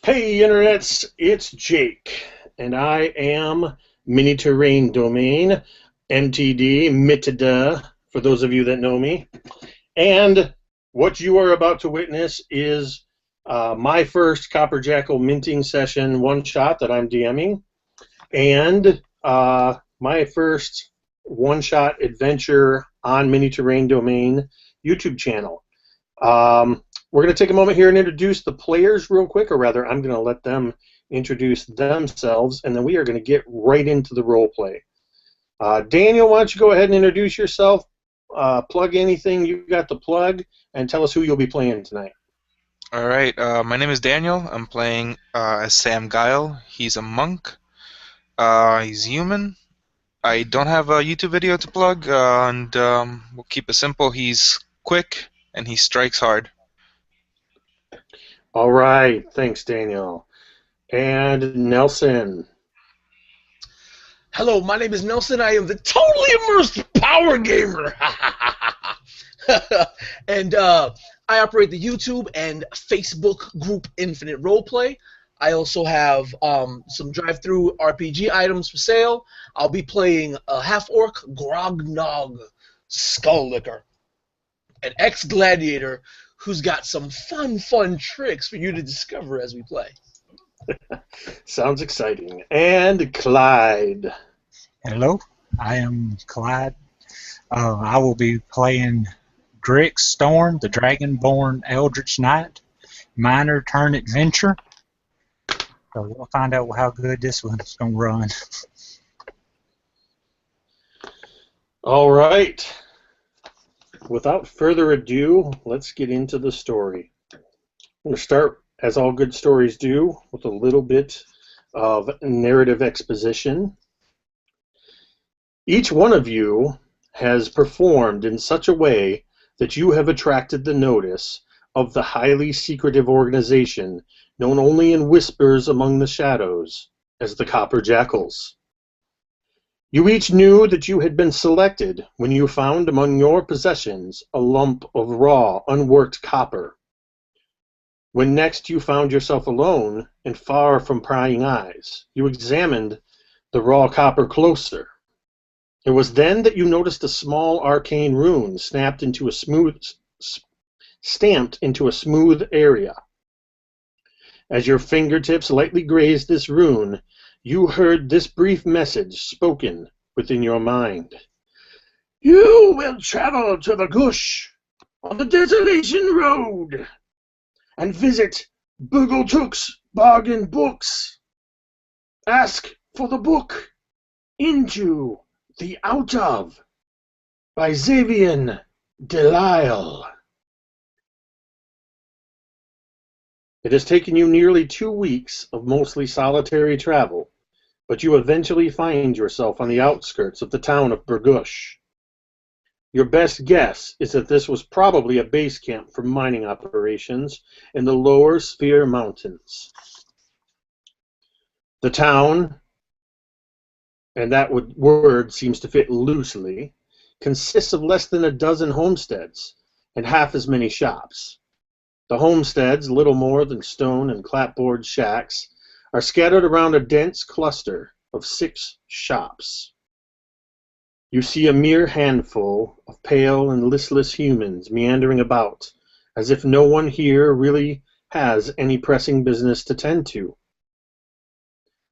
Hey, internets, it's Jake, and I am Mini Terrain Domain, MTD, Mitida, for those of you that know me. And what you are about to witness is my first Copper Jackal minting session one-shot that I'm DMing, and my first one-shot adventure on Mini Terrain Domain YouTube channel. We're going to take a moment here and introduce the players real quick, or rather, I'm going to let them introduce themselves, and then we are going to get right into the role play. Daniel, why don't you go ahead and introduce yourself, plug anything you got to plug, and tell us who you'll be playing tonight. All right, my name is Daniel. I'm playing as Sam Guile. He's a monk. He's human. I don't have a YouTube video to plug, and we'll keep it simple. He's quick, and he strikes hard. All right, thanks, Daniel. And Nelson. Hello, my name is Nelson. I am the totally immersed power gamer. And I operate the YouTube and Facebook group Infinite Roleplay. I also have some drive-through RPG items for sale. I'll be playing a half-orc Grognog Skulllicker, an ex-gladiator who's got some fun tricks for you to discover as we play. Sounds exciting. And Clyde. Hello, I am Clyde. I will be playing Grix Storm, the Dragonborn Eldritch Knight, minor turn adventure. So we'll find out how good this one's going to run. All right. Without further ado, let's get into the story. I'm going to start, as all good stories do, with a little bit of narrative exposition. Each one of you has performed in such a way that you have attracted the notice of the highly secretive organization known only in whispers among the shadows as the Copper Jackals. You each knew that you had been selected when you found among your possessions a lump of raw, unworked copper. When next you found yourself alone and far from prying eyes, you examined the raw copper closer. It was then that you noticed a small arcane rune stamped into a smooth area. As your fingertips lightly grazed this rune, you heard this brief message spoken within your mind. You will travel to the Gush on the Desolation Road and visit Burgletook's Bargain Books. Ask for the book Into the Out of by Xavier Delisle. It has taken you nearly 2 weeks of mostly solitary travel, but you eventually find yourself on the outskirts of the town of Burgush. Your best guess is that this was probably a base camp for mining operations in the lower Svir Mountains. The town, and that word seems to fit loosely, consists of less than a dozen homesteads and half as many shops. The homesteads, little more than stone and clapboard shacks, are scattered around a dense cluster of 6 shops. You see a mere handful of pale and listless humans meandering about, as if no one here really has any pressing business to tend to.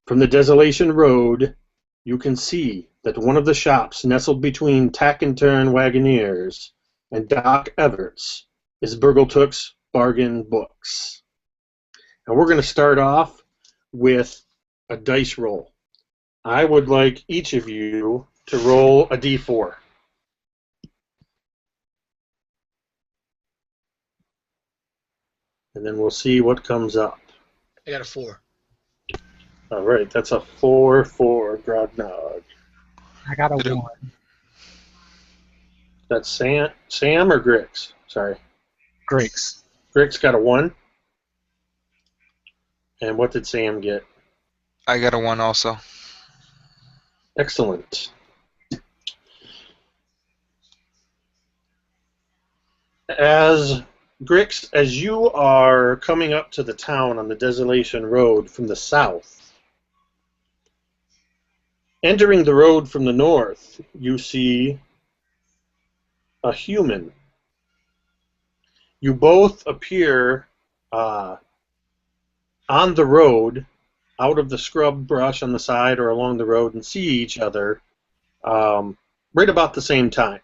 From the Desolation Road, you can see that one of the shops nestled between Tack and Turn Wagoneers and Doc Everts is Burgletook's Bargain Books. And we're going to start off with a dice roll. I would like each of you to roll a d4. And then we'll see what comes up. I got a 4. All right, that's a 4 for Grognog. I got a Did it- 1. That's Sam or Grix? Sorry. Grix. Grix got a 1. And what did Sam get? I got a 1 also. Excellent. As Grix, as you are coming up to the town on the Desolation Road from the south, entering the road from the north, you see a human. You both appear on the road, out of the scrub brush on the side or along the road, and see each other right about the same time.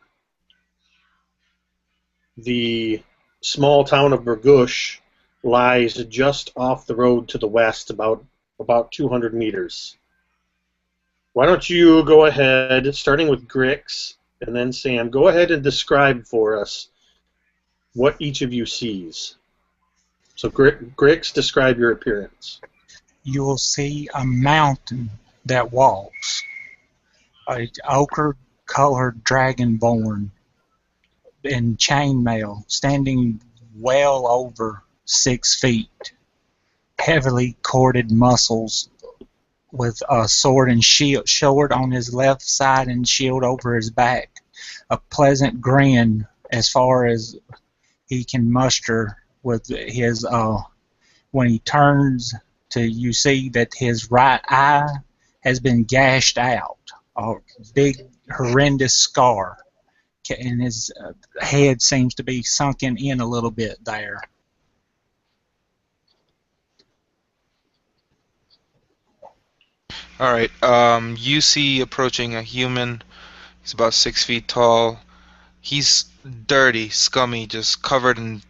The small town of Burgush lies just off the road to the west, about 200 meters. Why don't you go ahead, starting with Grix and then Sam, go ahead and describe for us what each of you sees. So Grix, describe your appearance. You will see a mountain that walks, a ochre-colored dragonborn in chainmail, standing well over 6 feet, heavily corded muscles with a sword and shield on his left side and shield over his back, a pleasant grin as far as he can muster with his when he turns to you see that his right eye has been gashed out, a big horrendous scar, and his head seems to be sunken in a little bit there. All right. You see approaching a human. He's about 6 feet tall. He's dirty, scummy, just covered in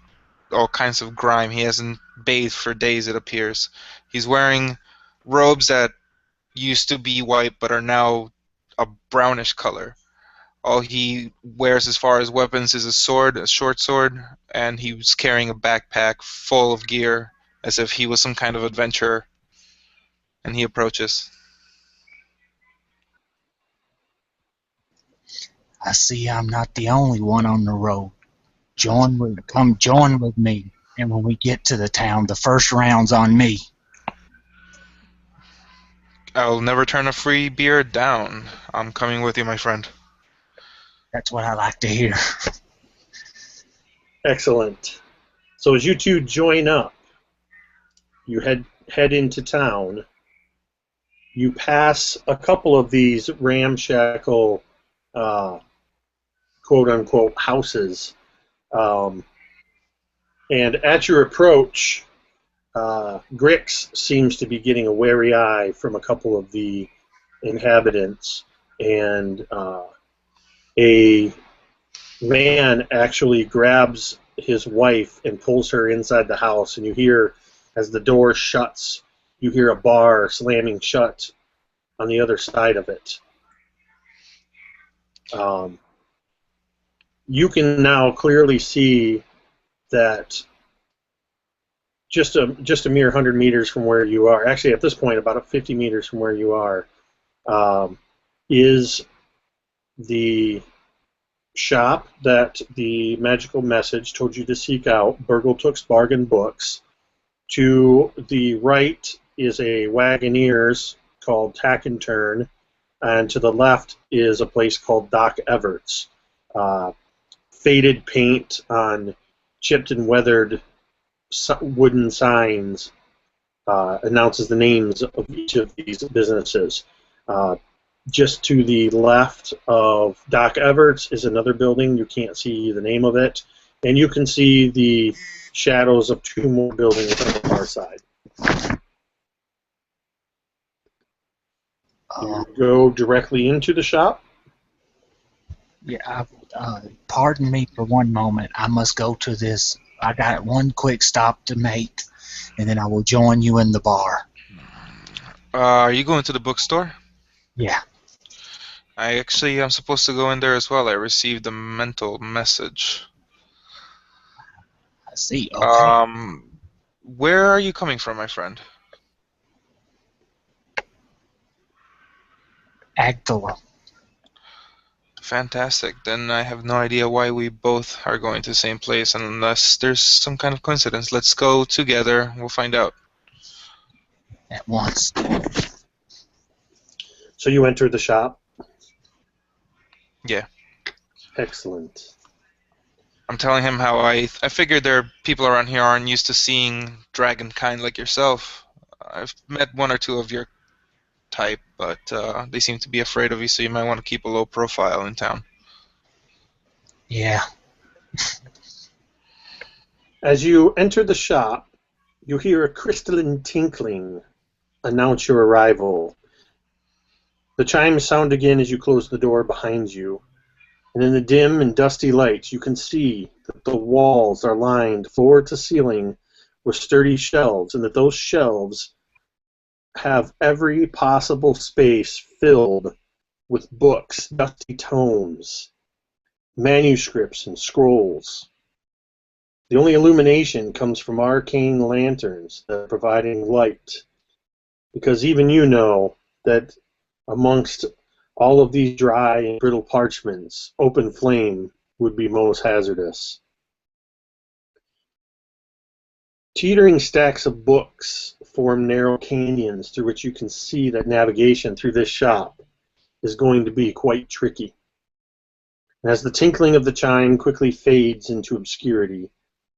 all kinds of grime. He hasn't bathed for days, it appears. He's wearing robes that used to be white but are now a brownish color. All he wears as far as weapons is a sword, a short sword, and he's carrying a backpack full of gear as if he was some kind of adventurer. And he approaches. I see I'm not the only one on the road. Come join with me, and when we get to the town, the first round's on me. I'll never turn a free beer down. I'm coming with you, my friend. That's what I like to hear. Excellent. So as you two join up, you head into town. You pass a couple of these ramshackle, quote-unquote, houses. And at your approach, Grix seems to be getting a wary eye from a couple of the inhabitants, and a man actually grabs his wife and pulls her inside the house, and you hear, as the door shuts, you hear a bar slamming shut on the other side of it. You can now clearly see that just a mere 100 meters from where you are, actually at this point about 50 meters from where you are, is the shop that the magical message told you to seek out, Burgletook's Bargain Books. To the right is a Wagoneers called Tack and Turn, and to the left is a place called Doc Everts. Faded paint on chipped and weathered wooden signs announces the names of each of these businesses. Just to the left of Doc Everts is another building. You can't see the name of it. And you can see the shadows of 2 more buildings on the far side. You go directly into the shop. Yeah, pardon me for one moment. I must go to this. I got one quick stop to make, and then I will join you in the bar. Are you going to the bookstore? Yeah. I'm supposed to go in there as well. I received a mental message. I see. Okay. Where are you coming from, my friend? Agdala. Fantastic. Then I have no idea why we both are going to the same place unless there's some kind of coincidence. Let's go together. We'll find out. At once. So you enter the shop? Yeah. Excellent. I'm telling him how I figured there are people around here aren't used to seeing dragon kind like yourself. I've met one or two of your type, but they seem to be afraid of you, so you might want to keep a low profile in town. Yeah. As you enter the shop, you hear a crystalline tinkling announce your arrival. The chimes sound again as you close the door behind you, and in the dim and dusty light you can see that the walls are lined floor to ceiling with sturdy shelves, and that those shelves have every possible space filled with books, dusty tomes, manuscripts, and scrolls. The only illumination comes from arcane lanterns that are providing light, because even you know that amongst all of these dry and brittle parchments, open flame would be most hazardous. Teetering stacks of books form narrow canyons through which you can see that navigation through this shop is going to be quite tricky. And as the tinkling of the chime quickly fades into obscurity,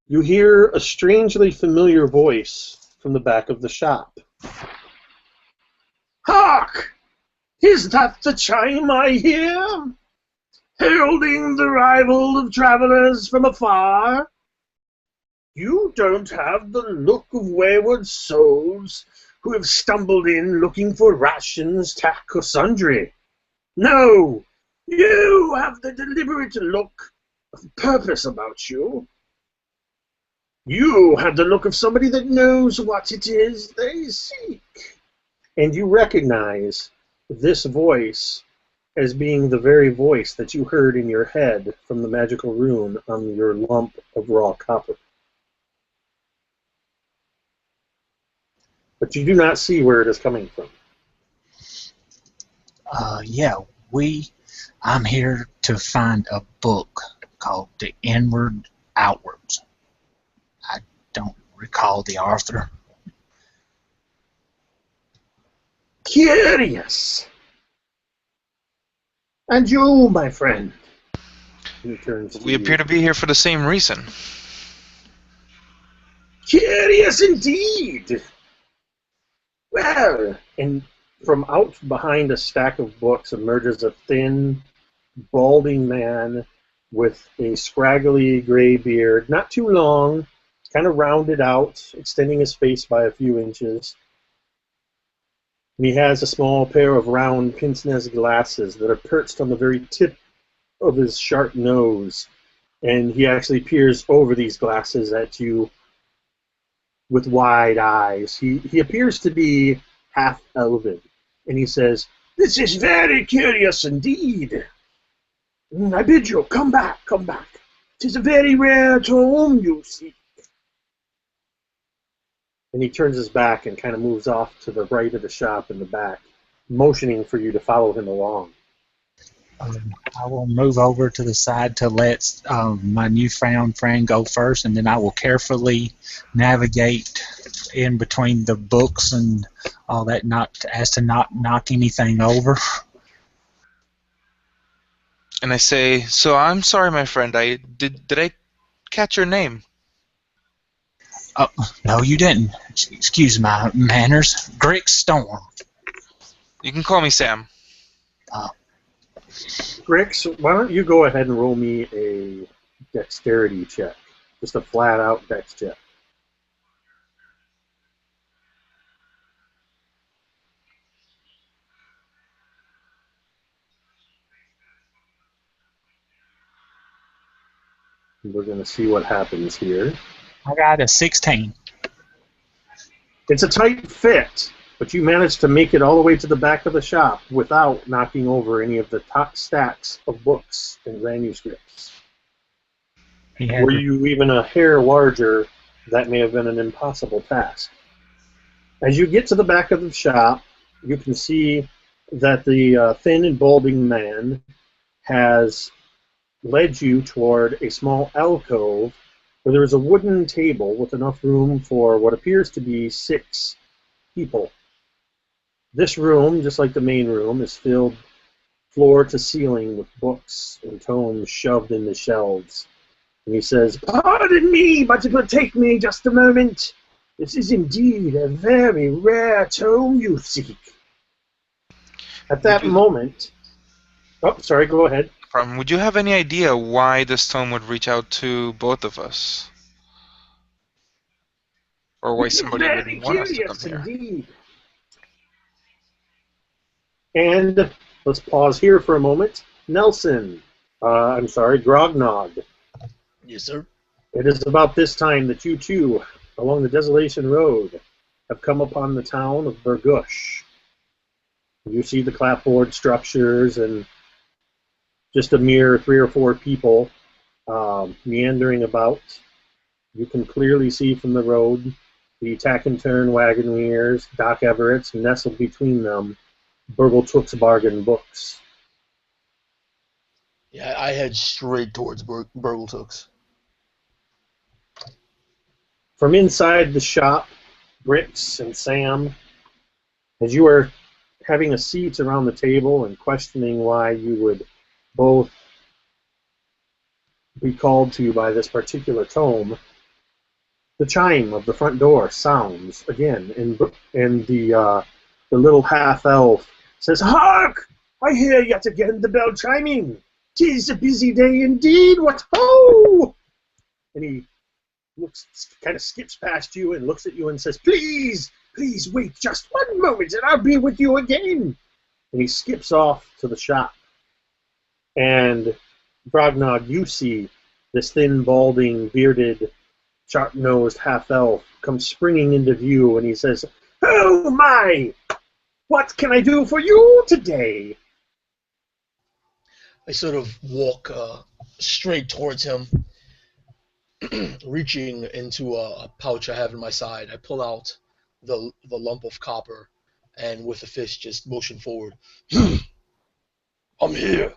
you hear a strangely familiar voice from the back of the shop. Hark! Is that the chime I hear? Heralding the arrival of travelers from afar? You don't have the look of wayward souls who have stumbled in looking for rations, tack, or sundry. No, you have the deliberate look of purpose about you. You have the look of somebody that knows what it is they seek. And you recognize this voice as being the very voice that you heard in your head from the magical rune on your lump of raw copper. But you do not see where it is coming from. Yeah, I'm here to find a book called The Inward Outwards. I don't recall the author. Curious. And you, my friend. He turns to We you. appear to be here for the same reason. Curious indeed. Well, and from out behind a stack of books emerges a thin, balding man with a scraggly gray beard, not too long, kind of rounded out, extending his face by a few inches. And he has a small pair of round pince-nez glasses that are perched on the very tip of his sharp nose, and he actually peers over these glasses at you with wide eyes. He appears to be half elven, and he says, "This is very curious indeed. I bid you, come back, come back. 'Tis a very rare tome you seek." And he turns his back and kind of moves off to the right of the shop in the back, motioning for you to follow him along. I will move over to the side to let my newfound friend go first, and then I will carefully navigate in between the books and all that, not knock anything over. And I say, so I'm sorry, my friend. Did I catch your name? Oh, no, you didn't. Excuse my manners. Grix Storm. You can call me Sam. Grix, why don't you go ahead and roll me a dexterity check. Just a flat-out dex check. We're going to see what happens here. I got a 16. It's a tight fit, but you managed to make it all the way to the back of the shop without knocking over any of the top stacks of books and manuscripts. Were you even a hair larger, that may have been an impossible task. As you get to the back of the shop, you can see that the thin and balding man has led you toward a small alcove where there is a wooden table with enough room for what appears to be 6 people. This room, just like the main room, is filled floor to ceiling with books and tomes shoved in the shelves. And he says, "Pardon me, but it will take me just a moment. This is indeed a very rare tome you seek." At that moment... Oh, sorry, go ahead. Would you have any idea why this tome would reach out to both of us? Or why somebody Very would want us to come curious here? indeed. And let's pause here for a moment. Nelson, I'm sorry, Grognog. Yes, sir. It is about this time that you two, along the Desolation Road, have come upon the town of Burgush. You see the clapboard structures and just a mere 3 or 4 people meandering about. You can clearly see from the road the tack and turn wagon wheels, Doc Everett's, nestled between them, Burgle Took's Bargain Books. Yeah, I head straight towards Burgle Took's. From inside the shop, Bricks and Sam, as you are having a seat around the table and questioning why you would both be called to by this particular tome, the chime of the front door sounds again, and the little half-elf says, "Hark! I hear yet again the bell chiming. 'Tis a busy day indeed, what ho!" And he kind of skips past you and looks at you and says, "Please, please wait just one moment and I'll be with you again." And he skips off to the shop. And Grognog, you see this thin, balding, bearded, sharp-nosed half-elf come springing into view, and he says, "Oh my! What can I do for you today?" I sort of walk straight towards him, reaching into a pouch I have in my side. I pull out the lump of copper, and with a fist just motion forward. "I'm here,"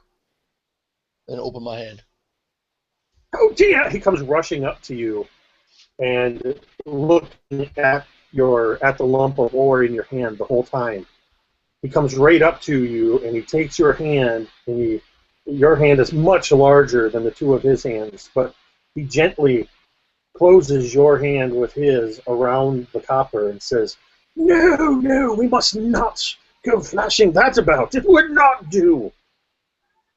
and open my hand. "Oh dear!" He comes rushing up to you and looking at the lump of ore in your hand the whole time. He comes right up to you and he takes your hand, and your hand is much larger than the two of his hands, but he gently closes your hand with his around the copper and says, "No, no, we must not go flashing that about. It would not do.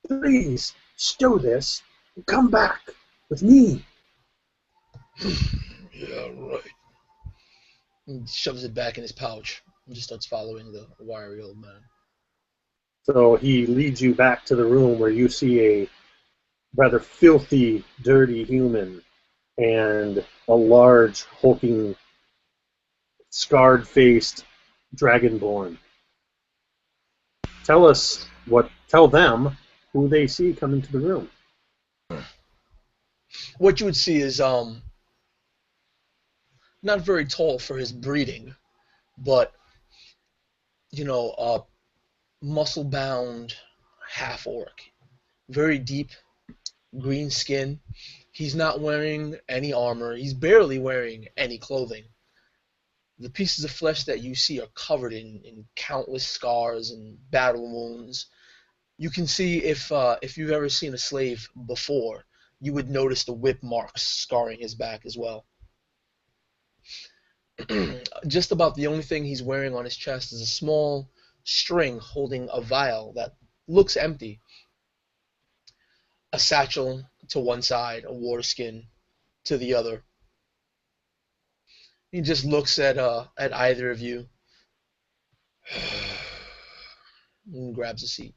Please, stow this and come back with me." Yeah, right. He shoves it back in his pouch and just starts following the wiry old man. So he leads you back to the room where you see a rather filthy, dirty human and a large, hulking, scarred-faced dragonborn. Tell them who they see come into the room. What you would see is not very tall for his breeding, but muscle-bound half-orc, very deep green skin. He's not wearing any armor. He's barely wearing any clothing. The pieces of flesh that you see are covered in countless scars and battle wounds. You can see if you've ever seen a slave before, you would notice the whip marks scarring his back as well. Just about the only thing he's wearing on his chest is a small string holding a vial that looks empty. A satchel to one side, a water skin to the other. He just looks at either of you and grabs a seat.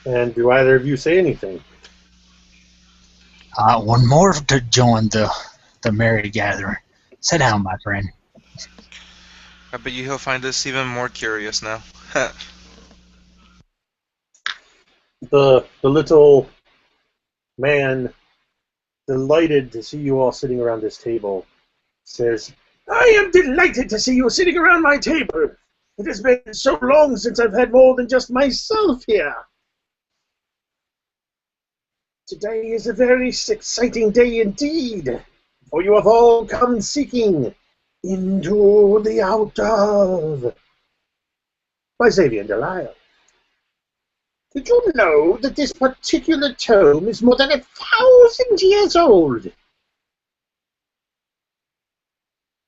And do either of you say anything? One more to join the merry gathering. Sit down, my friend. I bet you he'll find us even more curious now. The little man, delighted to see you all sitting around this table, says, "I am delighted to see you sitting around my table. It has been so long since I've had more than just myself here. Today is a very exciting day indeed, for you have all come seeking into the out of by Xavier Delisle. Did you know that this particular tome is more than 1,000 years old?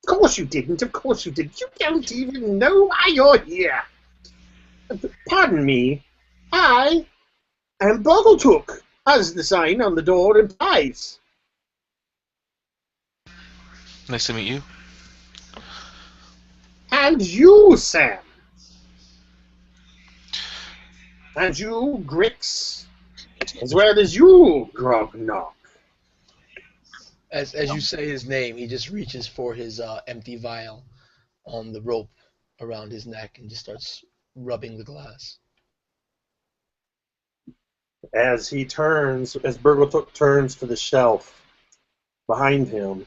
Of course you didn't, of course you didn't. You don't even know why you're here. Pardon me, I am Boggletook, as the sign on the door implies. Nice to meet you. And you, Sam. And you, Grix. As well as you, Grognock. As you say his name, he just reaches for his empty vial on the rope around his neck and just starts rubbing the glass. As Burgletook turns to the shelf behind him,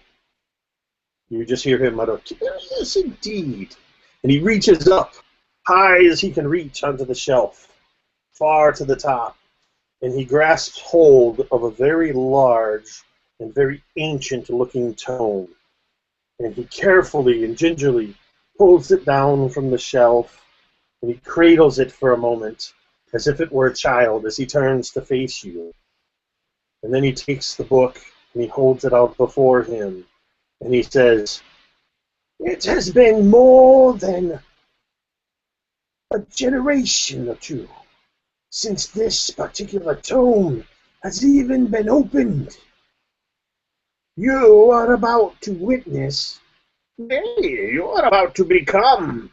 you just hear him mutter, "Yes, indeed." And he reaches up, high as he can reach onto the shelf, far to the top, and he grasps hold of a very large and very ancient-looking tome. And he carefully and gingerly pulls it down from the shelf, and he cradles it for a moment, as if it were a child, as he turns to face you. And then he takes the book, and he holds it out before him, and he says, "It has been more than a generation or two since this particular tome has even been opened. You are about to witness, nay, you are about to become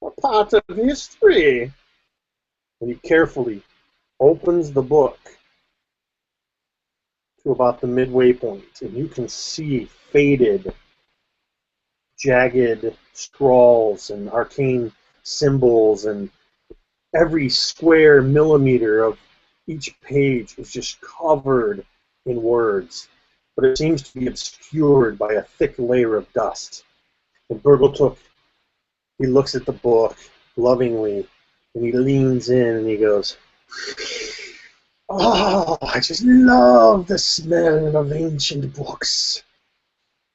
a part of history." And he carefully opens the book to about the midway point, and you can see faded, jagged scrawls and arcane symbols, and every square millimeter of each page is just covered in words, but it seems to be obscured by a thick layer of dust. And Burgletook, he looks at the book lovingly, and he leans in and he goes, "Oh, I just love the smell of ancient books.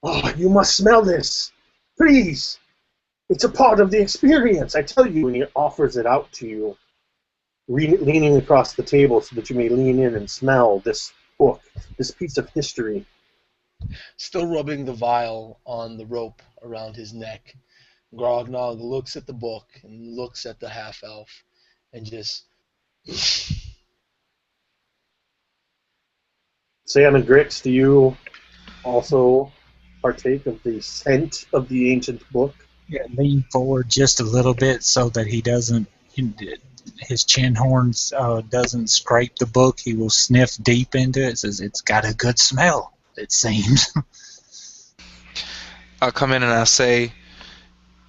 Oh, you must smell this. Please. It's a part of the experience, I tell you." And he offers it out to you, leaning across the table so that you may lean in and smell this book, this piece of history. Still rubbing the vial on the rope around his neck, Grognog looks at the book and looks at the half-elf and just... Sam and Grix, do you also partake of the scent of the ancient book? Yeah, lean forward just a little bit so that he doesn't, his chin horns doesn't scrape the book. He will sniff deep into it. Says it's got a good smell, it seems. I'll come in and I'll say,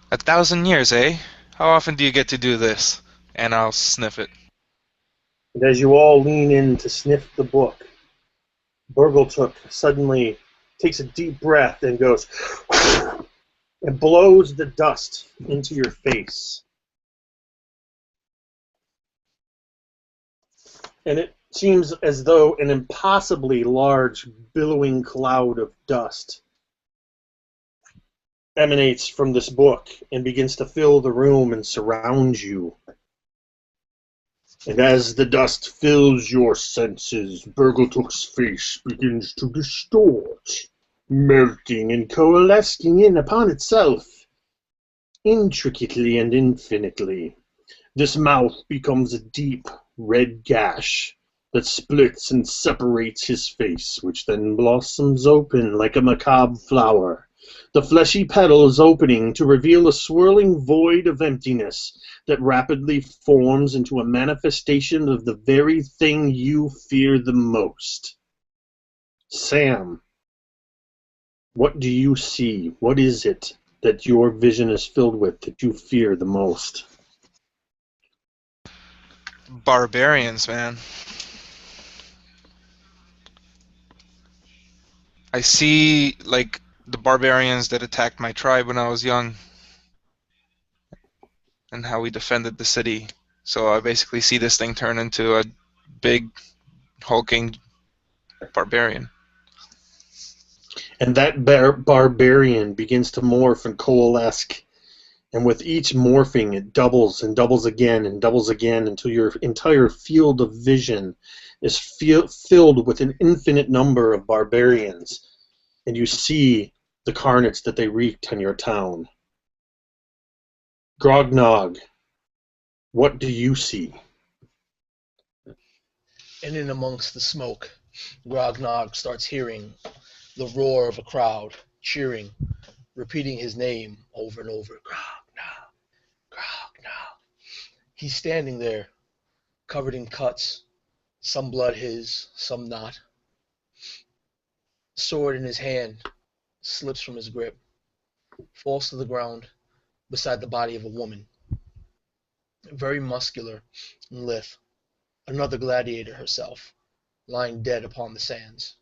1,000 years, eh? How often do you get to do this? And I'll sniff it. And as you all lean in to sniff the book, Burgletook suddenly takes a deep breath and goes and blows the dust into your face. And it seems as though an impossibly large, billowing cloud of dust emanates from this book and begins to fill the room and surround you. And as the dust fills your senses, Burgletook's face begins to distort, melting and coalescing in upon itself, intricately and infinitely. This mouth becomes a deep red gash that splits and separates his face, which then blossoms open like a macabre flower, the fleshy petals opening to reveal a swirling void of emptiness that rapidly forms into a manifestation of the very thing you fear the most. Sam, what do you see? What is it that your vision is filled with that you fear the most? Barbarians, man. I see, like, the barbarians that attacked my tribe when I was young. and how we defended the city. So I basically see this thing turn into a big, hulking barbarian. And that barbarian begins to morph and coalesce. And with each morphing, it doubles and doubles again and doubles again until your entire field of vision is filled with an infinite number of barbarians. And you see the carnage that they wreaked on your town. Grognog, what do you see? And in amongst the smoke, Grognog starts hearing the roar of a crowd cheering, repeating his name over and over. Grognog, Grognog. He's standing there, covered in cuts, some blood his, some not. Sword in his hand slips from his grip, falls to the ground beside the body of a woman, very muscular and lithe, another gladiator herself, lying dead upon the sands.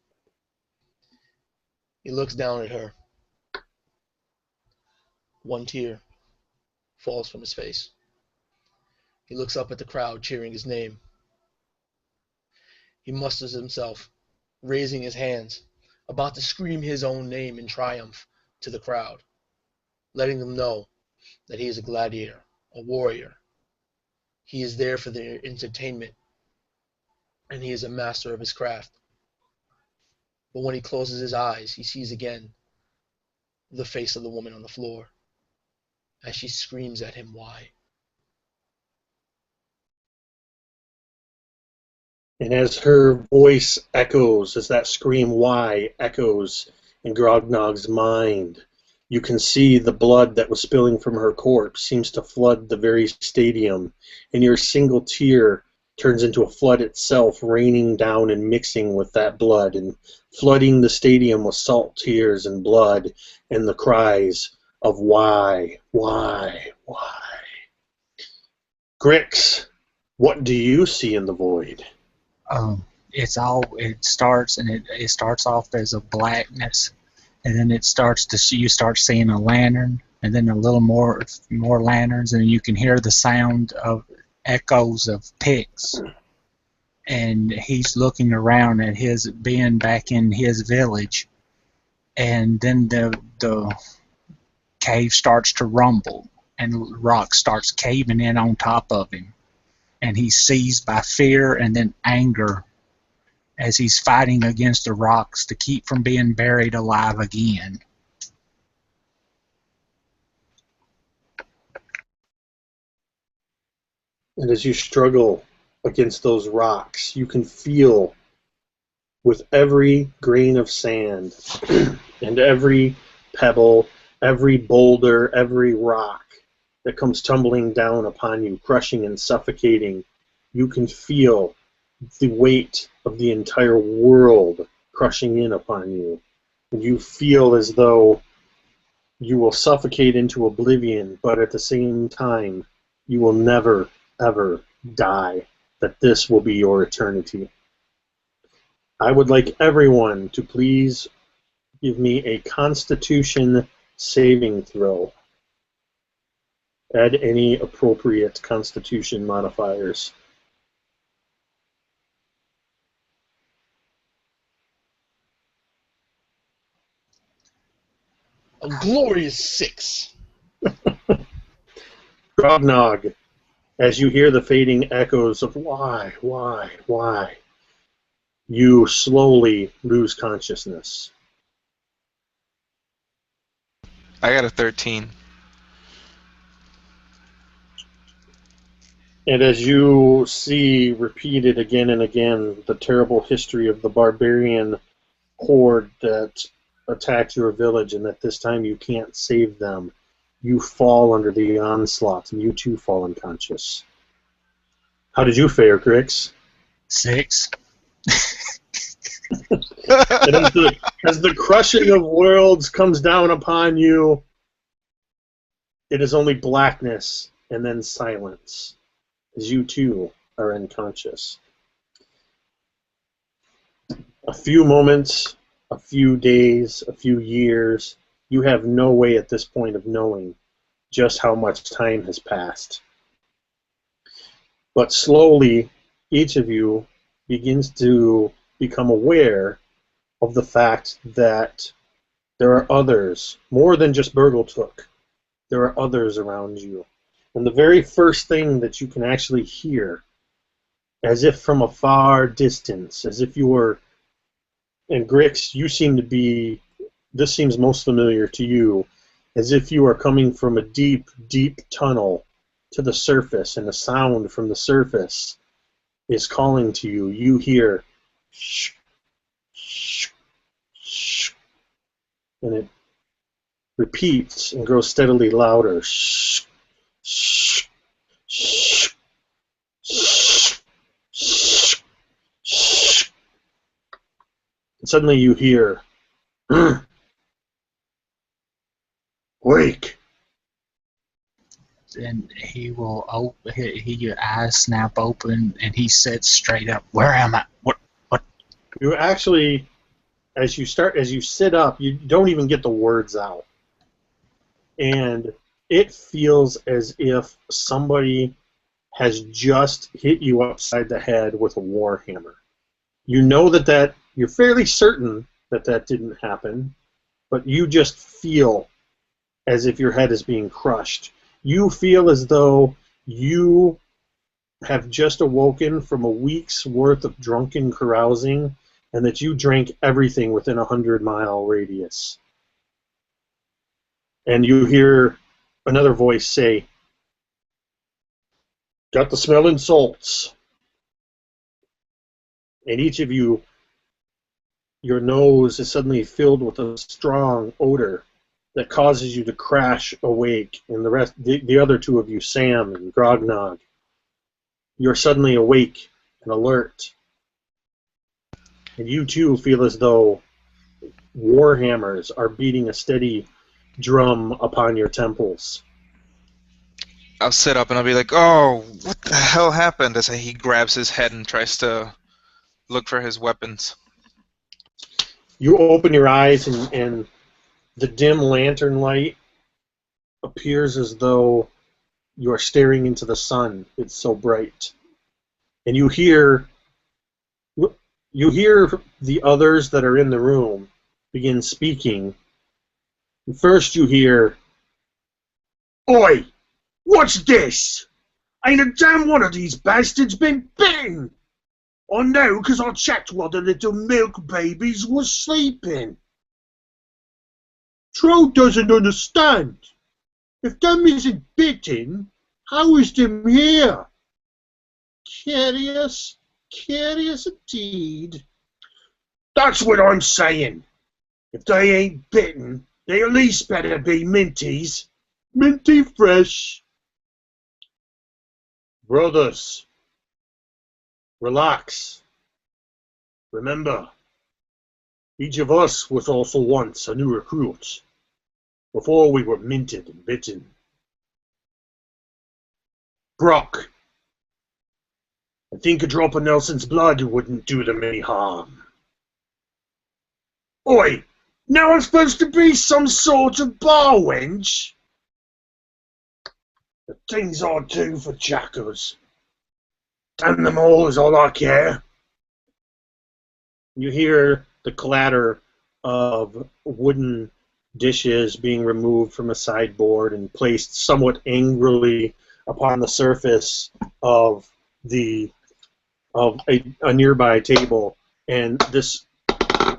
He looks down at her. One tear falls from his face. He looks up at the crowd cheering his name. He musters himself, raising his hands, about to scream his own name in triumph to the crowd, letting them know that he is a gladiator, a warrior. He is there for their entertainment, and he is a master of his craft. But when he closes his eyes, he sees again the face of the woman on the floor as she screams at him, "Why?" And as her voice echoes, as that scream "why" echoes in Grognog's mind, you can see the blood that was spilling from her corpse seems to flood the very stadium, and your single tear turns into a flood itself, raining down and mixing with that blood, and flooding the stadium with salt tears and blood, and the cries of "why, why, why?" Grix, what do you see in the void? It starts and it starts off as a blackness, and then you start seeing a lantern, and then a little more lanterns, and you can hear the sound of echoes of picks. And he's looking around at his being back in his village, and then the cave starts to rumble, and rock starts caving in on top of him, and he's seized by fear and then anger as he's fighting against the rocks to keep from being buried alive again. And as you struggle against those rocks, you can feel with every grain of sand and every pebble, every boulder, every rock that comes tumbling down upon you, crushing and suffocating, you can feel the weight of the entire world crushing in upon you. And you feel as though you will suffocate into oblivion, but at the same time, you will never, ever die, that this will be your eternity. I would like everyone to please give me a Constitution saving throw. Add any appropriate Constitution modifiers. A glorious 6. Grognog, as you hear the fading echoes of why, you slowly lose consciousness. I got a 13. And as you see repeated again and again the terrible history of the barbarian horde that attacked your village, and that this time you can't save them, you fall under the onslaught, and you too fall unconscious. How did you fare, Grix? 6. And as the crushing of worlds comes down upon you, it is only blackness and then silence, as you too are unconscious. A few moments, a few days, a few years, you have no way at this point of knowing just how much time has passed. But slowly, each of you begins to become aware of the fact that there are others, more than just Burgletook. There are others around you. And the very first thing that you can actually hear, as if from a far distance, as if you were, and Grix, you seem to be, this seems most familiar to you, as if you are coming from a deep, deep tunnel to the surface, and the sound from the surface is calling to you. You hear shh, shh, shh, and it repeats and grows steadily louder. Shh, shh, shh, shh, shh, shh. And suddenly you hear, wake. And he will open. Your eyes snap open, and he sits straight up. Where am I? What? You actually, as you sit up, you don't even get the words out. And it feels as if somebody has just hit you upside the head with a warhammer. You know that you're fairly certain that didn't happen, but you just feel as if your head is being crushed. You feel as though you have just awoken from a week's worth of drunken carousing, and that you drank everything within a 100-mile radius. And you hear another voice say, got the smelling salts. And each of you, your nose is suddenly filled with a strong odor that causes you to crash awake. And the other two of you, Sam and Grognog, you're suddenly awake and alert. And you too feel as though warhammers are beating a steady drum upon your temples. I'll sit up and I'll be like, oh, what the hell happened? As he grabs his head and tries to look for his weapons. You open your eyes, and the dim lantern light appears as though you are staring into the sun. It's so bright. And you hear the others that are in the room begin speaking. And first you hear, oi! What's this? Ain't a damn one of these bastards been bitten! I know, 'cause I checked while the little milk babies was sleeping. Troll doesn't understand. If them isn't bitten, how is them here? Curious indeed. That's what I'm saying. If they ain't bitten, they at least better be minties. Minty fresh. Brothers, relax. Remember, each of us was also once a new recruit, before we were minted and bitten. Brock, I think a drop of Nelson's blood wouldn't do them any harm. Oi, now I'm supposed to be some sort of bar wench? The things I do for Jackals. Damn them all is all I care. You hear the clatter of wooden dishes being removed from a sideboard and placed somewhat angrily upon the surface of a nearby table, and this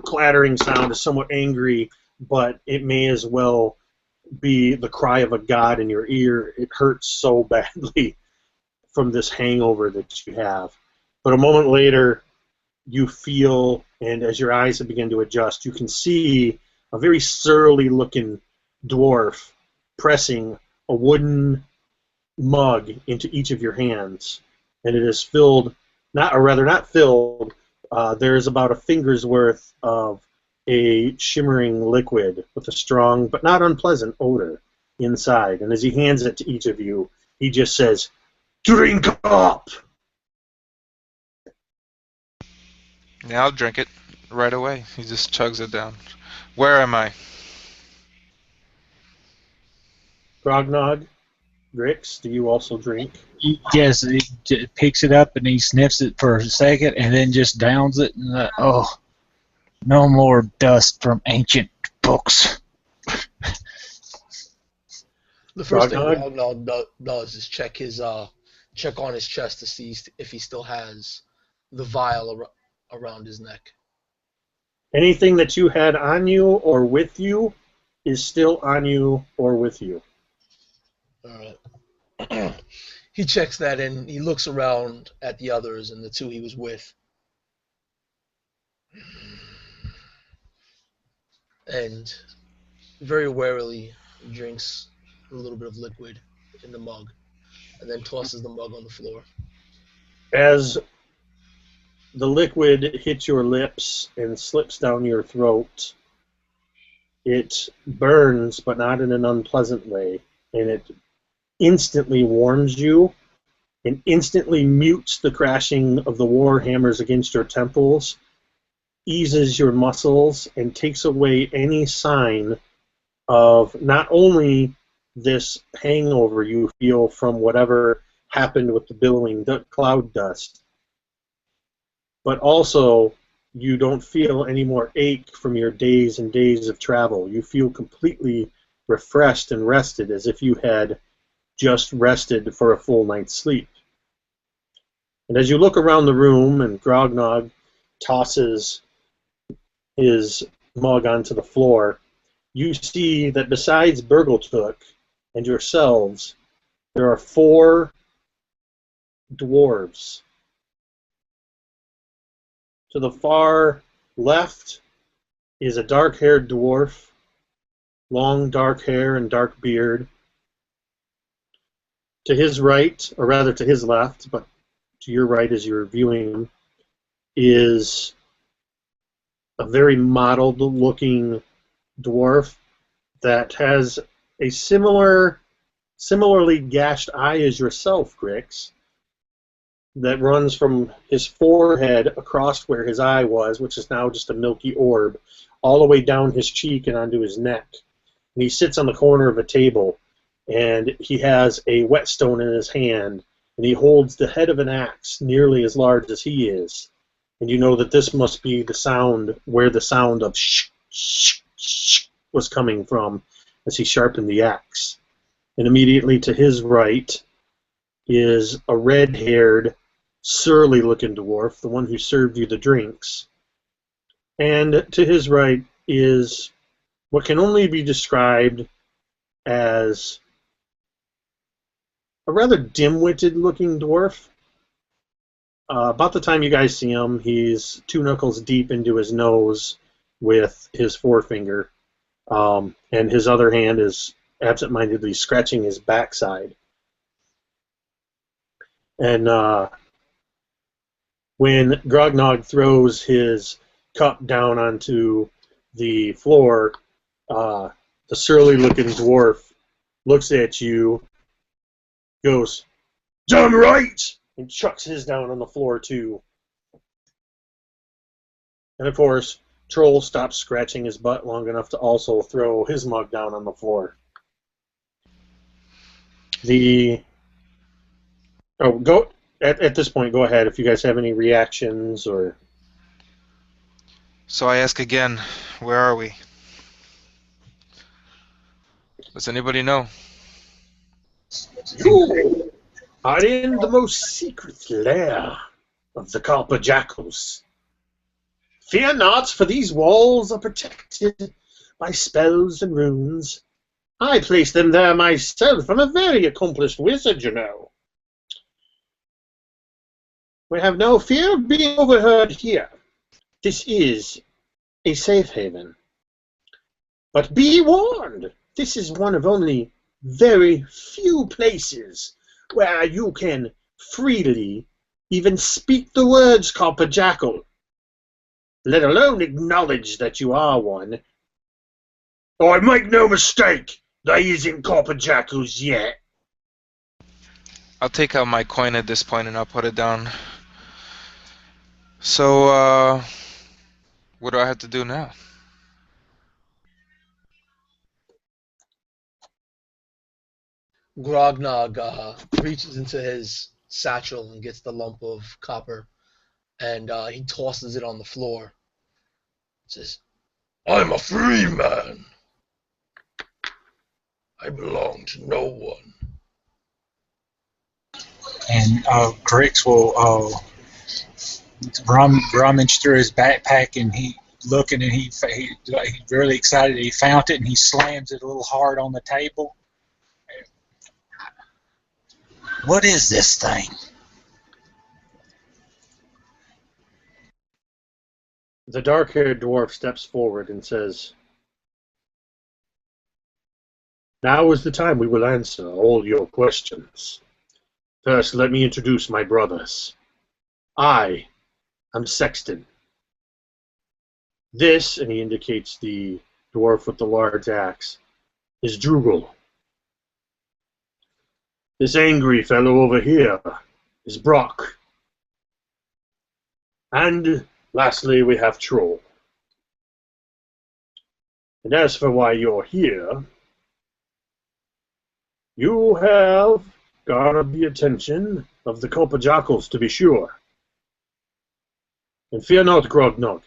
clattering sound is somewhat angry, but it may as well be the cry of a god in your ear. It hurts so badly from this hangover that you have. But a moment later, you feel, and as your eyes begin to adjust, you can see a very surly-looking dwarf pressing a wooden mug into each of your hands, and it is filled, not filled. There is about a finger's worth of a shimmering liquid with a strong but not unpleasant odor inside. And as he hands it to each of you, he just says, "Drink up!" Yeah, I'll drink it right away. He just chugs it down. Where am I? Grognog, Grix, do you also drink? Yes, he picks it up and he sniffs it for a second and then just downs it. And oh, no more dust from ancient books. The first thing Grognog? Grognog does is check on his chest to see if he still has the vial around his neck. Anything that you had on you or with you is still on you or with you. All right. He checks that and he looks around at the others and the two he was with. And very warily drinks a little bit of liquid in the mug and then tosses the mug on the floor. As the liquid hits your lips and slips down your throat, it burns, but not in an unpleasant way, and it instantly warms you and instantly mutes the crashing of the war hammers against your temples, eases your muscles, and takes away any sign of not only this hangover you feel from whatever happened with the billowing cloud dust, but also you don't feel any more ache from your days and days of travel. You feel completely refreshed and rested as if you had just rested for a full night's sleep. And as you look around the room and Grognog tosses his mug onto the floor, you see that besides Burgletook and yourselves, there are 4 dwarves. To the far left is a dark-haired dwarf, long dark hair and dark beard. To his right, or rather to his left, but to your right as you're viewing him, is a very mottled-looking dwarf that has a similarly gashed eye as yourself, Grix, that runs from his forehead across where his eye was, which is now just a milky orb, all the way down his cheek and onto his neck. And he sits on the corner of a table, and he has a whetstone in his hand, and he holds the head of an axe nearly as large as he is. And you know that this must be the sound where the sound of shh, shh, shh was coming from as he sharpened the axe. And immediately to his right is a red-haired, surly-looking dwarf, the one who served you the drinks. And to his right is what can only be described as a rather dim-witted looking dwarf. About the time you guys see him, he's 2 knuckles deep into his nose with his forefinger, and his other hand is absent-mindedly scratching his backside. And when Grognog throws his cup down onto the floor, the surly-looking dwarf looks at you, goes, "Damn right!" and chucks his down on the floor too. And of course, Troll stops scratching his butt long enough to also throw his mug down on the floor. At this point, go ahead if you guys have any reactions or. So I ask again, where are we? Does anybody know? You are in the most secret lair of the Copper Jackals. Fear not, for these walls are protected by spells and runes. I placed them there myself. I'm a very accomplished wizard, you know. We have no fear of being overheard here. This is a safe haven. But be warned, this is one of only very few places where you can freely even speak the words Copper Jackal, let alone acknowledge that you are one. I make no mistake, they isn't Copper Jackals yet. I'll take out my coin at this point and I'll put it down. So, what do I have to do now? Grognog reaches into his satchel and gets the lump of copper, and he tosses it on the floor. Says, "I'm a free man. I belong to no one." And Grix will rummage through his backpack, and he looking, and he's really excited that he found it, and he slams it a little hard on the table. What is this thing? The dark-haired dwarf steps forward and says, "Now is the time we will answer all your questions. First, let me introduce my brothers. I am Sexton. This," and he indicates the dwarf with the large axe, "is Drugel. This angry fellow over here is Brock. And lastly, we have Troll. And as for why you're here, you have garnered the attention of the Copper Jackals, to be sure. And fear not, Grognog.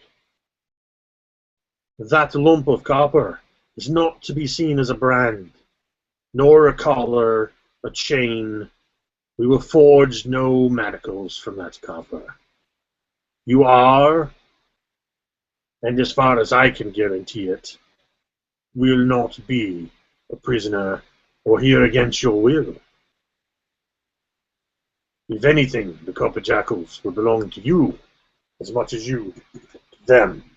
That lump of copper is not to be seen as a brand, nor a collar, a chain. We will forge no manacles from that copper. You are, and as far as I can guarantee it, will not be a prisoner or here against your will. If anything, the Copper Jackals will belong to you as much as you to them.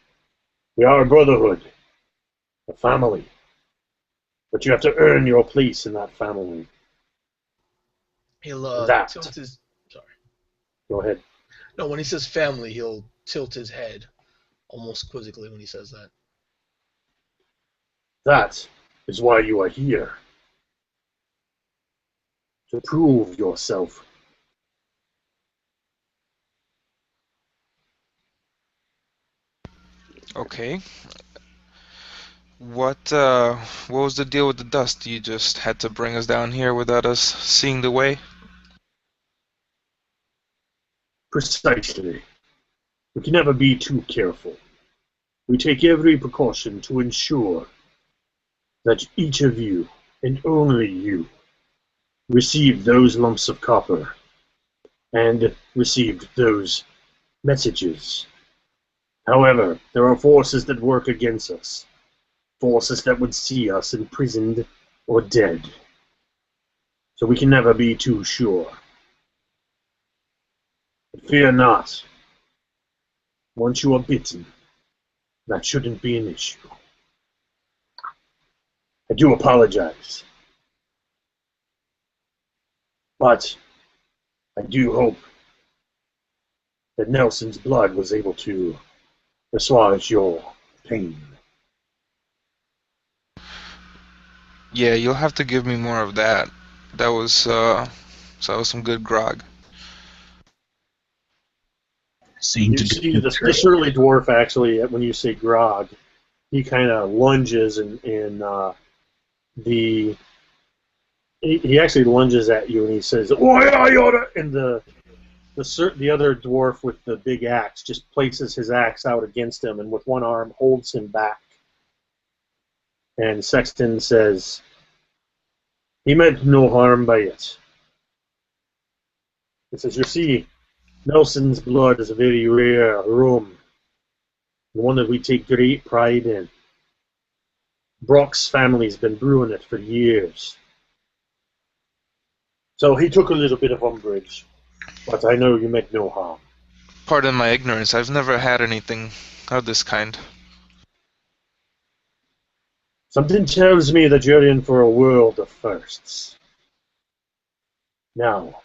We are a brotherhood, a family, but you have to earn your place in that family." He'll That. tilt his. Sorry. Go ahead. No, when he says family, he'll tilt his head, almost quizzically when he says that. That is why you are here. To prove yourself. Okay. What was the deal with the dust? You just had to bring us down here without us seeing the way? Precisely. We can never be too careful. We take every precaution to ensure that each of you, and only you, received those lumps of copper and received those messages. However, there are forces that work against us, forces that would see us imprisoned or dead. So we can never be too sure. But fear not. Once you are bitten, that shouldn't be an issue. I do apologize. But I do hope that Nelson's blood was able to assuage your pain. Yeah, you'll have to give me more of that. That was some good grog. Seemed You to see, do the surly dwarf actually, when you say grog, he kind of lunges and he actually lunges at you and he says, "Oi, oi!" And the other dwarf with the big axe just places his axe out against him and with one arm holds him back. And Sexton says, "He meant no harm by it." He says, "You see, Nelson's blood is a very rare aroma, one that we take great pride in. Brock's family's been brewing it for years." So he took a little bit of umbrage, but I know you meant no harm. Pardon my ignorance, I've never had anything of this kind. Something tells me that you're in for a world of firsts. Now,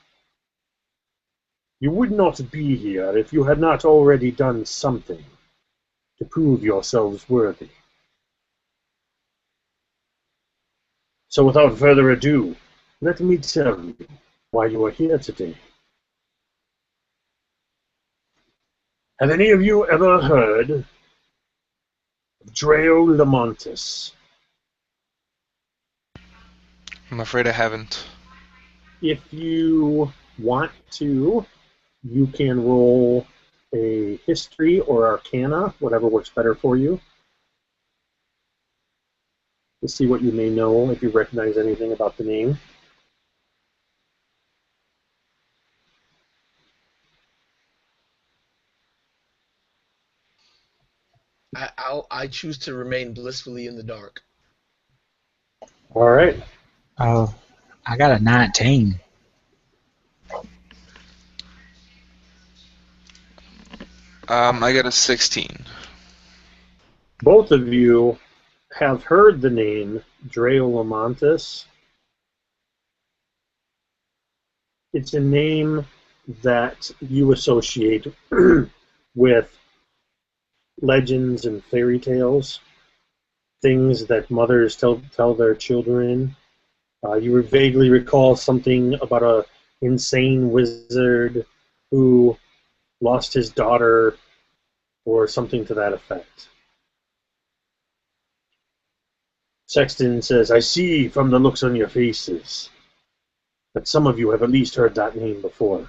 you would not be here if you had not already done something to prove yourselves worthy. So without further ado, let me tell you why you are here today. Have any of you ever heard of Lamontis? I'm afraid I haven't. If you want to, you can roll a history or arcana, whatever works better for you, to see what you may know, if you recognize anything about the name. I choose to remain blissfully in the dark. All right. I got a 19. I got a 16. Both of you have heard the name Draconic. It's a name that you associate with legends and fairy tales, things that mothers tell their children. You vaguely recall something about a insane wizard who lost his daughter, or something to that effect. Sexton says, I see from the looks on your faces that some of you have at least heard that name before.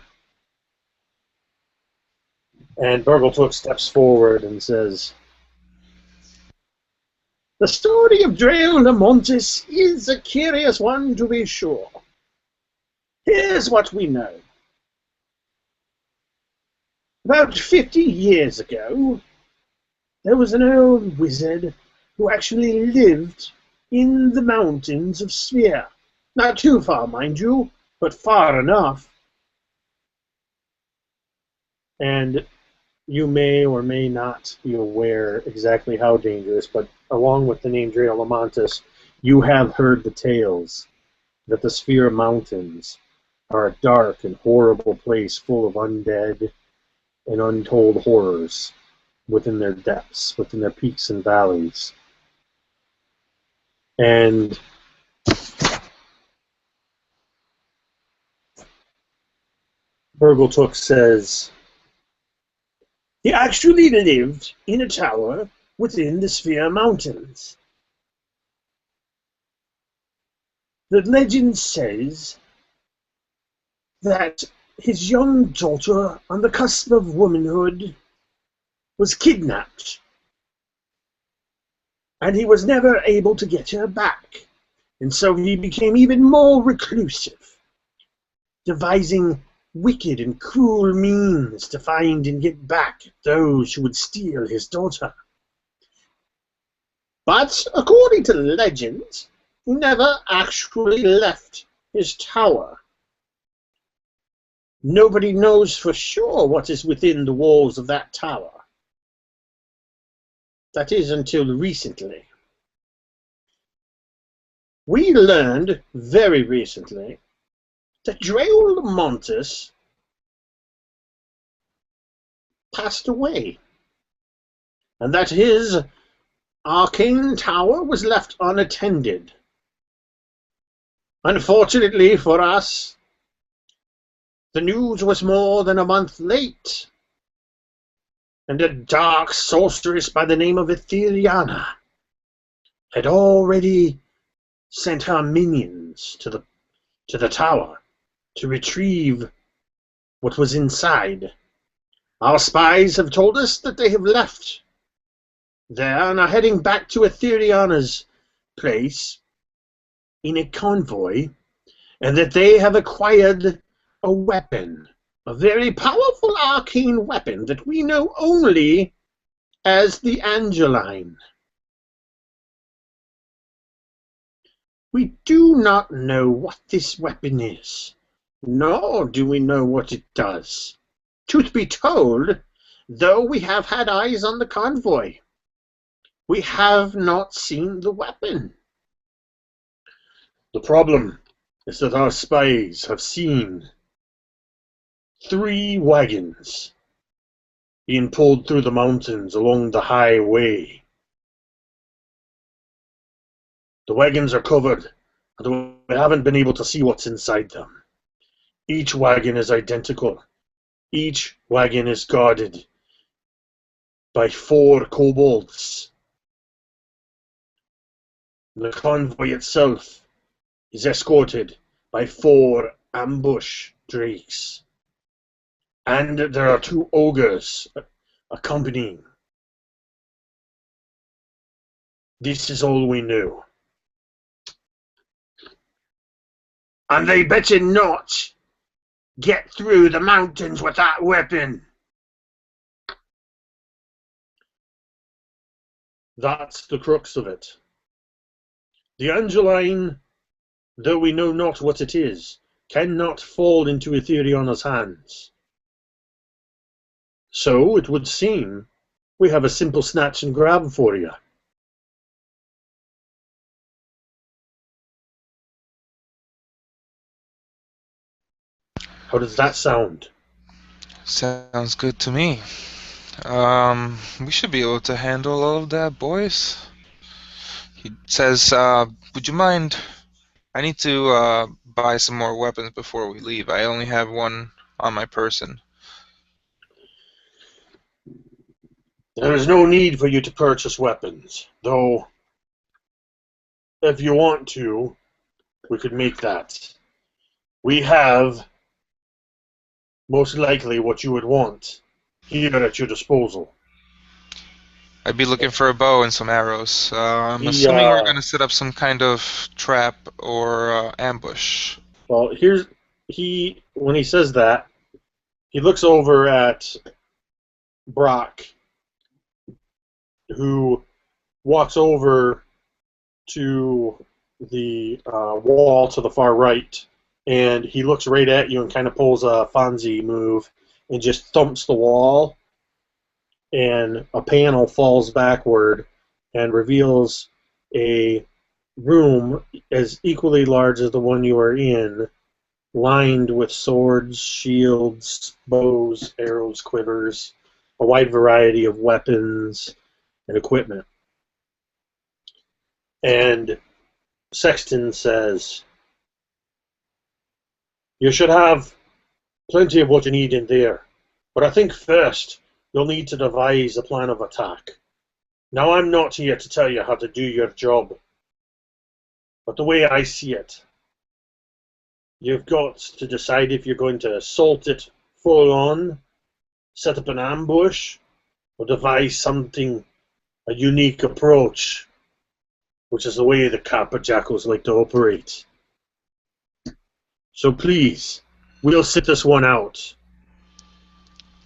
And Burgletook steps forward and says, the story of Draconic is a curious one, to be sure. Here's what we know. About 50 years ago, there was an old wizard who actually lived in the mountains of Svir. Not too far, mind you, but far enough. And you may or may not be aware exactly how dangerous, but along with the name Draconic, you have heard the tales that the Svir Mountains are a dark and horrible place full of undead and untold horrors within their depths, within their peaks and valleys. And Burgletook says, he actually lived in a tower within the Svir Mountains. The legend says that his young daughter, on the cusp of womanhood, was kidnapped, and he was never able to get her back, and so he became even more reclusive, devising wicked and cruel means to find and get back those who would steal his daughter. But, according to legend, he never actually left his tower. Nobody knows for sure what is within the walls of that tower. That is, until recently. We learned very recently that Draconic passed away, and that his arcane tower was left unattended. Unfortunately for us, the news was more than a month late, and a dark sorceress by the name of Ethereana had already sent her minions to the tower to retrieve what was inside. Our spies have told us that they have left there and are heading back to Ethereana's place in a convoy, and that they have acquired a weapon, a very powerful arcane weapon that we know only as the Angeline. We do not know what this weapon is, nor do we know what it does. Truth be told, though we have had eyes on the convoy, we have not seen the weapon. The problem is that our spies have seen 3 wagons being pulled through the mountains along the highway. The wagons are covered, and we haven't been able to see what's inside them. Each wagon is identical. Each wagon is guarded by 4 kobolds. The convoy itself is escorted by 4 ambush drakes. And there are 2 ogres accompanying. This is all we know. And they better not get through the mountains with that weapon. That's the crux of it. The Angeline, though we know not what it is, cannot fall into Ethereana's hands. So, it would seem, we have a simple snatch and grab for you. How does that sound? Sounds good to me. We should be able to handle all of that, boys. He says, would you mind? I need to buy some more weapons before we leave. I only have one on my person. There is no need for you to purchase weapons, though if you want to, we could make that. We have, most likely, what you would want here at your disposal. I'd be looking for a bow and some arrows. I'm assuming we're going to set up some kind of trap or ambush. Well, when he says that, he looks over at Brock, who walks over to the wall to the far right, and he looks right at you and kind of pulls a Fonzie move and just thumps the wall, and a panel falls backward and reveals a room as equally large as the one you are in, lined with swords, shields, bows, arrows, quivers, a wide variety of weapons and equipment. And Sexton says, you should have plenty of what you need in there, but I think first you'll need to devise a plan of attack. Now, I'm not here to tell you how to do your job, but the way I see it, you've got to decide if you're going to assault it full on, set up an ambush, or devise something, a unique approach, which is the way the Copper Jackals like to operate. So please, we'll sit this one out,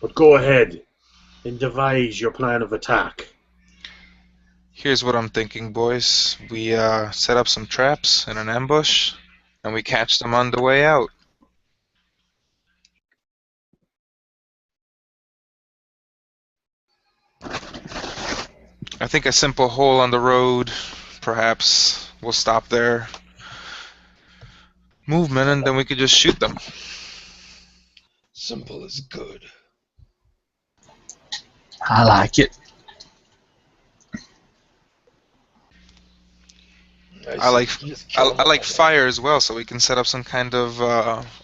but go ahead and devise your plan of attack. Here's what I'm thinking, boys. We set up some traps and an ambush, and we catch them on the way out. I think a simple hole on the road, perhaps, will stop their movement, and then we could just shoot them. Simple is good. I like it. I like fire as well, so we can set up some kind of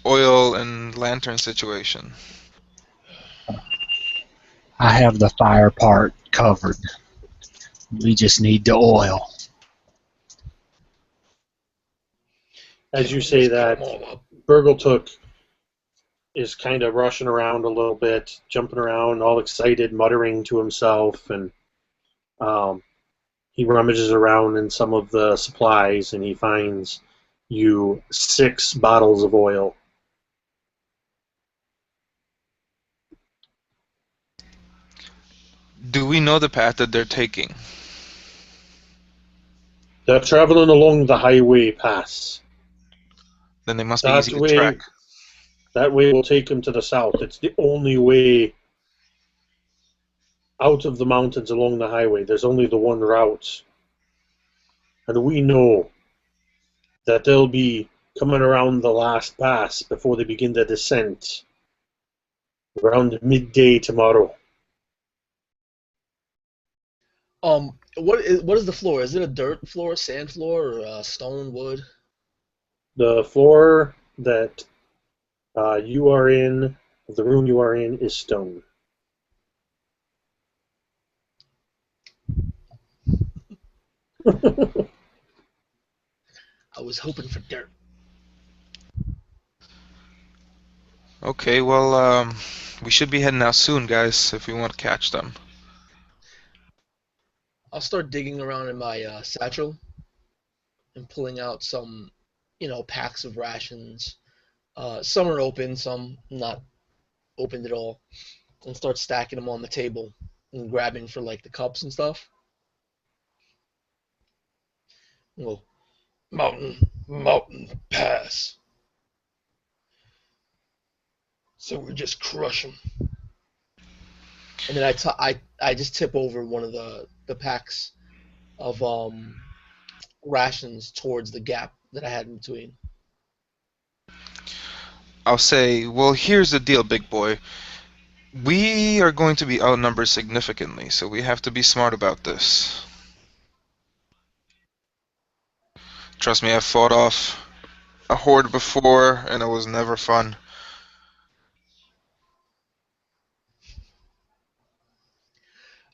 oil and lantern situation. I have the fire part covered. We just need the oil. As you say that, Burgletook is kind of rushing around a little bit, jumping around, all excited, muttering to himself, and he rummages around in some of the supplies, and he finds you 6 bottles of oil. Do we know the path that they're taking? They're traveling along the highway pass. Then they must be easy to track. That way will take them to the south. It's the only way out of the mountains along the highway. There's only the one route. And we know that they'll be coming around the last pass before they begin the descent around midday tomorrow. What is the floor? Is it a dirt floor, sand floor, or stone, wood? The floor that you are in, the room you are in, is stone. I was hoping for dirt. Okay, well, we should be heading out soon, guys, if we want to catch them. I'll start digging around in my satchel and pulling out some, packs of rations. Some are open, some not opened at all, and start stacking them on the table and grabbing for like the cups and stuff. Well, mountain pass. So we just crush them. And then I just tip over one of the packs of rations towards the gap that I had in between. I'll say, well, here's the deal, big boy. We are going to be outnumbered significantly, so we have to be smart about this. Trust me, I've fought off a horde before, and it was never fun.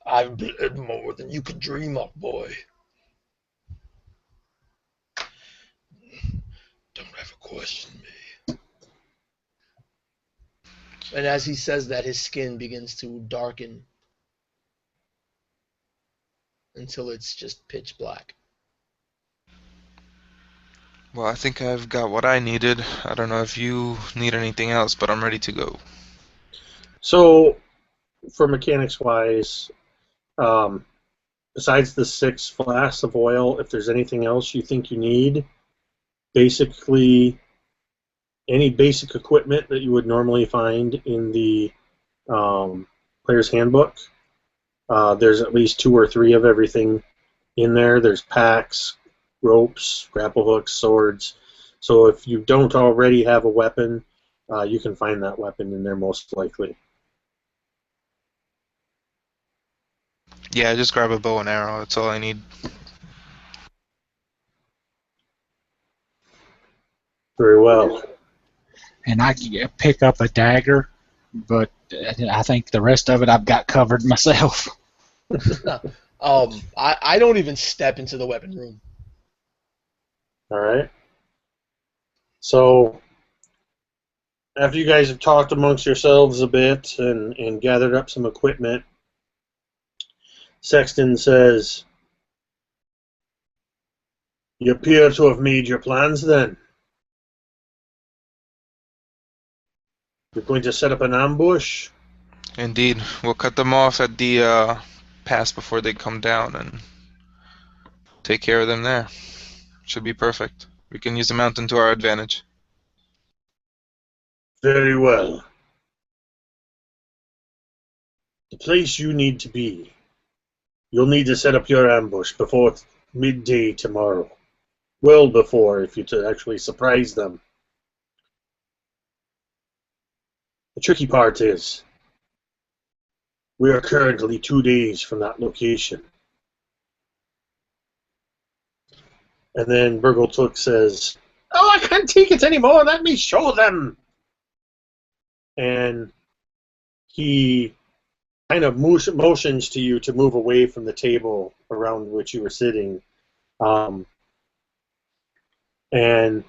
I've bled more than you could dream of, boy. Don't ever question me. And as he says that, his skin begins to darken until it's just pitch black. Well, I think I've got what I needed. I don't know if you need anything else, but I'm ready to go. So, for mechanics wise, besides the 6 flasks of oil, if there's anything else you think you need, basically any basic equipment that you would normally find in the player's handbook, there's at least 2 or 3 of everything in there. There's packs, ropes, grapple hooks, swords. So if you don't already have a weapon, you can find that weapon in there most likely. Yeah, just grab a bow and arrow. That's all I need. Very well. And I pick up a dagger, but I think the rest of it I've got covered myself. I don't even step into the weapon room. All right. So after you guys have talked amongst yourselves a bit and gathered up some equipment, Sexton says, "You appear to have made your plans then. You're going to set up an ambush?" Indeed. We'll cut them off at the pass before they come down and take care of them there. Should be perfect. We can use the mountain to our advantage. Very well. The place you need to be. You'll need to set up your ambush before midday tomorrow. Well before, if you're to actually surprise them. The tricky part is, we are currently 2 days from that location. And then Burgletook says, "Oh, I can't take it anymore. Let me show them." And he kind of motions to you to move away from the table around which you were sitting. And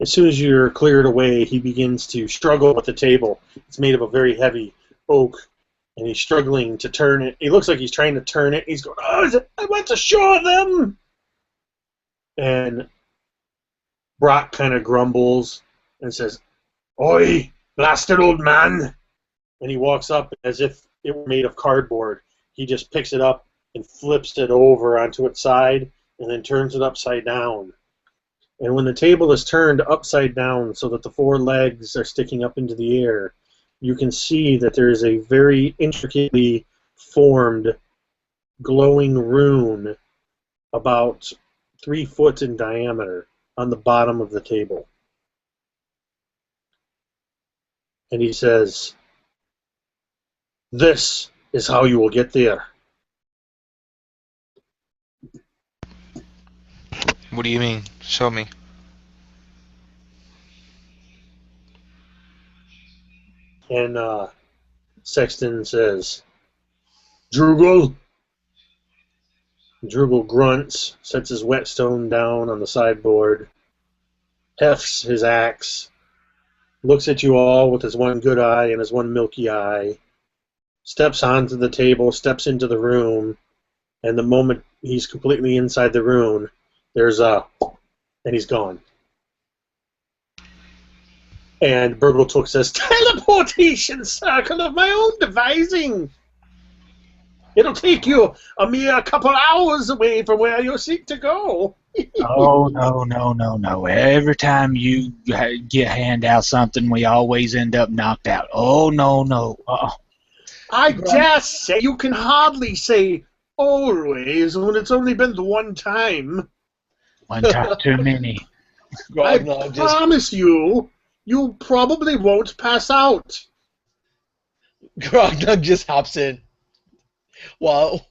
as soon as you're cleared away, he begins to struggle with the table. It's made of a very heavy oak, and he's struggling to turn it. It looks like he's trying to turn it. He's going, "Oh, I want to show them!" And Brock kind of grumbles and says, "Oi, blasted old man!" And he walks up as if it were made of cardboard. He just picks it up and flips it over onto its side and then turns it upside down. And when the table is turned upside down so that the 4 legs are sticking up into the air, you can see that there is a very intricately formed glowing rune about 3 foot in diameter on the bottom of the table. And he says, "This is how you will get there." What do you mean? Show me. And Sexton says, "Drugel." Drugel grunts, sets his whetstone down on the sideboard, hefts his axe, looks at you all with his one good eye and his one milky eye, steps onto the table, steps into the room, and the moment he's completely inside the room, there's a, and he's gone. And Burgletook says, "Teleportation circle of my own devising. It'll take you a mere couple hours away from where you seek to go." Oh, no. Every time you get hand out something, we always end up knocked out. Oh, no. I dare say you can hardly say always when it's only been the one time. One time too many. I Grognard promise you, you probably won't pass out. just hops in. While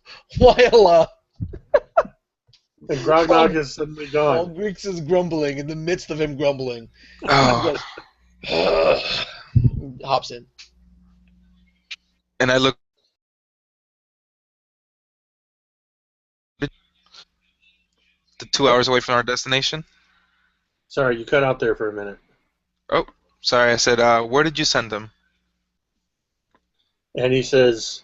And Grognog is suddenly while gone. Grix is grumbling, in the midst of him grumbling, Oh, hops in. and I look the 2 hours away from our destination. Sorry, you cut out there for a minute. Oh, sorry. I said, where did you send them? And he says,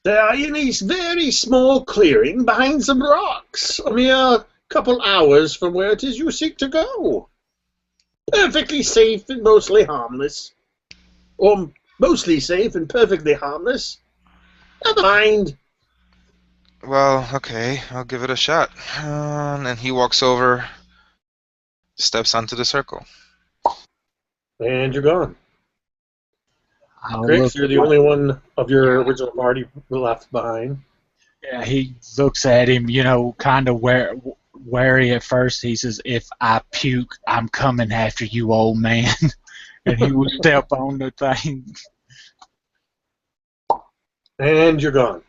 "They are in a very small clearing behind some rocks, a mere couple hours from where it is you seek to go. Perfectly safe and mostly harmless. Or mostly safe and perfectly harmless. Never mind." Well, okay, I'll give it a shot. And he walks over, steps onto the circle. And you're gone. I'll Grix, look. you're the only one of your original party left behind. Yeah, he looks at him, kind of wary at first. He says, "If I puke, I'm coming after you, old man." And he will step on the thing. And you're gone.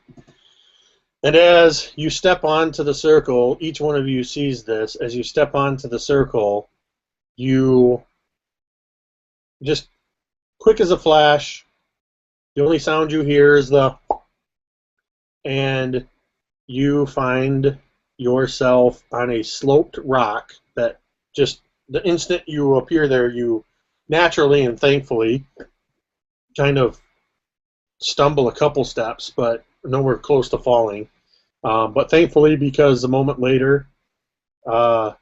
And as you step onto the circle, each one of you sees this. As you step onto the circle, you just quick as a flash, the only sound you hear is the, and you find yourself on a sloped rock that just the instant you appear there, you naturally and thankfully kind of stumble a couple steps, but nowhere close to falling. But thankfully, because a moment later, behind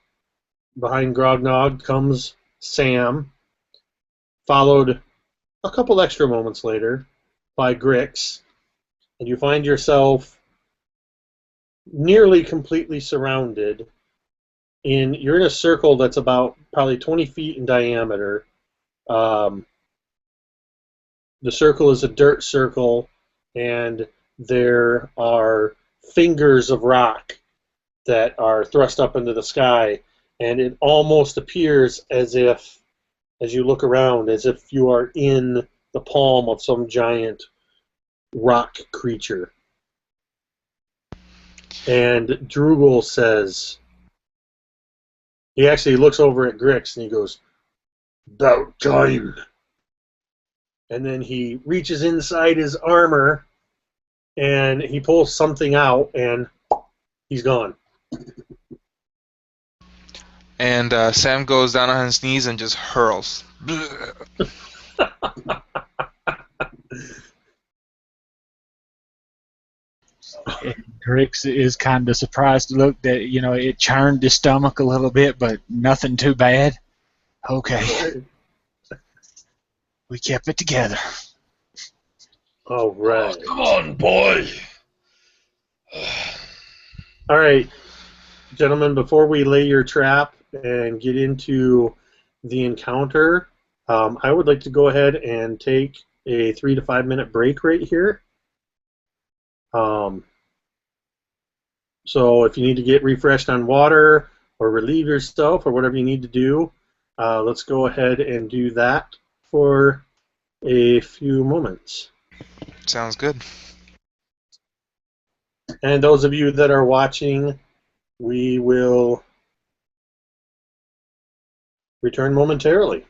Grognog comes Sam, followed a couple extra moments later by Grix, and you find yourself nearly completely surrounded. You're in a circle that's about probably 20 feet in diameter. The circle is a dirt circle, and there are fingers of rock that are thrust up into the sky, and it almost appears as if, as you look around, as if you are in the palm of some giant rock creature. And Drugel says, he actually looks over at Grix and he goes, "About time." And then he reaches inside his armor and he pulls something out and he's gone. And Sam goes down on his knees and just hurls. Grix is kind of surprised to look that, it churned his stomach a little bit, but nothing too bad. Okay. We kept it together. All right. Oh, come on, boy. All right, gentlemen, before we lay your trap and get into the encounter, I would like to go ahead and take a 3 to 5 minute break right here. So if you need to get refreshed on water or relieve yourself or whatever you need to do, let's go ahead and do that for a few moments. Sounds good. And those of you that are watching, we will return momentarily.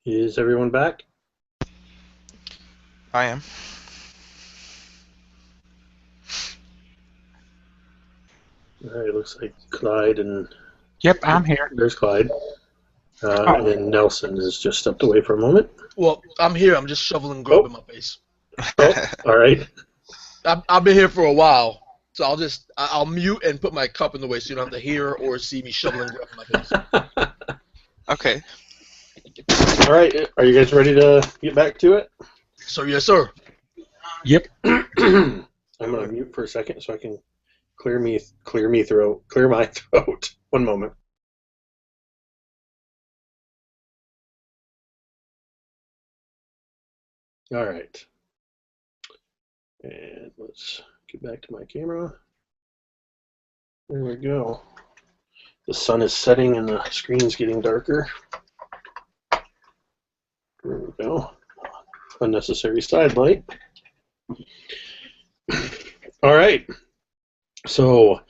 Is everyone back? I am. All right, looks like Clyde and... Yep, I'm here. There's Clyde. Oh. And Nelson has just stepped away for a moment. Well, I'm here. I'm just shoveling grub in my face. Oh, all right. I've been here for a while, so I'll mute and put my cup in the way so you don't have to hear or see me shoveling grub in my face. Okay. All right, are you guys ready to get back to it? So yes, sir. Yep. I'm gonna mute for a second so I can clear my throat. One moment. All right. And let's get back to my camera. There we go. The sun is setting and the screen's getting darker. There we go. Unnecessary side light. All right. So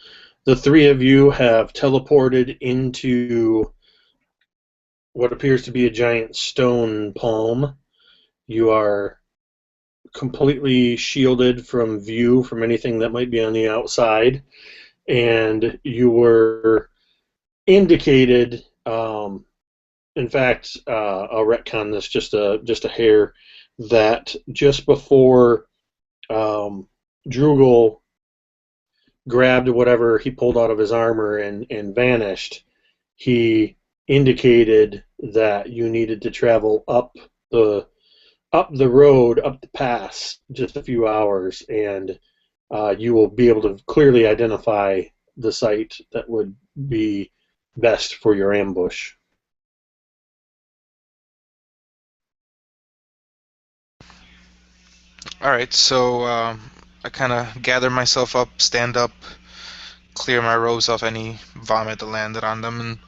the three of you have teleported into what appears to be a giant stone palm. You are completely shielded from view from anything that might be on the outside, and you were indicated. In fact, I'll retcon this just a hair. That just before Drugel grabbed whatever he pulled out of his armor and vanished, he indicated that you needed to travel up the road, up the pass, just a few hours, and you will be able to clearly identify the site that would be best for your ambush. All right. So I kind of gather myself up, stand up, clear my robes off any vomit that landed on them, and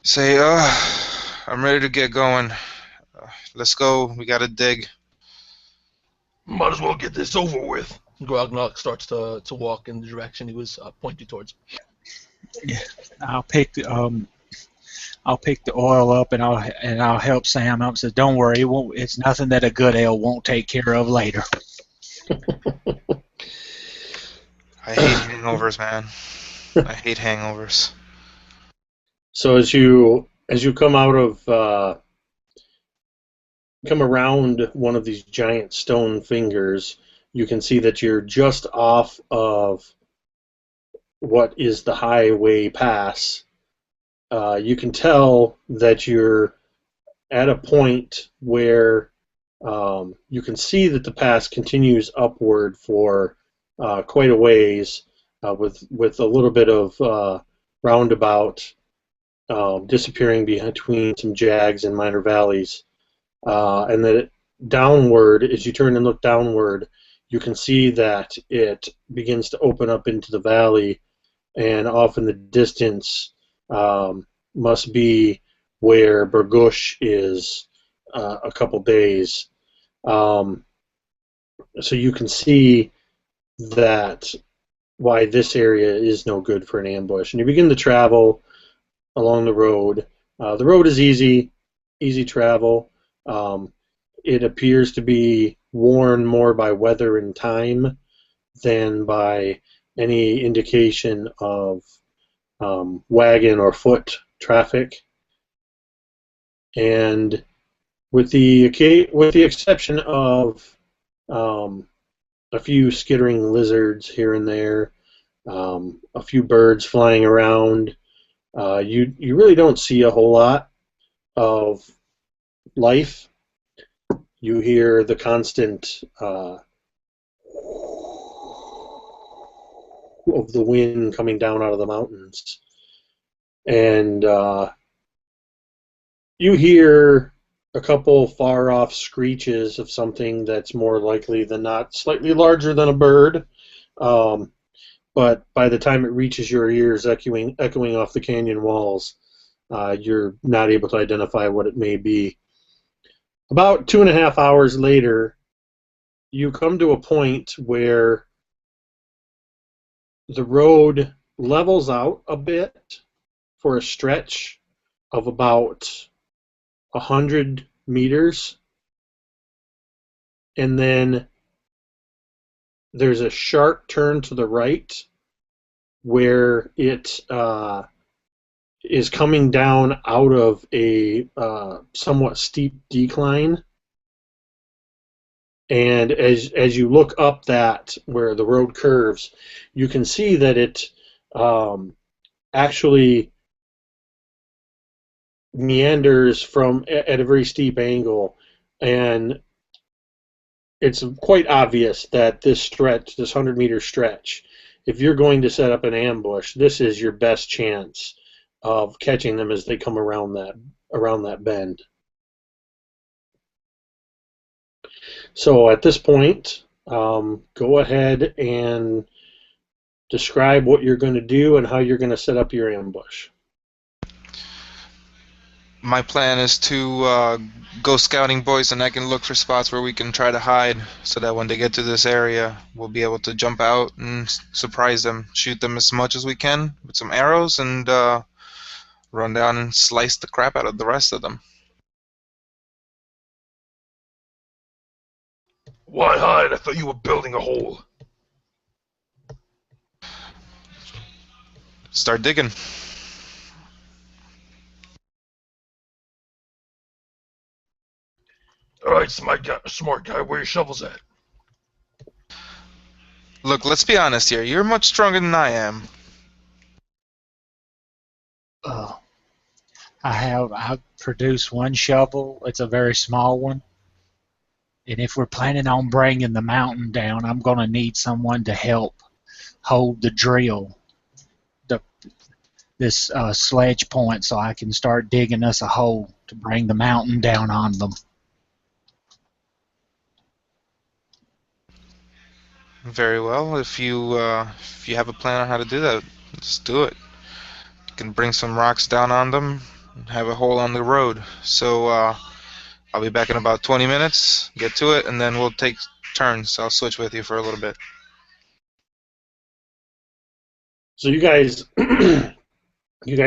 say, I'm ready to get going. Let's go. We gotta dig. Might as well get this over with. Grognok starts to walk in the direction he was pointing towards. I'll pick the oil up and I'll help Sam up. Says, don't worry, it's nothing that a good ale won't take care of later. I hate hangovers, man. I hate hangovers. So as you come out of come around one of these giant stone fingers, you can see that you're just off of what is the highway pass. You can tell that you're at a point where you can see that the pass continues upward for quite a ways, with a little bit of roundabout disappearing between some jags and minor valleys. And that downward, as you turn and look downward, you can see that it begins to open up into the valley, and off in the distance must be where Burgush is a couple days. So you can see that why this area is no good for an ambush. And you begin to travel along the road. The road is easy travel. It appears to be worn more by weather and time than by any indication of wagon or foot traffic. And with the exception of a few skittering lizards here and there, a few birds flying around, you really don't see a whole lot of life. You hear the constant of the wind coming down out of the mountains, and you hear a couple far-off screeches of something that's more likely than not slightly larger than a bird, but by the time it reaches your ears, echoing off the canyon walls, you're not able to identify what it may be. About 2.5 hours later, you come to a point where the road levels out a bit for a stretch of about 100 meters, and then there's a sharp turn to the right where it is coming down out of a somewhat steep decline. And as you look up that where the road curves, you can see that it actually meanders from at a very steep angle, and it's quite obvious that this stretch, this 100-meter stretch, if you're going to set up an ambush, this is your best chance of catching them as they come around that bend. So at this point, go ahead and describe what you're going to do and how you're going to set up your ambush. My plan is to go scouting, boys, and I can look for spots where we can try to hide so that when they get to this area, we'll be able to jump out and surprise them, shoot them as much as we can with some arrows, and run down and slice the crap out of the rest of them. Why hide? I thought you were building a hole. Start digging. Alright, smart guy, where your shovels at? Look, let's be honest here. You're much stronger than I am. I've produced one shovel. It's a very small one. And if we're planning on bringing the mountain down, I'm going to need someone to help hold the drill, this sledge point, so I can start digging us a hole to bring the mountain down on them. Very well. If you have a plan on how to do that, just do it. You can bring some rocks down on them and have a hole on the road. So I'll be back in about 20 minutes. Get to it, and then we'll take turns. I'll switch with you for a little bit. So you guys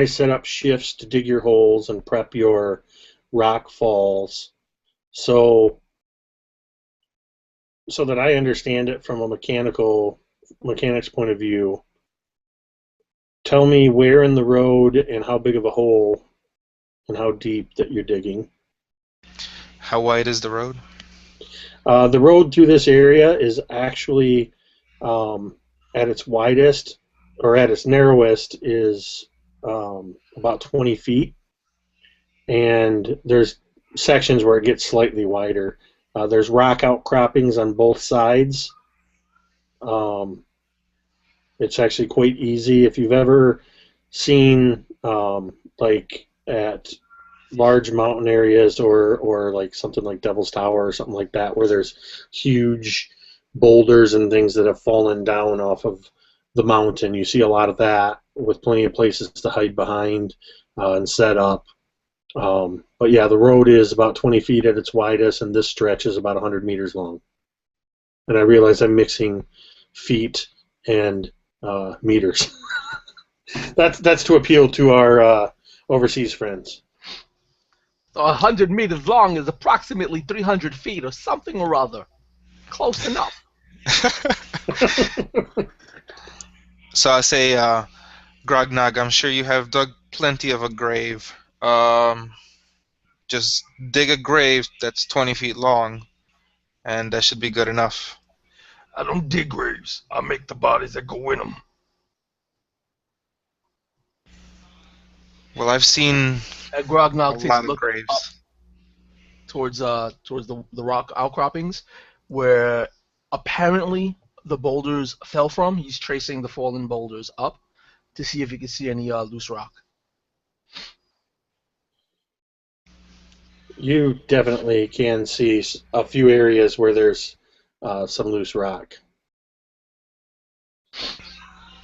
set up shifts to dig your holes and prep your rock falls. So that I understand it from a mechanic's point of view, tell me where in the road and how big of a hole and how deep that you're digging. How wide is the road? The road through this area is actually at its widest, or at its narrowest, is about 20 feet. And there's sections where it gets slightly wider. There's rock outcroppings on both sides. It's actually quite easy. If you've ever seen, like at large mountain areas or like something like Devil's Tower or something like that, where there's huge boulders and things that have fallen down off of the mountain, you see a lot of that with plenty of places to hide behind and set up. But yeah, the road is about 20 feet at its widest, and this stretch is about 100 meters long. And I realize I'm mixing feet and meters. That's to appeal to our overseas friends. 100 meters long is approximately 300 feet or something or other. Close enough. So I say, Grognog, I'm sure you have dug plenty of a grave. Just dig a grave that's 20 feet long, and that should be good enough. I don't dig graves. I make the bodies that go in them. Well, I've seen Grognog a takes lot a of look graves. up towards the rock outcroppings where apparently the boulders fell from. He's tracing the fallen boulders up to see if he can see any loose rock. You definitely can see a few areas where there's some loose rock.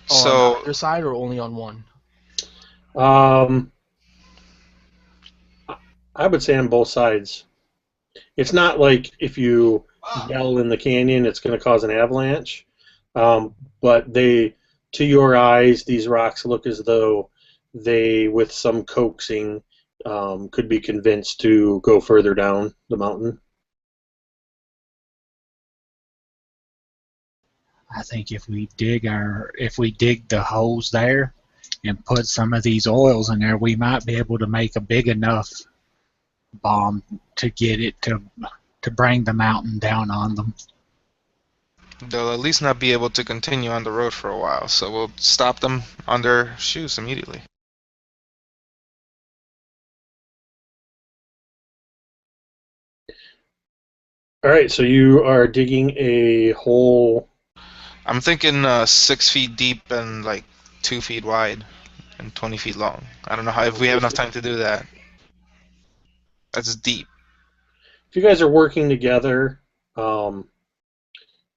So On either side or only on one? I would say on both sides. It's not like if you yell in the canyon, it's going to cause an avalanche. But to your eyes, these rocks look as though they, with some coaxing could be convinced to go further down the mountain. I think if we dig the holes there and put some of these oils in there, we might be able to make a big enough bomb to get it to bring the mountain down on them. They'll at least not be able to continue on the road for a while, so we'll stop them on their shoes immediately. All right, so you are digging a hole. I'm thinking 6 feet deep and like 2 feet wide and 20 feet long. I don't know if we have enough time to do that. That's deep. If you guys are working together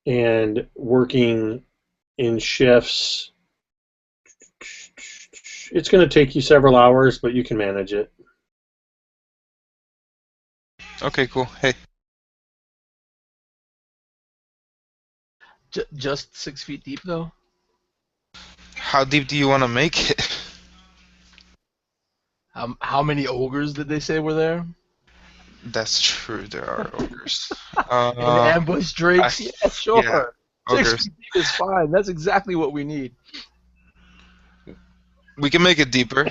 and working in shifts, it's going to take you several hours, but you can manage it. Okay, cool. Hey. Just 6 feet deep, though? How deep do you want to make it? How many ogres did they say were there? That's true, there are ogres. And ambush drakes? Yeah, sure. Yeah, 6 ogres. feet deep is fine. That's exactly what we need. We can make it deeper.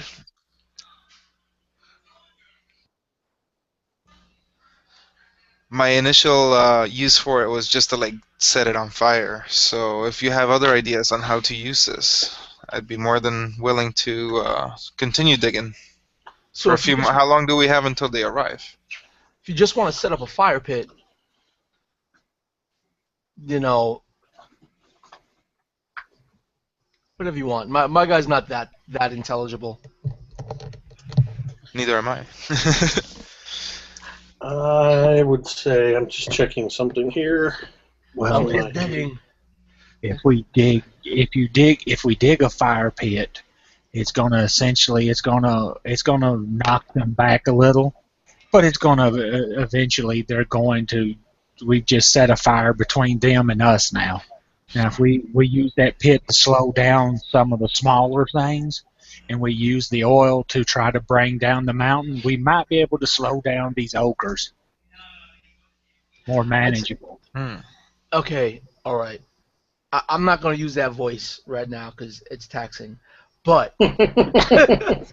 My initial use for it was just to like set it on fire. So if you have other ideas on how to use this, I'd be more than willing to continue digging. So For a few more. How long do we have until they arrive? if you just want to set up a fire pit, you know, whatever you want. My guy's not that intelligible. Neither am I. I would say I'm just checking something here. Well, I'm just digging. if we dig a fire pit, it's gonna knock them back a little, but it's gonna eventually we've just set a fire between them and us now. Now if we use that pit to slow down some of the smaller things, and we use the oil to try to bring down the mountain, we might be able to slow down these ogres more manageable. Okay, all right. I'm not going to use that voice right now because it's taxing. But if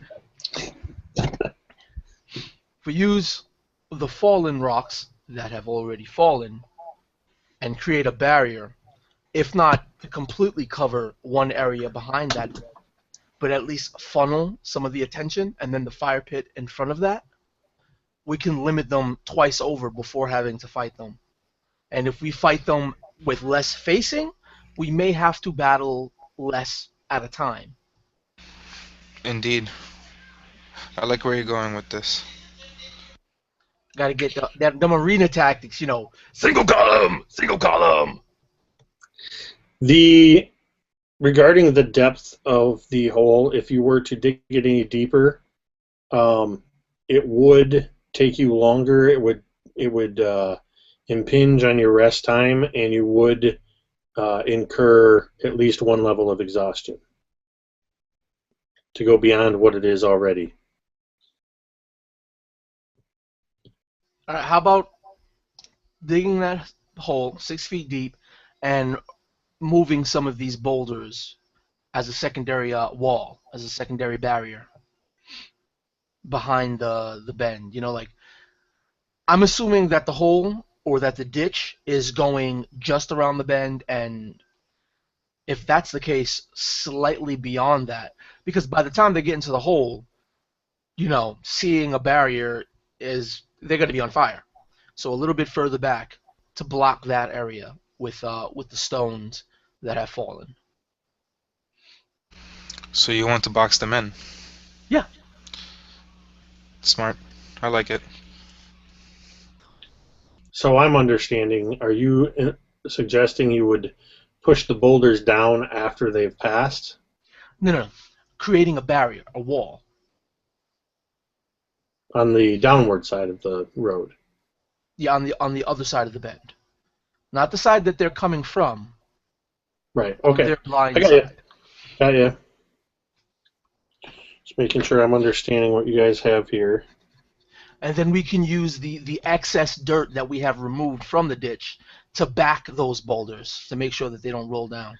we use the fallen rocks that have already fallen and create a barrier, if not to completely cover one area behind that, but at least funnel some of the attention and then the fire pit in front of that, we can limit them twice over before having to fight them. And if we fight them with less facing, we may have to battle less at a time. Indeed. I like where you're going with this. Got to get the arena tactics, Single column. Regarding the depth of the hole, if you were to dig it any deeper, it would take you longer. It would impinge on your rest time, and you would incur at least one level of exhaustion to go beyond what it is already. All right, how about digging that hole 6 feet deep and moving some of these boulders as a secondary wall, as a secondary barrier behind the bend? Like I'm assuming that the hole or that the ditch is going just around the bend, and if that's the case, slightly beyond that, because by the time they get into the hole, seeing a barrier they're going to be on fire. So a little bit further back to block that area with the stones that have fallen. So you want to box them in? Yeah. Smart. I like it. So I'm understanding, are you suggesting you would push the boulders down after they've passed? No. Creating a barrier, a wall. On the downward side of the road? Yeah, on the other side of the bend. Not the side that they're coming from. Right, okay. Their blind I got you. side. Got you. Just making sure I'm understanding what you guys have here. And then we can use the excess dirt that we have removed from the ditch to back those boulders to make sure that they don't roll down.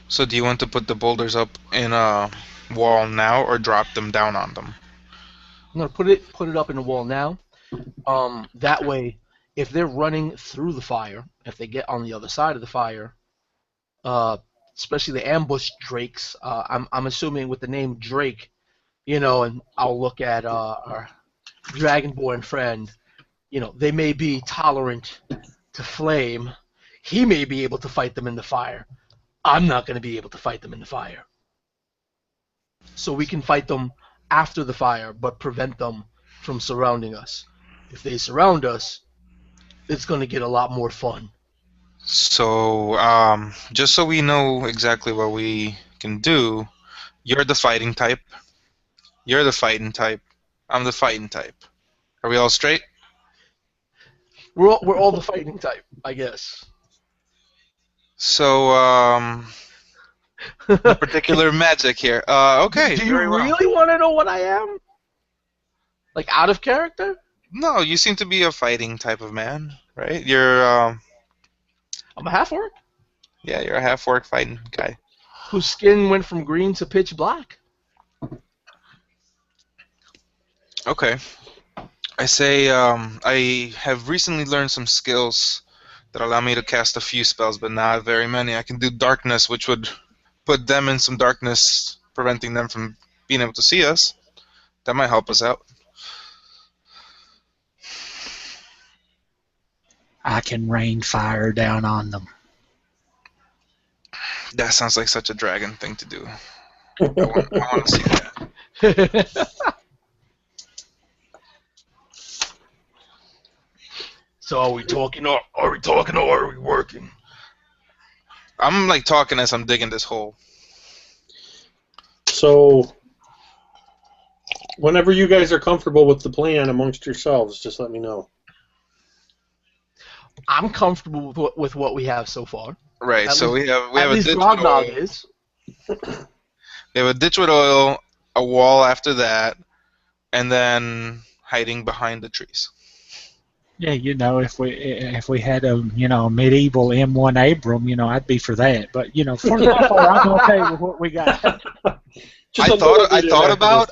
So do you want to put the boulders up in a wall now or drop them down on them? I'm gonna put it up in the wall now. That way, if they're running through the fire, if they get on the other side of the fire, uh, especially the ambush drakes, I'm assuming with the name Drake, and I'll look at our dragonborn friend. They may be tolerant to flame. He may be able to fight them in the fire. I'm not going to be able to fight them in the fire. So we can fight them after the fire, but prevent them from surrounding us. If they surround us, it's going to get a lot more fun. So, just so we know exactly what we can do, you're the fighting type. You're the fighting type. I'm the fighting type. Are we all straight? We're all the fighting type, I guess. So, no particular magic here. Okay, Do you very well. really want to know what I am? Like out of character? No, you seem to be a fighting type of man, right? You're, I'm a half-orc yeah, you're a half-orc fighting guy. whose skin went from green to pitch black. Okay. I say, I have recently learned some skills that allow me to cast a few spells, but not very many. I can do darkness, which would put them in some darkness, preventing them from being able to see us. That might help us out. I can rain fire down on them. That sounds like such a dragon thing to do. I want to see that. So are we talking or Are we talking or are we working? I'm like talking as I'm digging this hole. So, whenever you guys are comfortable with the plan amongst yourselves, just let me know. I'm comfortable with what we have so far. Right. At So least- we have At a least ditch with oil. Grognog is. We have a ditch with oil, a wall after that, and then hiding behind the trees. Yeah, if we had a medieval M1 Abram, I'd be for that. But for now, I'm okay with what we got. Just a little bit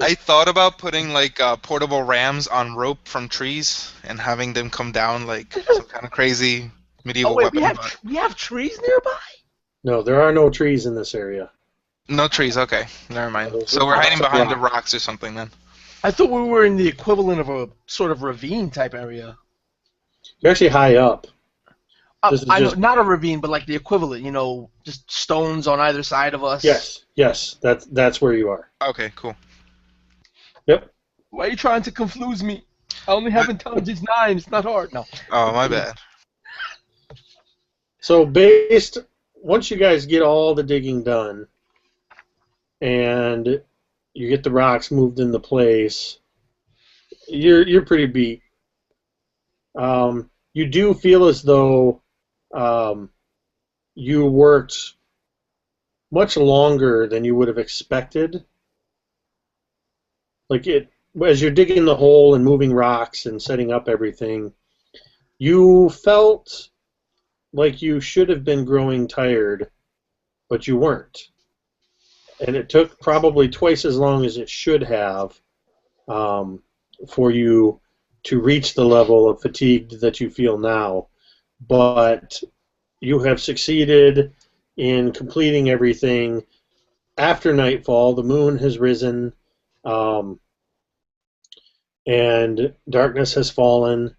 I thought about putting like portable rams on rope from trees and having them come down like some kind of crazy medieval Oh wait, weapon. we have trees nearby. No, there are no trees in this area. No trees. Okay, never mind. Those So are we're hiding lots of behind the rock. rocks or something then. I thought we were in the equivalent of a sort of ravine type area. You're actually high up. This is I know, just- not a ravine, but like the equivalent. Just stones on either side of us. Yes, that's where you are. Okay, cool. Yep. Why are you trying to confuse me? I only have intelligence 9. It's not hard. No. Oh, my bad. So once you guys get all the digging done, and you get the rocks moved into place, you're pretty beat. You do feel as though you worked much longer than you would have expected. Like as you're digging the hole and moving rocks and setting up everything, you felt like you should have been growing tired, but you weren't. And it took probably twice as long as it should have for you to reach the level of fatigue that you feel now. But you have succeeded in completing everything after nightfall. The moon has risen, and darkness has fallen.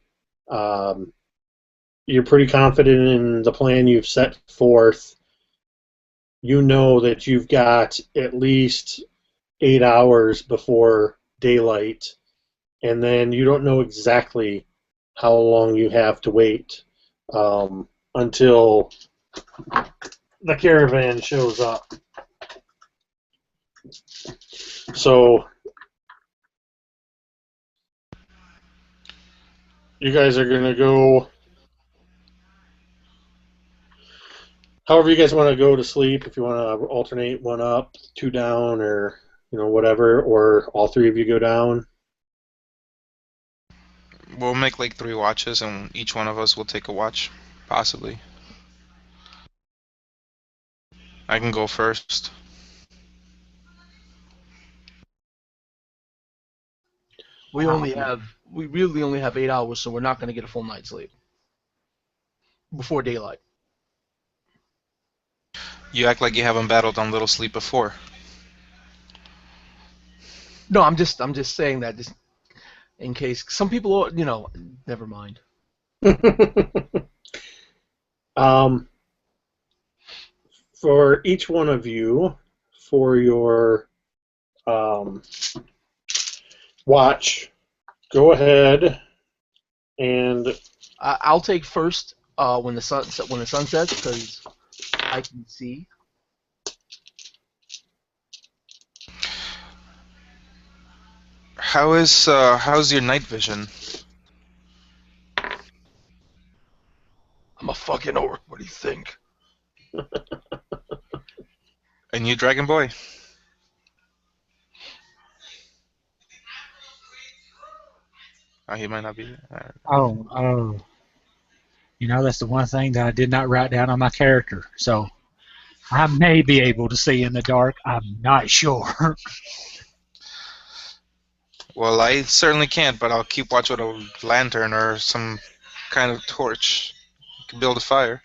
You're pretty confident in the plan you've set forth. You know that you've got at least 8 hours before daylight, and then you don't know exactly how long you have to wait until the caravan shows up. So you guys are going to go However you guys want to go to sleep, if you want to alternate one up, two down, or whatever, or all three of you go down. We'll make like 3 watches, and each one of us will take a watch, possibly. I can go first. We really only have 8 hours, so we're not going to get a full night's sleep before daylight. You act like you haven't battled on little sleep before. No, I'm just saying that just in case some people, never mind. For each one of you, for your watch, go ahead and I'll take first when the sun sets because I can see. How's your night vision? I'm a fucking orc. What do you think? And you, Dragon Boy? Oh, he might not be. Oh. That's the one thing that I did not write down on my character. So I may be able to see in the dark. I'm not sure. Well, I certainly can't, but I'll keep watch with a lantern or some kind of torch. You can build a fire.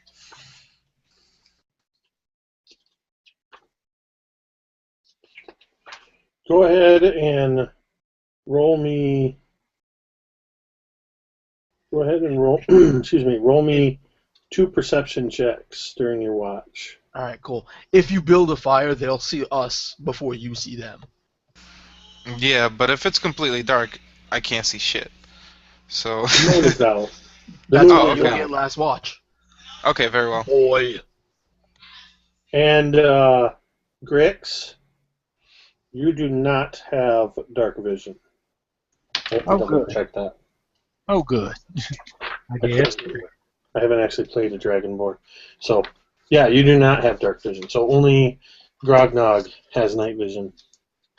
go ahead and roll me. Go ahead and roll. Excuse me. Roll me 2 perception checks during your watch. All right, cool. If you build a fire, they'll see us before you see them. Yeah, but if it's completely dark, I can't see shit. So. The moon is out. That's moon why is you'll out. get last watch. Okay, very well. Boy. And Grix, you do not have dark vision. I have to double check that. Oh, good. I guess. I haven't actually played a Dragonborn. So, yeah, you do not have dark vision. So only Grognog has night vision,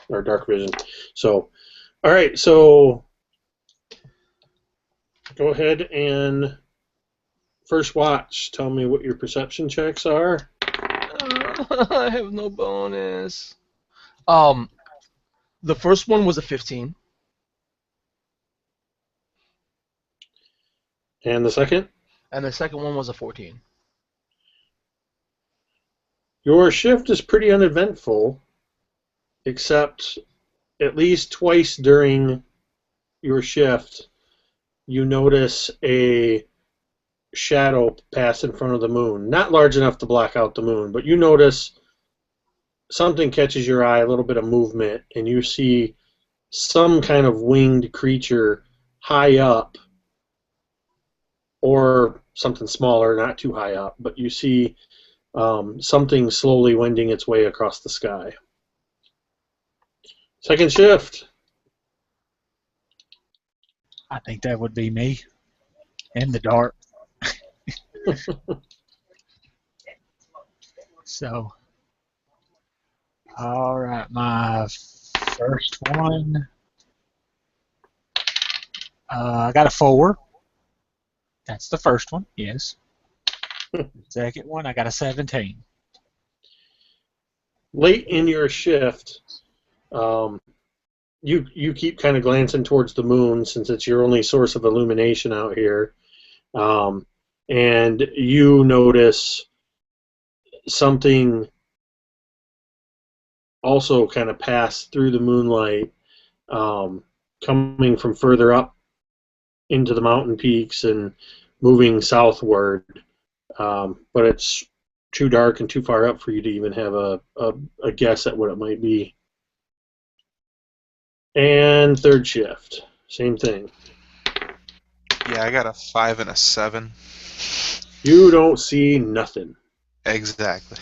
or dark vision. So, all right, so go ahead and first watch. Tell me what your perception checks are. I have no bonus. The first one was a 15. And the second? And the second one was a 14. Your shift is pretty uneventful, except at least twice during your shift, you notice a shadow pass in front of the moon. Not large enough to block out the moon, but you notice something catches your eye, a little bit of movement, and you see some kind of winged creature high up, or something smaller, not too high up, but you see something slowly wending its way across the sky. Second shift. I think that would be me in the dark. So, all right, my first one, I got a 4. That's the first one, yes. Second one, I got a 17. Late in your shift, you keep kind of glancing towards the moon since it's your only source of illumination out here, and you notice something also kind of pass through the moonlight, coming from further up into the mountain peaks and moving southward, but it's too dark and too far up for you to even have a guess at what it might be. And third shift, same thing. Yeah, I got a 5 and a 7. You don't see nothing. Exactly.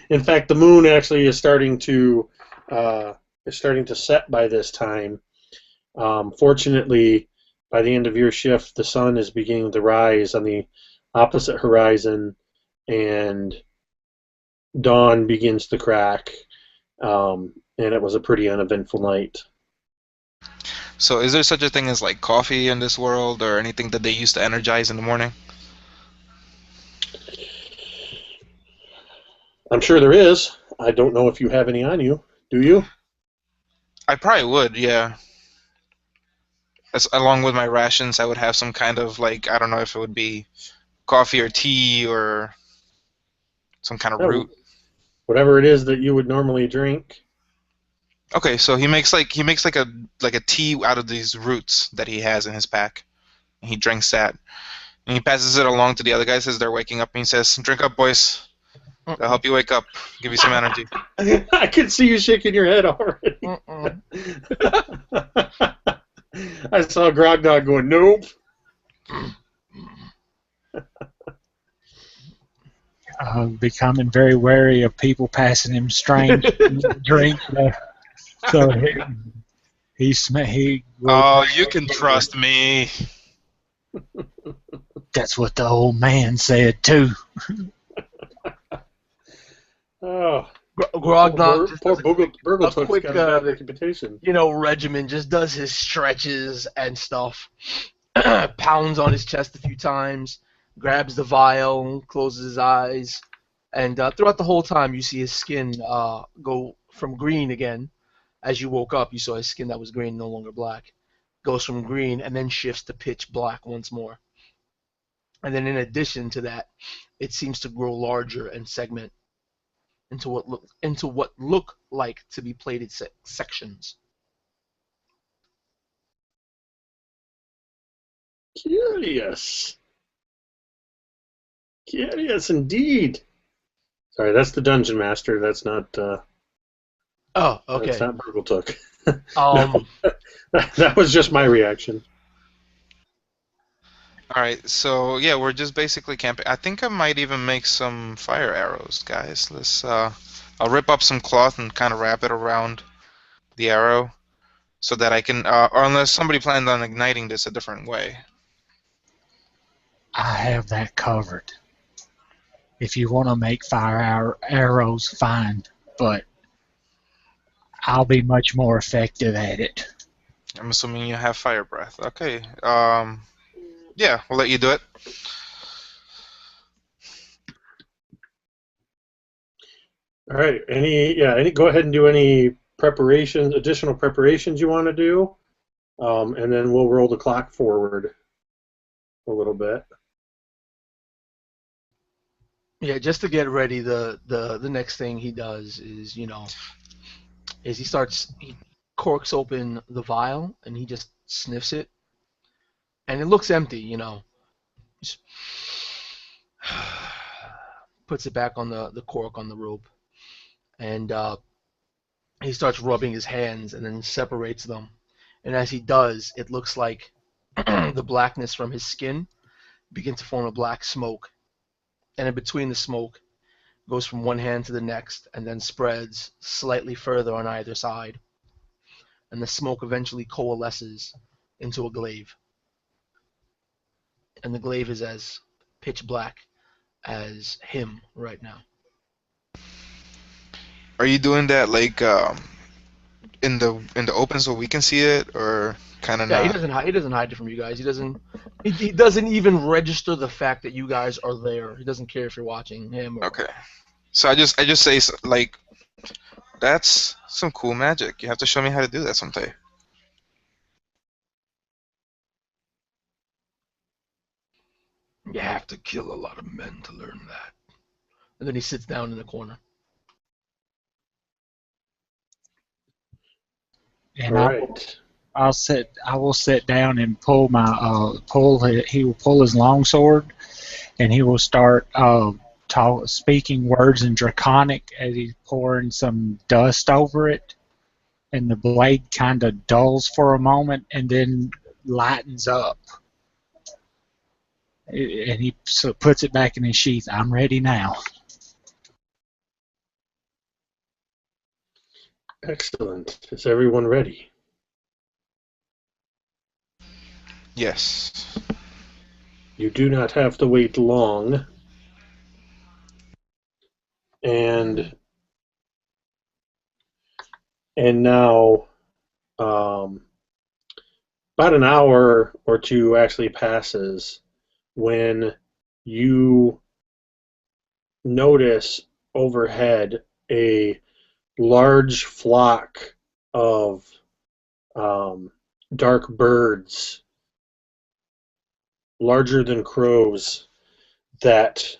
In fact, the moon actually is starting to set by this time. Fortunately, by the end of your shift, the sun is beginning to rise on the opposite horizon, and dawn begins to crack, and it was a pretty uneventful night. So is there such a thing as like coffee in this world, or anything that they use to energize in the morning? I'm sure there is. I don't know if you have any on you. Do you? I probably would, yeah. Along with my rations, I would have some kind of like, I don't know if it would be coffee or tea or some kind of Yeah, root. whatever it is that you would normally drink. Okay, so he makes like a tea out of these roots that he has in his pack. And he drinks that. And he passes it along to the other guys as they're waking up, and he says, "Drink up, boys. That'll help you wake up, give you some energy." I can see you shaking your head already. I saw Grogdog going, nope. Becoming very wary of people passing him strange drink. So he Oh, you can trust me. That's what the old man said too. Oh, Grogdog just poor does Burgletook's quick, got a bad reputation. regimen, just does his stretches and stuff. Pounds on his chest a few times, grabs the vial, closes his eyes, and throughout the whole time you see his skin go from green again. As you woke up, you saw his skin that was green, no longer black. Goes from green and then shifts to pitch black once more. And then in addition to that, it seems to grow larger and segment into what look like to be plated sections. Curious. Curious indeed. Sorry, that's the Dungeon Master. That's not. Oh, okay. That's not Burgletook. Um, that was just my reaction. Alright, so yeah, we're just basically camping. I think I might even make some fire arrows, guys. I'll rip up some cloth and kind of wrap it around the arrow so that I can, or unless somebody planned on igniting this a different way. I have that covered. If you want to make fire arrows, fine, but I'll be much more effective at it. I'm assuming you have fire breath. Okay, yeah, we'll let you do it. All right. Go ahead and do any preparations, additional preparations you want to do, and then we'll roll the clock forward a little bit. yeah, just to get ready, the next thing he does is, he corks open the vial and he just sniffs it, and it looks empty, Just puts it back on the cork on the rope, and he starts rubbing his hands and then separates them. And as he does, it looks like the blackness from his skin begins to form a black smoke. And in between the smoke goes from one hand to the next and then spreads slightly further on either side. And the smoke eventually coalesces into a glaive. And the glaive is as pitch black as him right now. Are you doing that like in the open so we can see it, or kind of Yeah, not? he doesn't hide it from you guys. He doesn't even register the fact that you guys are there. He doesn't care if you're watching him. Okay. So I just say like, that's some cool magic. You have to show me how to do that someday. You have to kill a lot of men to learn that. And then he sits down in the corner. And All right. I will sit down and pull my he will pull his longsword, and he will start speaking words in draconic as he's pouring some dust over it, and the blade kind of dulls for a moment and then lightens up. And he puts it back in his sheath. I'm ready now. Excellent. Is everyone ready? Yes. You do not have to wait long. and now about an hour or two actually passes when you notice overhead a large flock of dark birds, larger than crows, that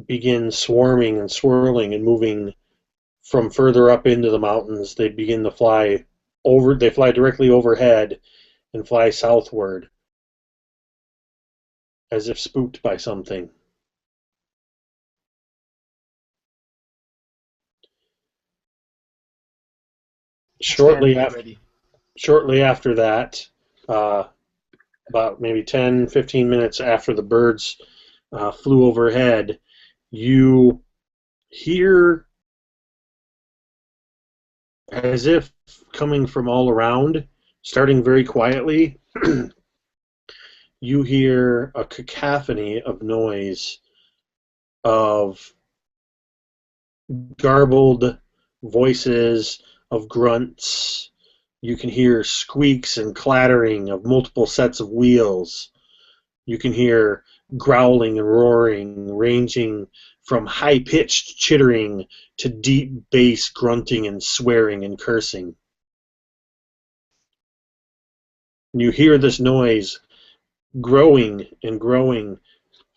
begin swarming and swirling and moving from further up into the mountains. They begin to fly over. They fly directly overhead and fly southward, as if spooked by something. Shortly after that, about maybe 10, 15 minutes after the birds flew overhead, you hear, as if coming from all around, starting very quietly, you hear a cacophony of noise, of garbled voices, of grunts. You can hear squeaks and clattering of multiple sets of wheels. You can hear growling and roaring, ranging from high-pitched chittering to deep bass grunting and swearing and cursing. You hear this noise growing and growing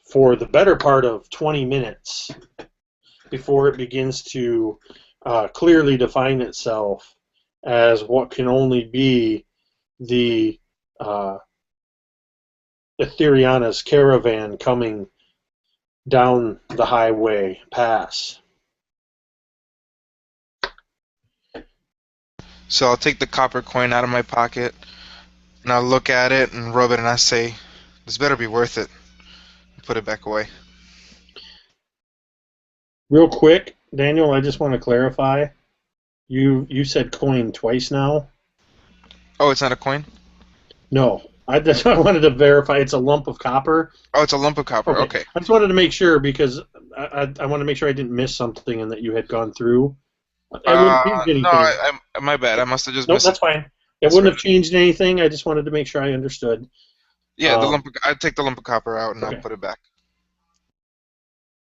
for the better part of 20 minutes before it begins to clearly define itself as what can only be the Ethereana's caravan coming down the highway pass. So I'll take the copper coin out of my pocket, and I'll look at it and rub it, and I say, "This better be worth it." Put it back away. Real quick, Daniel, I just want to clarify. You said coin twice now? Oh, it's not a coin? No. I wanted to verify it's a lump of copper. Oh, it's a lump of copper. Okay. I just wanted to make sure because I want to make sure I didn't miss something and that you had gone through. It wouldn't change anything. No, my bad. I must have just Nope, missed that's fine. It wouldn't have changed anything. I just wanted to make sure I understood. Yeah, I'd take the lump of copper out and Okay. I'll put it back.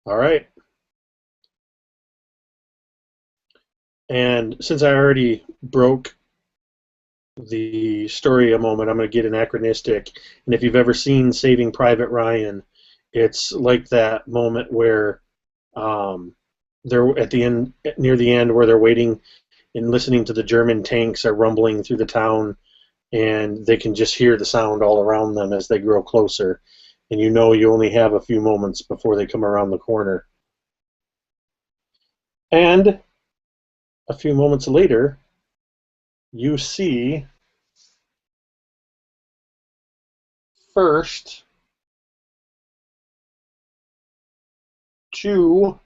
All right. And since I already broke the story a moment, I'm going to get anachronistic. And if you've ever seen Saving Private Ryan, it's like that moment where they're at the end, near the end, where they're waiting and listening to the German tanks are rumbling through the town, and they can just hear the sound all around them as they grow closer. And you know you only have a few moments before they come around the corner. And a few moments later, you see first two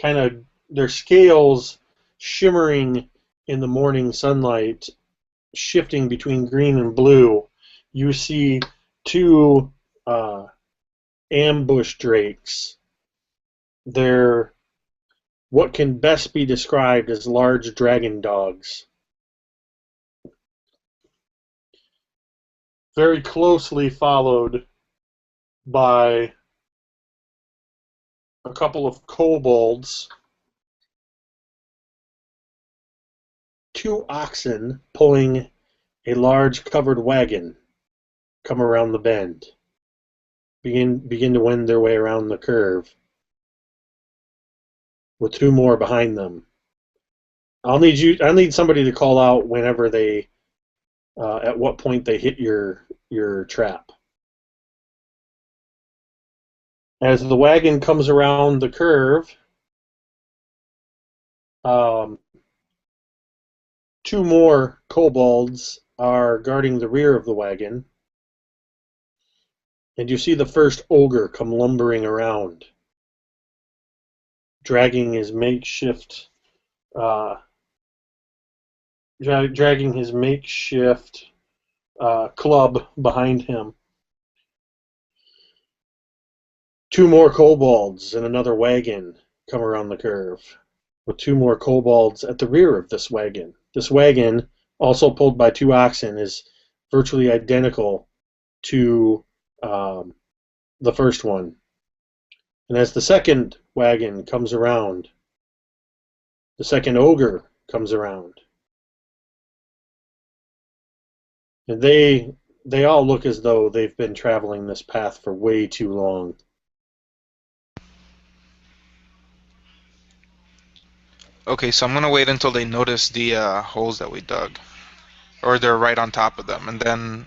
kind of their scales shimmering in the morning sunlight, shifting between green and blue. You see two ambush drakes. They're what can best be described as large dragon dogs. Very closely followed by a couple of kobolds, two oxen pulling a large covered wagon come around the bend, begin to wend their way around the curve, with two more behind them. I need somebody to call out whenever they, at what point they hit your trap. As the wagon comes around the curve, two more kobolds are guarding the rear of the wagon, and you see the first ogre come lumbering around, dragging his makeshift club behind him. 2 more kobolds and another wagon come around the curve, with 2 more kobolds at the rear of this wagon. This wagon, also pulled by 2 oxen, is virtually identical to the first one. And as the second wagon comes around, the second ogre comes around. And they all look as though they've been traveling this path for way too long. Okay, so I'm gonna wait until they notice the holes that we dug, or they're right on top of them, and then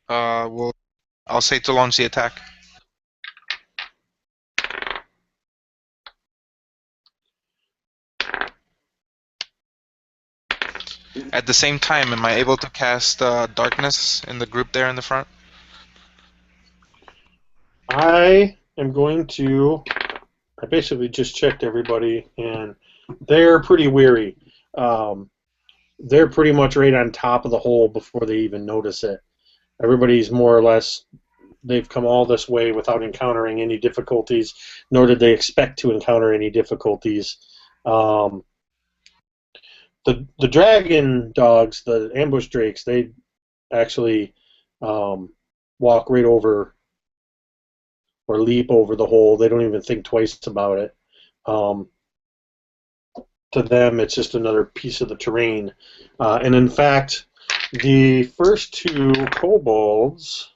I'll say to launch the attack. At the same time, am I able to cast darkness in the group there in the front? I am going to. I basically just checked everybody, and they're pretty weary. They're pretty much right on top of the hole before they even notice it. Everybody's more or less. They've come all this way without encountering any difficulties, nor did they expect to encounter any difficulties. The dragon dogs, the ambush drakes, they actually walk right over or leap over the hole. They don't even think twice about it. To them, it's just another piece of the terrain. And in fact, the first 2 kobolds,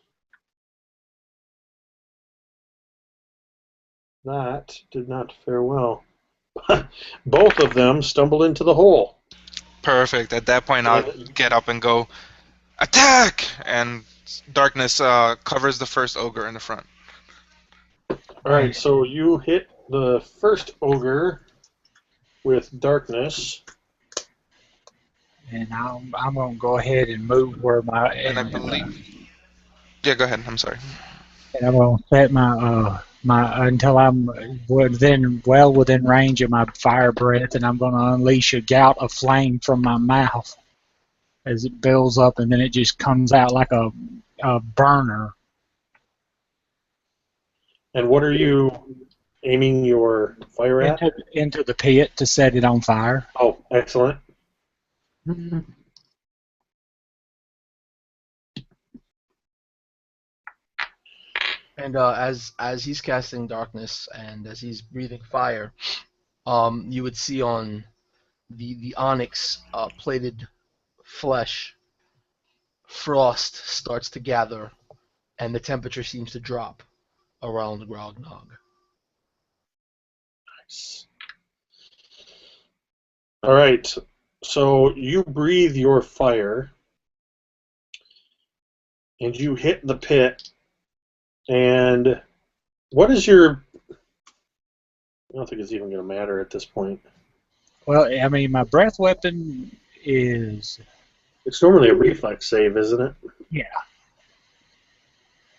that did not fare well. Both of them stumble into the hole. Perfect. At that point, I'll get up and go, attack! And darkness covers the first ogre in the front. Alright, so you hit the first ogre with darkness. And I'm going to go ahead and move where my... And I believe... Yeah, go ahead. I'm sorry. And I'm going to set my until I'm well within range of my fire breath, and I'm going to unleash a gout of flame from my mouth as it builds up, and then it just comes out like a burner. And what are you aiming your fire at? Into the pit to set it on fire. Oh, excellent. And as he's casting darkness and as he's breathing fire, you would see on the onyx plated flesh, frost starts to gather, and the temperature seems to drop around Grognog. Nice. All right, so you breathe your fire, and you hit the pit. And what is your... I don't think it's even going to matter at this point. Well, I mean, my breath weapon is... It's normally a reflex save, isn't it? Yeah.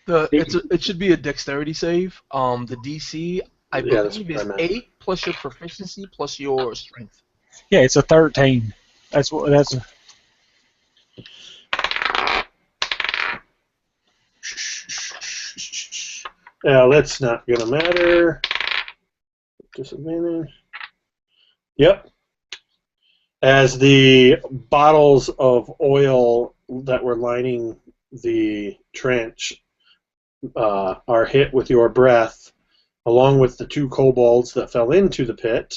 It should be a dexterity save. The DC, I believe, is 8 plus your proficiency plus your strength. Yeah, it's a 13. That's. Yeah, that's not going to matter. Disadvantage. Yep. As the bottles of oil that were lining the trench are hit with your breath, along with the 2 kobolds that fell into the pit,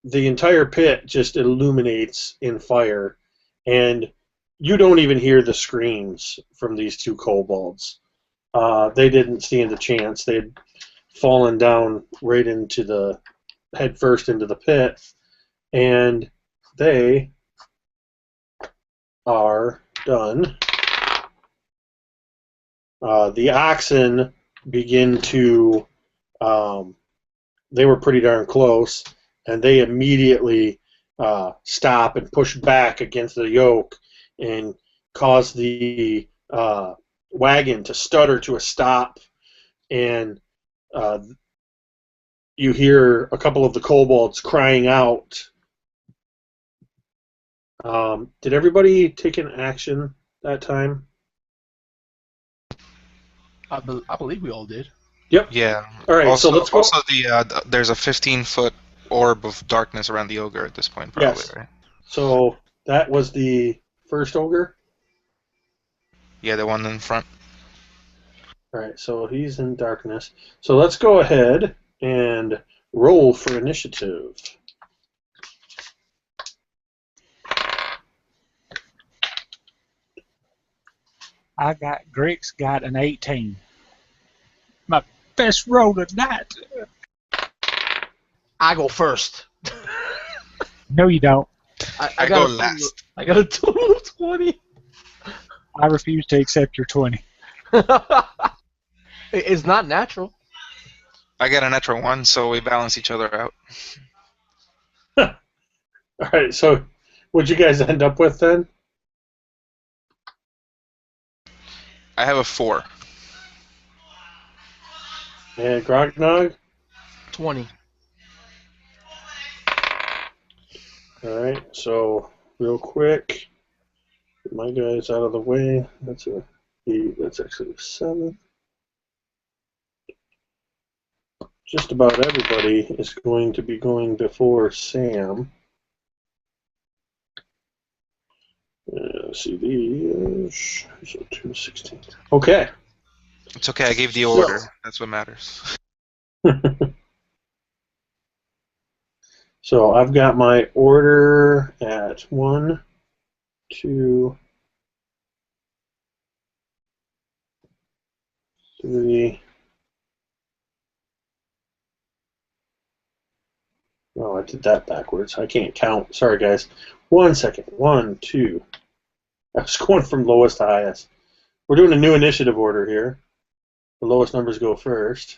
the entire pit just illuminates in fire, and you don't even hear the screams from these 2 kobolds. They didn't stand a chance. They had fallen down right into the head first into the pit, and they are done. The oxen begin to... they were pretty darn close, and they immediately stop and push back against the yoke and cause the wagon to stutter to a stop, and you hear a couple of the kobolds crying out. Did everybody take an action that time? I believe we all did. Yep. Yeah. All right, so Also, let's go. also there's a 15-foot orb of darkness around the ogre at this point, probably, Yes. right? So that was the first ogre. Yeah, the one in front. All right, so he's in darkness. So let's go ahead and roll for initiative. Grix got an 18. My best roll of night. I go first. No, you don't. I go last. I got a total of 20. I refuse to accept your 20. It's not natural. I got a natural 1, so we balance each other out. All right, so what'd you guys end up with then? I have a 4. And Grognog? 20. All right, so real quick, get my guys out of the way. That's a 8, that's actually a 7. Just about everybody is going to be going before Sam. CD is so 216. Okay. It's okay, I gave the order. That's what matters. So I've got my order at 1, 2, 3. Oh, I did that backwards. I can't count. Sorry, guys. 1 second. 1, 2. I was going from lowest to highest. We're doing a new initiative order here. The lowest numbers go first.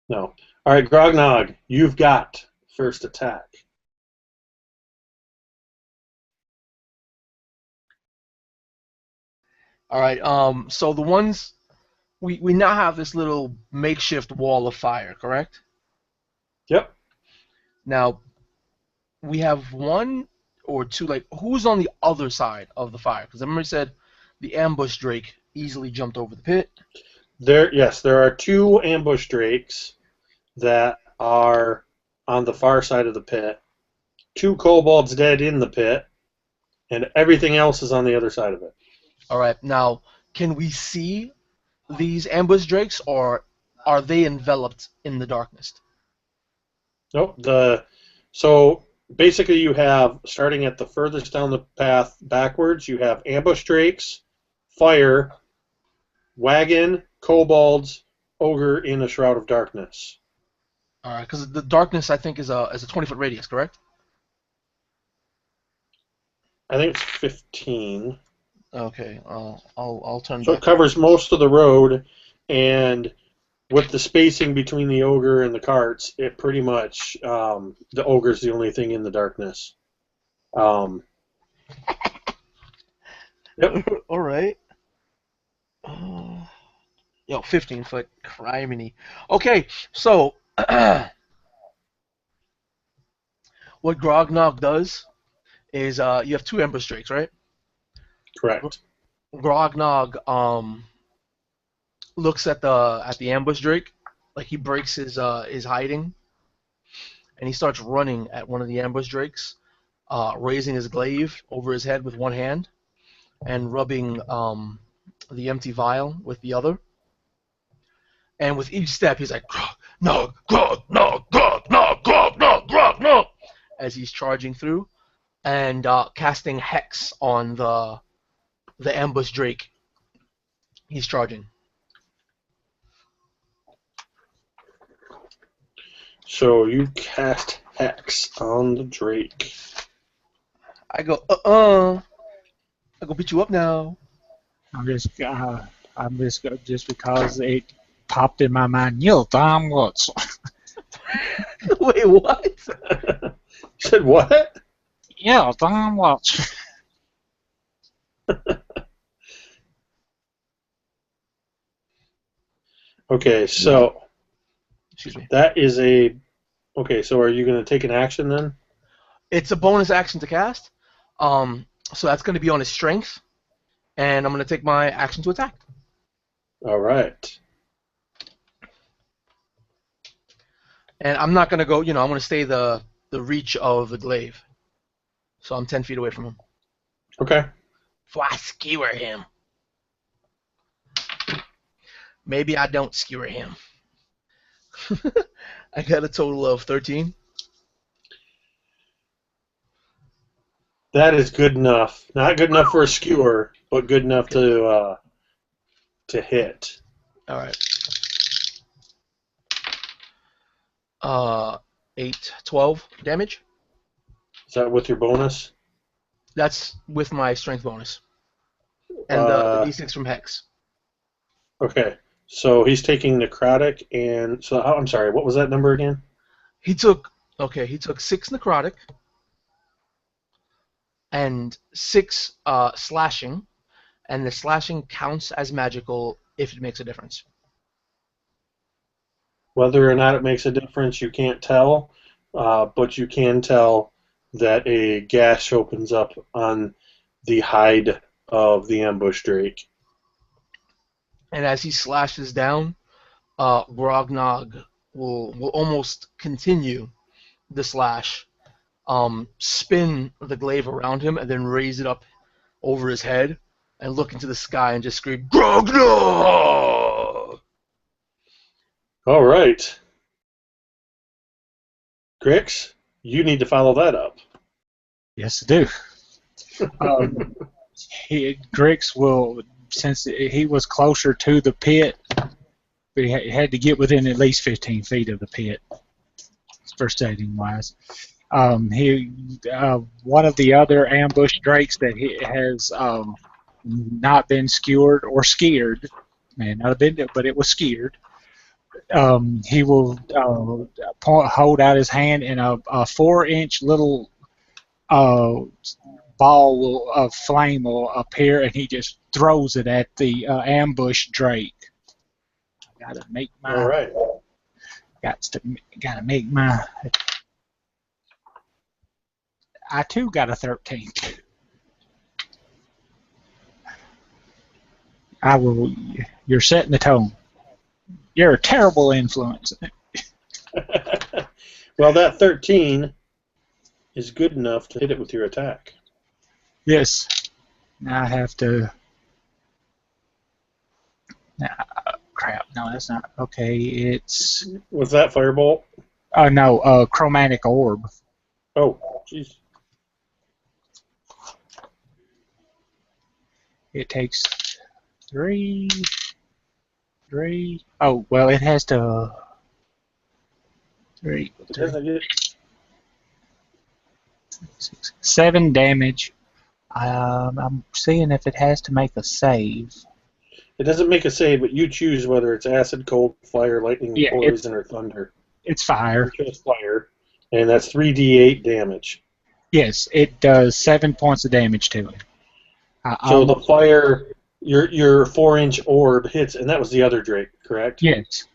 No. All right, Grognog, you've got first attack. All right. So the ones we now have this little makeshift wall of fire, correct? Yep. Now we have one or two. Like, who's on the other side of the fire? Because I remember you said the ambush drake easily jumped over the pit. Yes, there are 2 ambush drakes that are on the far side of the pit. 2 kobolds dead in the pit, and everything else is on the other side of it. All right. Now, can we see these ambush drakes, or are they enveloped in the darkness? Nope. So basically, you have, starting at the furthest down the path backwards, you have ambush drakes, fire, wagon, kobolds, ogre in a shroud of darkness. All right, because the darkness I think is a 20-foot radius, correct? I think it's 15. Okay. I'll turn So back. it covers most of the road, and with the spacing between the ogre and the carts, it pretty much the ogre's the only thing in the darkness. Yep. All right. Yo, 15-foot, criminy. Okay, so what Grognog does is you have 2 ambush drakes, right? Correct. Grognog looks at the ambush drake, like he breaks his hiding, and he starts running at one of the ambush drakes, raising his glaive over his head with one hand, and rubbing the empty vial with the other. And with each step, he's like, "No, God, no, God, no, God, no, God, no," as he's charging through and casting hex on the ambush drake. He's charging. So you cast hex on the drake. I go, I go beat you up now. I'm just because it popped in my mind. Yo, Tom Watts. Wait, what? You said what? Yeah, Tom Watts. Okay, so Excuse me. that is a. Okay, so are you going to take an action then? It's a bonus action to cast. So that's going to be on his strength, and I'm going to take my action to attack. All right. And I'm not gonna go. I'm gonna stay the reach of the glaive. So I'm 10 feet away from him. Okay. Before I skewer him. Maybe I don't skewer him. I got a total of 13. That is good enough. Not good enough for a skewer, but good enough to hit. All right. 8, 12 damage. Is that with your bonus? That's with my strength bonus. And the D6 from Hex. Okay. So he's taking necrotic, and so I'm sorry. What was that number again? He took 6 necrotic and 6 slashing, and the slashing counts as magical if it makes a difference. Whether or not it makes a difference, you can't tell, but you can tell that a gash opens up on the hide of the ambush drake. And as he slashes down, Grognog will almost continue the slash, spin the glaive around him, and then raise it up over his head and look into the sky and just scream, Grognog! All right. Grix, you need to follow that up. Yes, I do. Grix will, since he was closer to the pit, but he had to get within at least 15 feet of the pit, for setting wise. One of the other ambush drakes that he has not been skewered or scared, man, not been, but it was scared. He will hold out his hand, and a 4-inch little ball of flame will appear, and he just throws it at the ambush drake. Gotta make my. All right. Gotta make my. I too got a 13. I will. You're setting the tone. You're a terrible influence. Well, that 13 is good enough to hit it with your attack. Yes. Now I have to. Crap. No, that's not. Okay, it's. Was that firebolt? No, chromatic orb. Oh, jeez. It takes 3. Oh, well, it has to. 3. It doesn't get 6, 7 damage. I'm seeing if it has to make a save. It doesn't make a save, but you choose whether it's acid, cold, fire, lightning, Yeah, poison, or thunder. It's fire. You chose fire, and that's 3d8 damage. Yes, it does 7 points of damage to it. So the fire, your 4-inch orb hits, and that was the other drake, correct? Yes.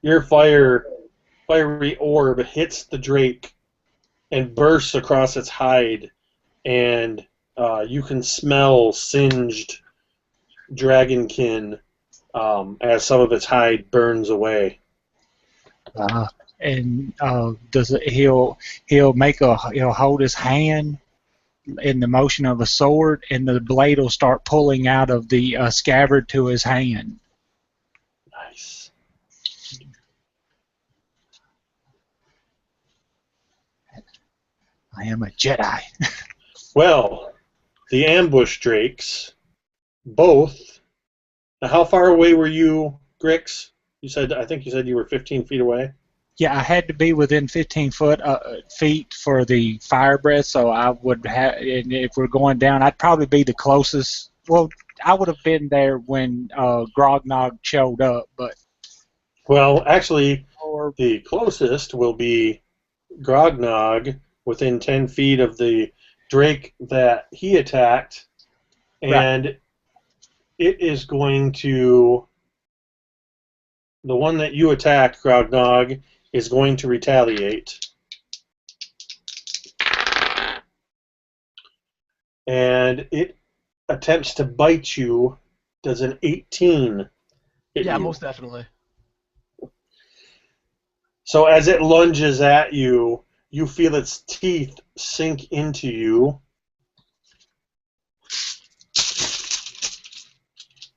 Your fiery orb hits the drake and bursts across its hide, and you can smell singed dragonkin as some of its hide burns away. And he'll hold his hand in the motion of a sword, and the blade will start pulling out of the scabbard to his hand. Nice. I am a Jedi. Well, the ambush drakes, both. Now, how far away were you, Grix? I think you said you were 15 feet away. Yeah, I had to be within 15 feet for the fire breath, so I would have. And if we're going down, I'd probably be the closest. Well, I would have been there when Grognog showed up, but. Well, actually, the closest will be Grognog within 10 feet of the drake that he attacked, and right. It is going to. The one that you attacked, Grognog, is going to retaliate. And it attempts to bite you. Does an 18 hit Yeah, you? most definitely. So as it lunges at you, you feel its teeth sink into you.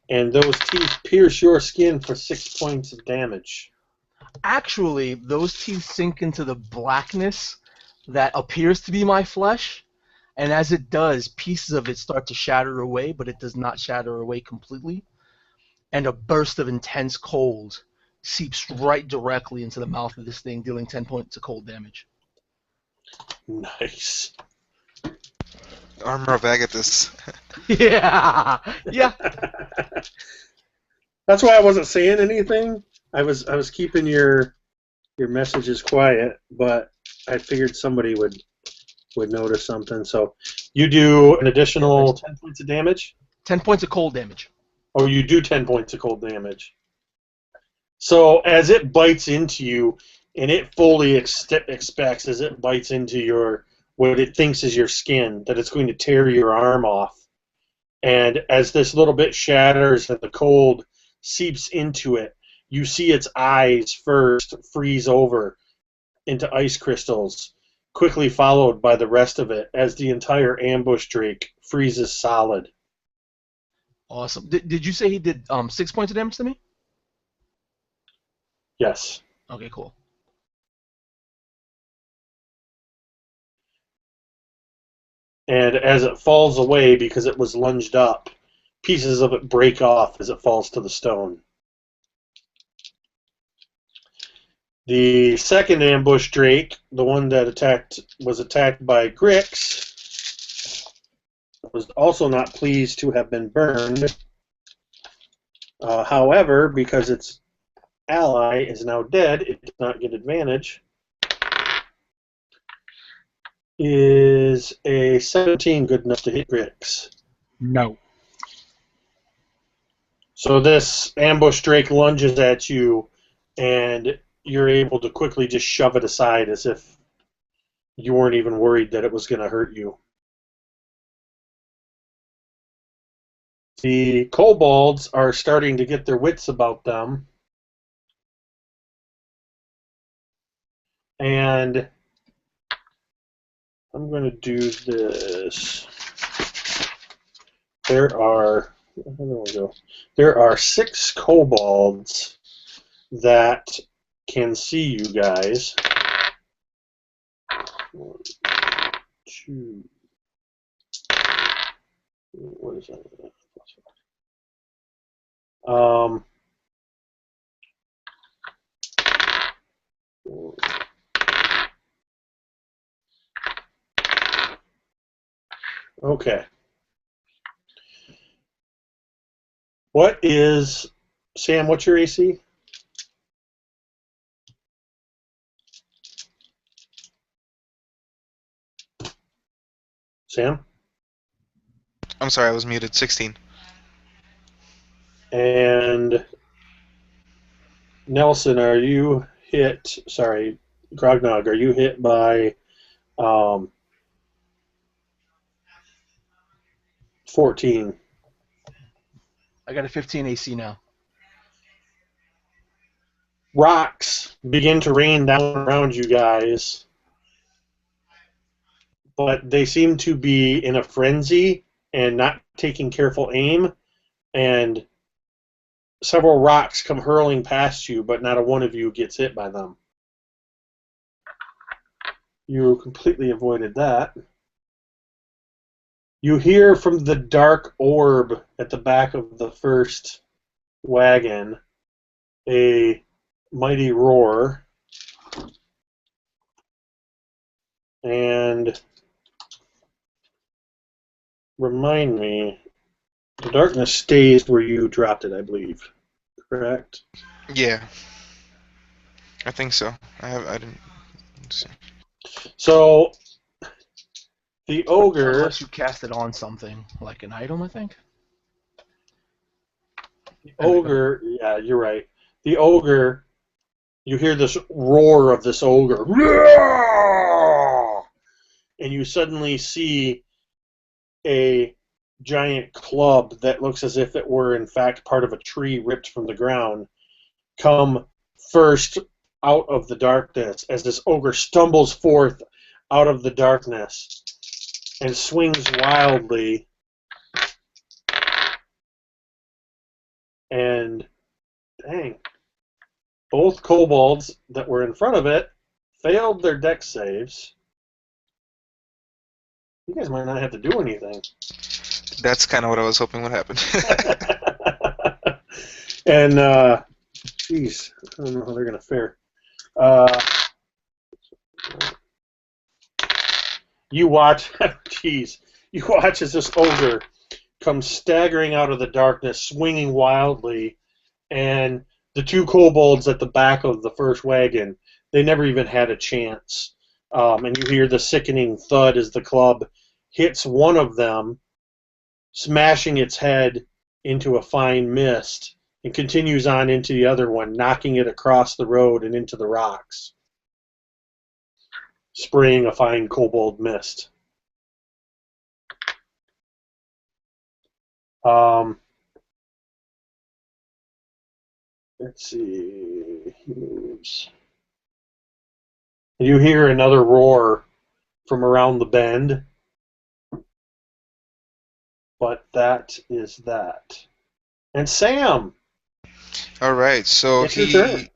And those teeth pierce your skin for 6 points of damage. Actually, those teeth sink into the blackness that appears to be my flesh, and as it does, pieces of it start to shatter away, but it does not shatter away completely, and a burst of intense cold seeps right directly into the mouth of this thing, dealing 10 points of cold damage. Nice. Armor of Agathis. Yeah, yeah. That's why I wasn't saying anything. I was keeping your messages quiet, but I figured somebody would notice something. So you do an additional 10 points of damage? 10 points of cold damage. Oh, you do 10 points of cold damage. So as it bites into you, and it fully expects as it bites into your what it thinks is your skin, that it's going to tear your arm off. And as this little bit shatters and the cold seeps into it, you see its eyes first freeze over into ice crystals, quickly followed by the rest of it as the entire ambush drake freezes solid. Awesome. Did you say he did 6 points of damage to me? Yes. Okay, cool. And as it falls away because it was lunged up, pieces of it break off as it falls to the stone. The second ambush drake, the one that was attacked by Grix, was also not pleased to have been burned. However, because its ally is now dead, it does not get advantage. Is a 17 good enough to hit Grix? No. So this ambush drake lunges at you, and you're able to quickly just shove it aside as if you weren't even worried that it was going to hurt you. The kobolds are starting to get their wits about them, and I'm going to do this. There are 6 kobolds that can see you guys. 1, 2. What is that? Okay. Sam, what's your AC? Sam? I'm sorry, I was muted. 16. And Nelson, are you hit? Sorry, Grognog, are you hit by 14? I got a 15 AC now. Rocks begin to rain down around you guys, but they seem to be in a frenzy and not taking careful aim, and several rocks come hurling past you, but not a one of you gets hit by them. You completely avoided that. You hear from the dark orb at the back of the first wagon a mighty roar, and remind me, the darkness stays where you dropped it, I believe. Correct? Yeah. I think so. I didn't see. So, the ogre... Unless you cast it on something, like an item, I think. The ogre, yeah, you're right. The ogre, you hear this roar of this ogre. And you suddenly see a giant club that looks as if it were, in fact, part of a tree ripped from the ground come first out of the darkness as this ogre stumbles forth out of the darkness and swings wildly. And dang, both kobolds that were in front of it failed their dex saves. You guys might not have to do anything. That's kind of what I was hoping would happen. And, geez, I don't know how they're going to fare. You watch, geez, you watch as this ogre comes staggering out of the darkness, swinging wildly, and the two kobolds at the back of the first wagon, they never even had a chance. And you hear the sickening thud as the club hits one of them, smashing its head into a fine mist, and continues on into the other one, knocking it across the road and into the rocks, spraying a fine kobold mist. Let's see. You hear another roar from around the bend, but that is that. And Sam, All right, so it's your turn.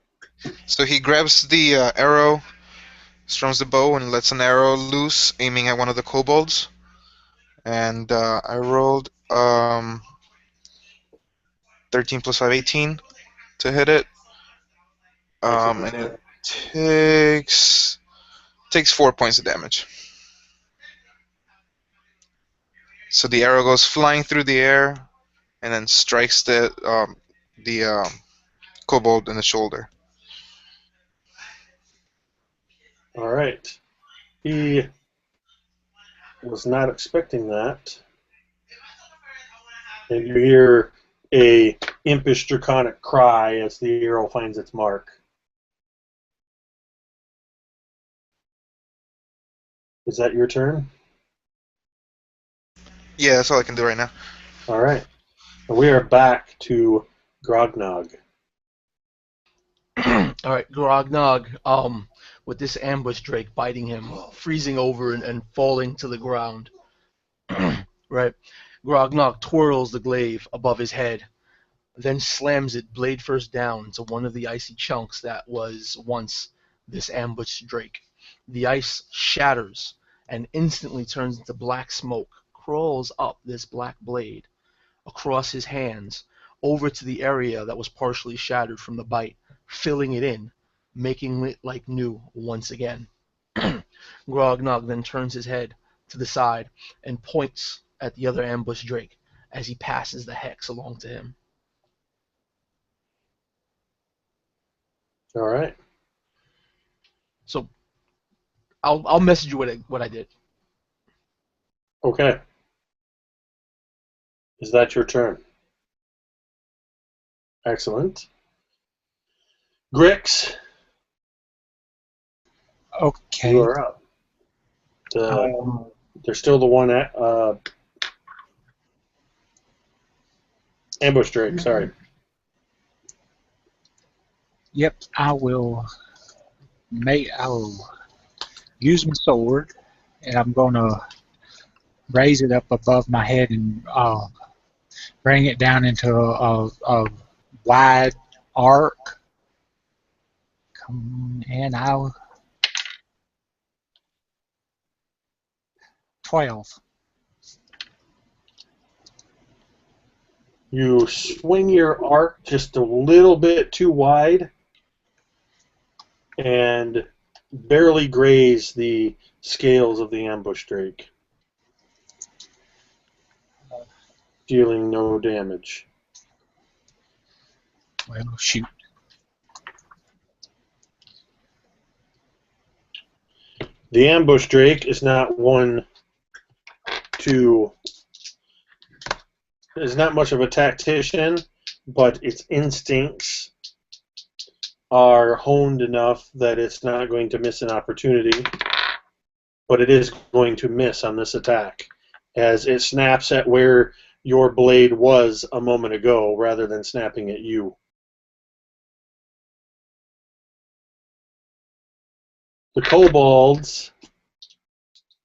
he grabs the arrow, strums the bow, and lets an arrow loose, aiming at one of the kobolds. And I rolled 13 plus 5, 18 to hit it. And it takes 4 points of damage. So the arrow goes flying through the air, and then strikes the kobold in the shoulder. All right. He was not expecting that. And you hear a impish draconic cry as the arrow finds its mark. Is that your turn? Yeah, that's all I can do right now. All right. And we are back to Grognog. All right, Grognog, with this ambush drake biting him, freezing over and falling to the ground. Right, Grognog twirls the glaive above his head, then slams it blade first down to one of the icy chunks that was once this ambush drake. The ice shatters and instantly turns into black smoke, crawls up this black blade, across his hands, over to the area that was partially shattered from the bite, filling it in, making it like new once again. Grognog then turns his head to the side and points at the other ambush drake as he passes the hex along to him. All right. So I'll message you what I did. Okay. Is that your turn? Excellent. Grix, Okay. you are up. There's still the one at ambush drake. Sorry. Yep, I'll use my sword, and I'm gonna raise it up above my head and bring it down into a wide arc. And I'll 12. You swing your arc just a little bit too wide and barely graze the scales of the ambush drake, dealing no damage. Well, shoot. The ambush drake is not one to... is not much of a tactician, but its instincts are honed enough that it's not going to miss an opportunity, but it is going to miss on this attack, as it snaps at where your blade was a moment ago rather than snapping at you. The kobolds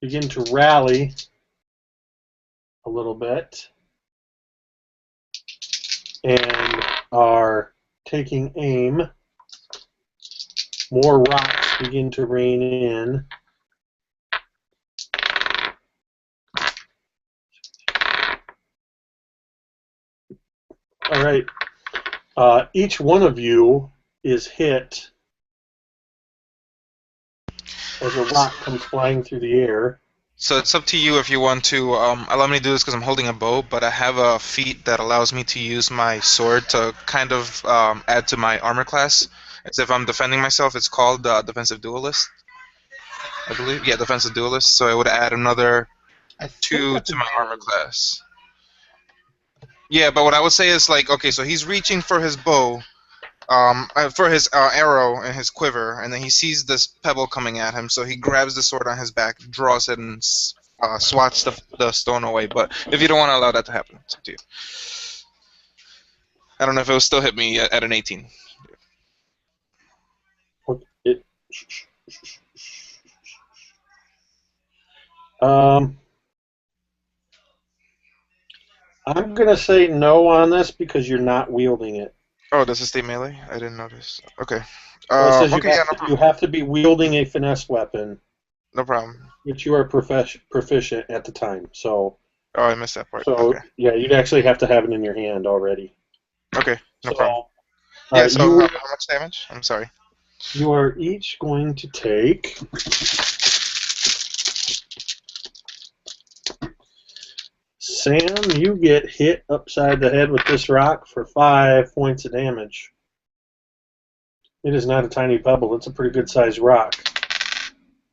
begin to rally a little bit and are taking aim. More rocks begin to rain in. All right. Each one of you is hit as a rock comes flying through the air. So it's up to you if you want to allow me to do this because I'm holding a bow, but I have a feat that allows me to use my sword to kind of add to my armor class. As if I'm defending myself. It's called Defensive Duelist, I believe. Yeah, Defensive Duelist. So it would add another I think 2 that's to a my armor gold. class. Yeah, but what I would say is like, okay, so he's reaching for his bow, for his arrow in his quiver, and then he sees this pebble coming at him, so he grabs the sword on his back, draws it, and swats the stone away. But if you don't want to allow that to happen, it's up to you. I don't know if it will still hit me at an 18. It, I'm gonna say no on this because you're not wielding it. Oh, does it stay melee? I didn't notice. Okay. Well, it says Okay, yeah, no you problem. have to be wielding a finesse weapon, No problem. which you are proficient at the time. So, Oh, I missed that part. Okay. yeah, you'd actually have to have it in your hand already. Okay, no So, problem. Yeah, so you how much damage? I'm sorry. you are each going to take. Sam, you get hit upside the head with this rock for 5 points of damage. It is not a tiny pebble. It's a pretty good-sized rock.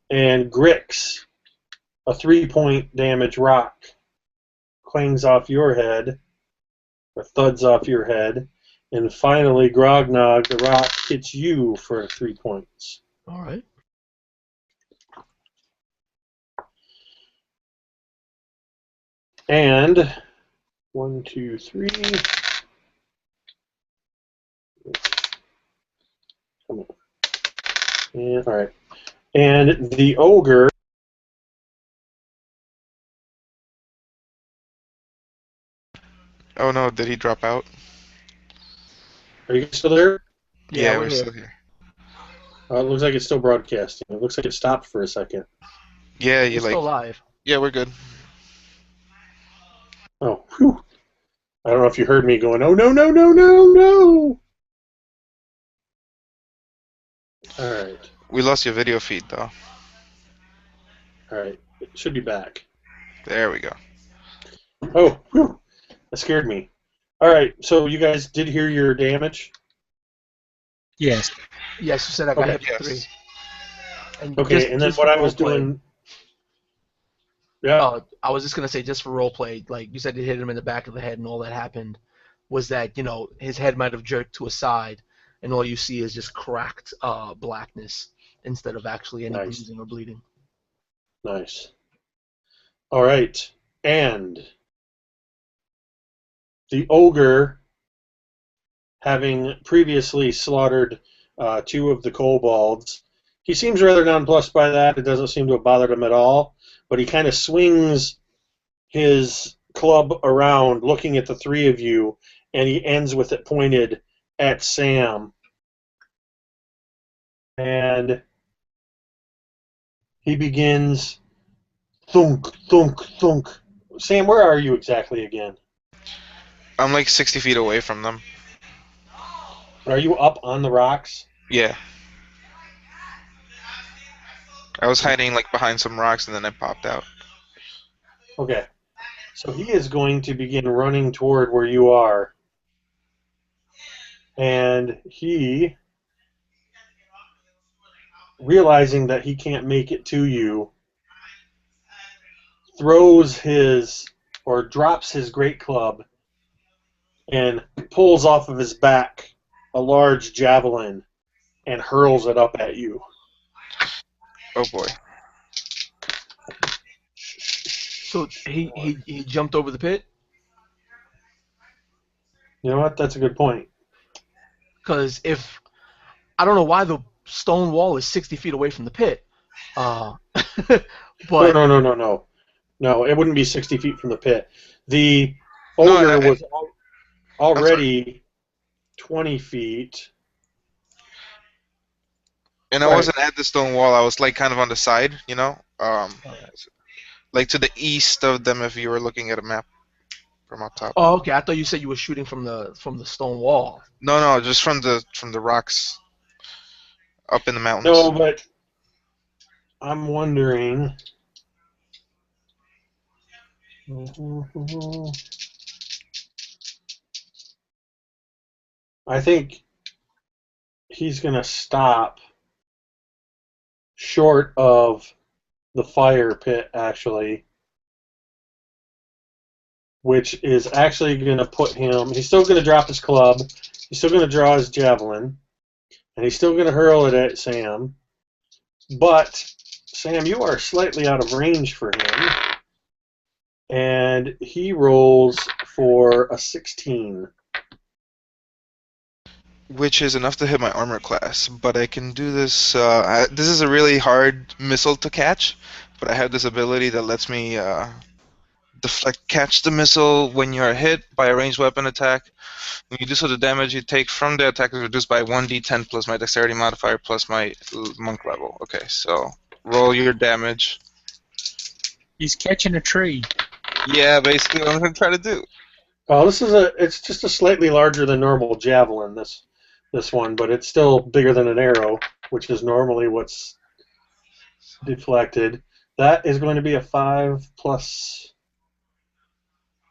And Grix, a 3-point damage rock, clangs off your head, or thuds off your head. And finally, Grognog, the rock, hits you for 3 points. All right. And 1, 2, 3. Come on. And, all right. And the ogre. Oh no, did he drop out? Are you still there? Yeah, we're we're still here. here. It looks like it's still broadcasting. It looks like it stopped for a second. Yeah, We're still live. Yeah, we're good. Oh, whew. I don't know if you heard me going, oh, no, no, no, no, no. All right. We lost your video feed though. All right. It should be back. There we go. Oh, whew. That scared me. All right. So you guys did hear your damage? Yes. Yes, you said I got Okay. hit for Yes. 3. And Okay, and then just what for I was roleplay, doing... Yeah. I was just gonna say, just for roleplay, like you said, it hit him in the back of the head, and all that happened was that his head might have jerked to a side, and all you see is just cracked blackness instead of actually any Nice. bruising or bleeding. Nice. All right. And the ogre, having previously slaughtered 2 of the kobolds, he seems rather nonplussed by that. It doesn't seem to have bothered him at all. But he kind of swings his club around, looking at the 3 of you, and he ends with it pointed at Sam. And he begins thunk, thunk, thunk. Sam, where are you exactly again? I'm like 60 feet away from them. Are you up on the rocks? Yeah. I was hiding like behind some rocks and then I popped out. Okay. So he is going to begin running toward where you are. And he, realizing that he can't make it to you, drops his great club and pulls off of his back a large javelin and hurls it up at you. Oh boy. So he jumped over the pit? You know what? That's a good point. Because I don't know why the stone wall is 60 feet away from the pit, Uh, No, but no, no, no, no. No, it wouldn't be 60 feet from the pit. The No, ogre was I'm sorry. already 20 feet. And I Right. wasn't at the stone wall. I was like kind of on the side, all right. like to the east of them if you were looking at a map from up top. Oh, okay. I thought you said you were shooting from the stone wall. No, no, just from the rocks up in the mountains. No, but I'm wondering. I think he's going to stop short of the fire pit, actually, which is actually going to put him. He's still going to drop his club. He's still going to draw his javelin. And he's still going to hurl it at Sam. But, Sam, you are slightly out of range for him. And he rolls for a 16. Which is enough to hit my armor class, but I can do this. This is a really hard missile to catch, but I have this ability that lets me deflect, catch the missile when you are hit by a ranged weapon attack. When you do so, the damage you take from the attack is reduced by 1d10 plus my dexterity modifier plus my monk level. Okay, so roll your damage. He's catching a tree. Yeah, basically what I'm going to try to do. Oh, it's just a slightly larger than normal javelin, this one, but it's still bigger than an arrow, which is normally what's deflected. That is going to be a 5 plus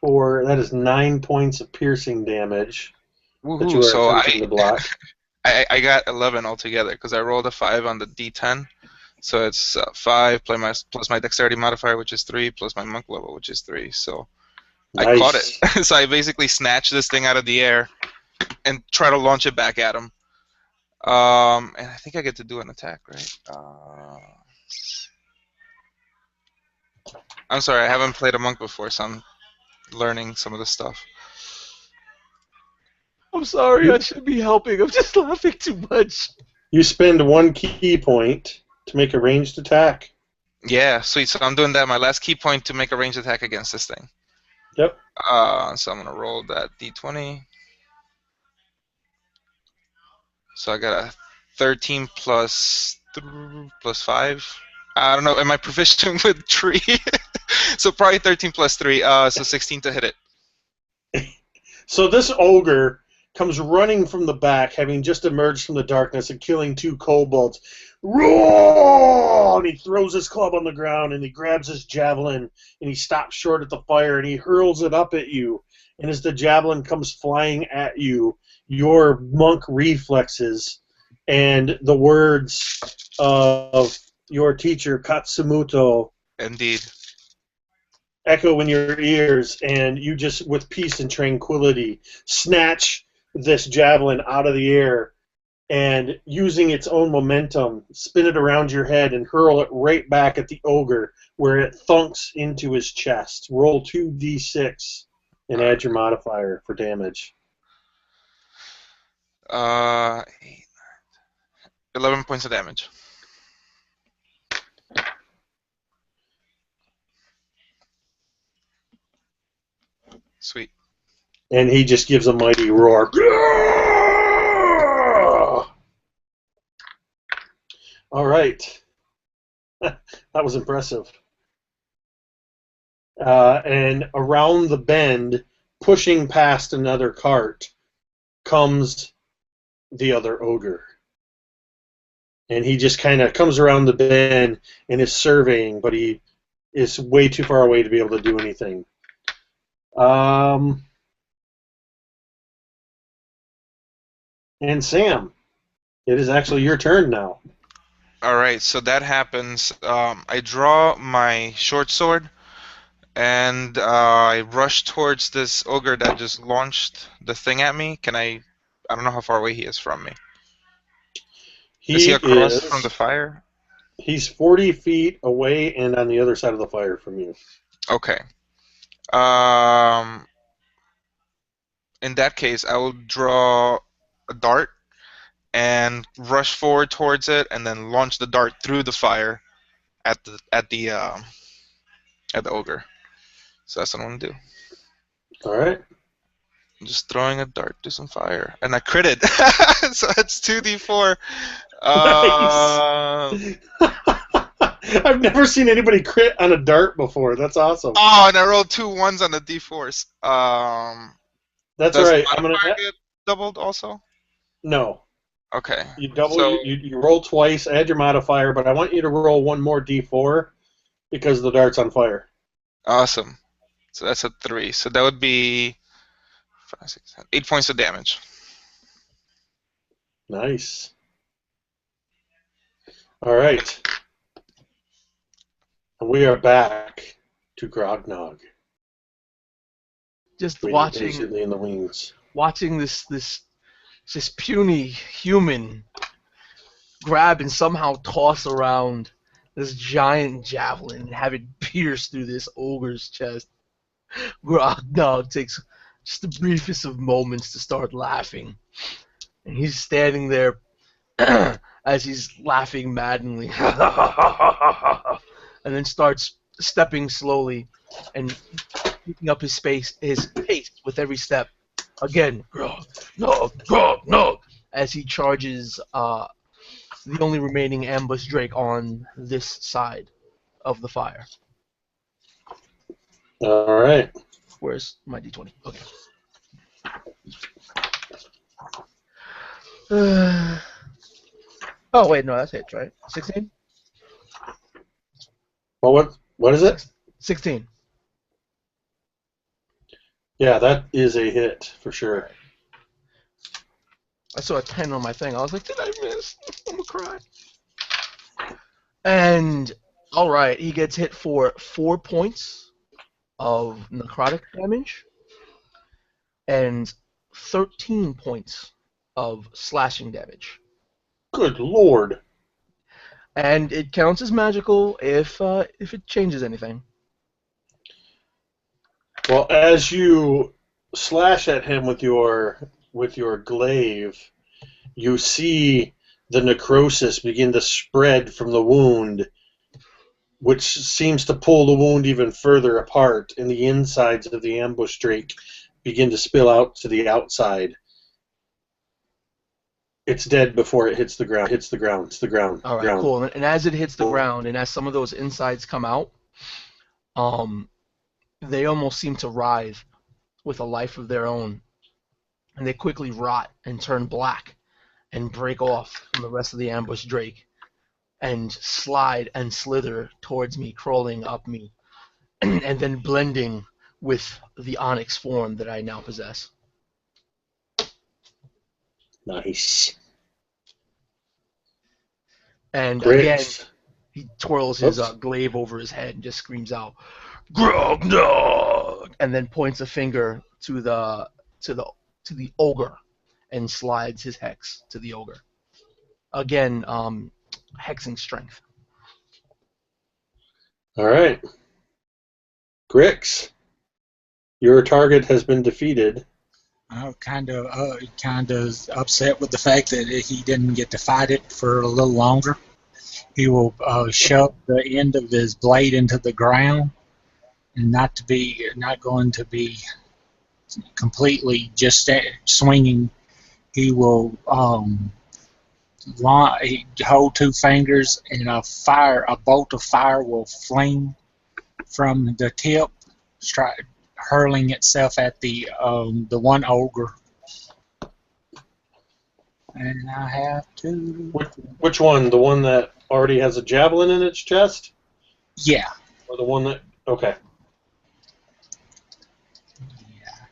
4. That is 9 points of piercing damage that Woohoo! you are So attempting to block. I got 11 altogether because I rolled a 5 on the d10. So it's 5 plus my dexterity modifier, which is 3, plus my monk level, which is 3. So I caught Nice. it. So I basically snatched this thing out of the air and try to launch it back at him. And I think I get to do an attack, right? I'm sorry, I haven't played a monk before, so I'm learning some of the stuff. I'm sorry. I You, should be helping. I'm just laughing too much. you spend 1 key point to make a ranged attack. Yeah, sweet. So I'm doing that. My last key point to make a ranged attack against this thing. Yep. So I'm gonna roll that d20. So I got a 13 plus 5. I don't know. Am I proficient with tree? So probably 13 plus 3. So 16 to hit it. So this ogre comes running from the back, having just emerged from the darkness and killing 2 kobolds. Roar! And he throws his club on the ground and he grabs his javelin and he stops short at the fire and he hurls it up at you. And as the javelin comes flying at you, your monk reflexes and the words of your teacher Katsumuto Indeed. echo in your ears, and you just, with peace and tranquility, snatch this javelin out of the air and, using its own momentum, spin it around your head and hurl it right back at the ogre, where it thunks into his chest. Roll 2d6 and add your modifier for damage. 11 points of damage. Sweet. And he just gives a mighty roar. All right. That was impressive. And around the bend, pushing past another cart, comes the other ogre. And he just kind of comes around the bend and is surveying, but he is way too far away to be able to do anything. And Sam, it is actually your turn now. Alright, so that happens. I draw my short sword, and I rush towards this ogre that just launched the thing at me. I don't know how far away he is from me. Is he across from the fire? He's 40 feet away and on the other side of the fire from you. Okay. In that case, I will draw a dart and rush forward towards it, and then launch the dart through the fire at the ogre. So that's what I'm gonna do. All right. I'm just throwing a dart to some fire, and I critted. So it's 2d4. Nice. I've never seen anybody crit on a dart before. That's awesome. Oh, and I rolled 2 1s on the d4s. That's Does right. the I'm gonna modifier get doubled also? no. Okay. You double. So You roll twice. Add your modifier, but I want you to roll one more d4 because the dart's on fire. awesome. So that's a 3. So that would be 5, 6, 7, 8 points of damage. Nice. All right. And we are back to Grognog. Just Waiting watching patiently in the wings. this puny human grab and somehow toss around this giant javelin and have it pierce through this ogre's chest. Grognog takes just the briefest of moments to start laughing. And he's standing there as he's laughing maddenly. And then starts stepping slowly and keeping up his pace with every step. Again, Grognog, as he charges the only remaining ambush Drake on this side of the fire. All right. Where's my d20? Okay. Oh wait, no, that's hits, right? 16? Well, what is it? 16. Yeah, that is a hit for sure. I saw a 10 on my thing. I was like, did I miss? I'm gonna cry. And all right, he gets hit for 4 points of necrotic damage and 13 points of slashing damage. Good lord. And it counts as magical if it changes anything. Well, as you slash at him with your glaive, you see the necrosis begin to spread from the wound, which seems to pull the wound even further apart, and the insides of the ambush drake begin to spill out to the outside. It's dead before it hits the ground. Hits the ground. It's the ground. All right, ground. cool. And as it hits the ground, and as some of those insides come out, they almost seem to writhe with a life of their own, and they quickly rot and turn black and break off from the rest of the ambush drake and slide and slither towards me, crawling up me, and then blending with the onyx form that I now possess. Nice. And Grix. again, he twirls his glaive over his head and just screams out, "Grognog!" and then points a finger to the ogre and slides his hex to the ogre. Again, hexing strength. All right. Grix, your target has been defeated. I'm kind of upset with the fact that he didn't get to fight it for a little longer. He will shove the end of his blade into the ground, and not going to be completely just swinging. He will hold 2 fingers, and a bolt of fire will fling from the tip, hurling itself at the one ogre. And I have to... Which one? The one that already has a javelin in its chest? Yeah. Or the one that... Okay. Yeah.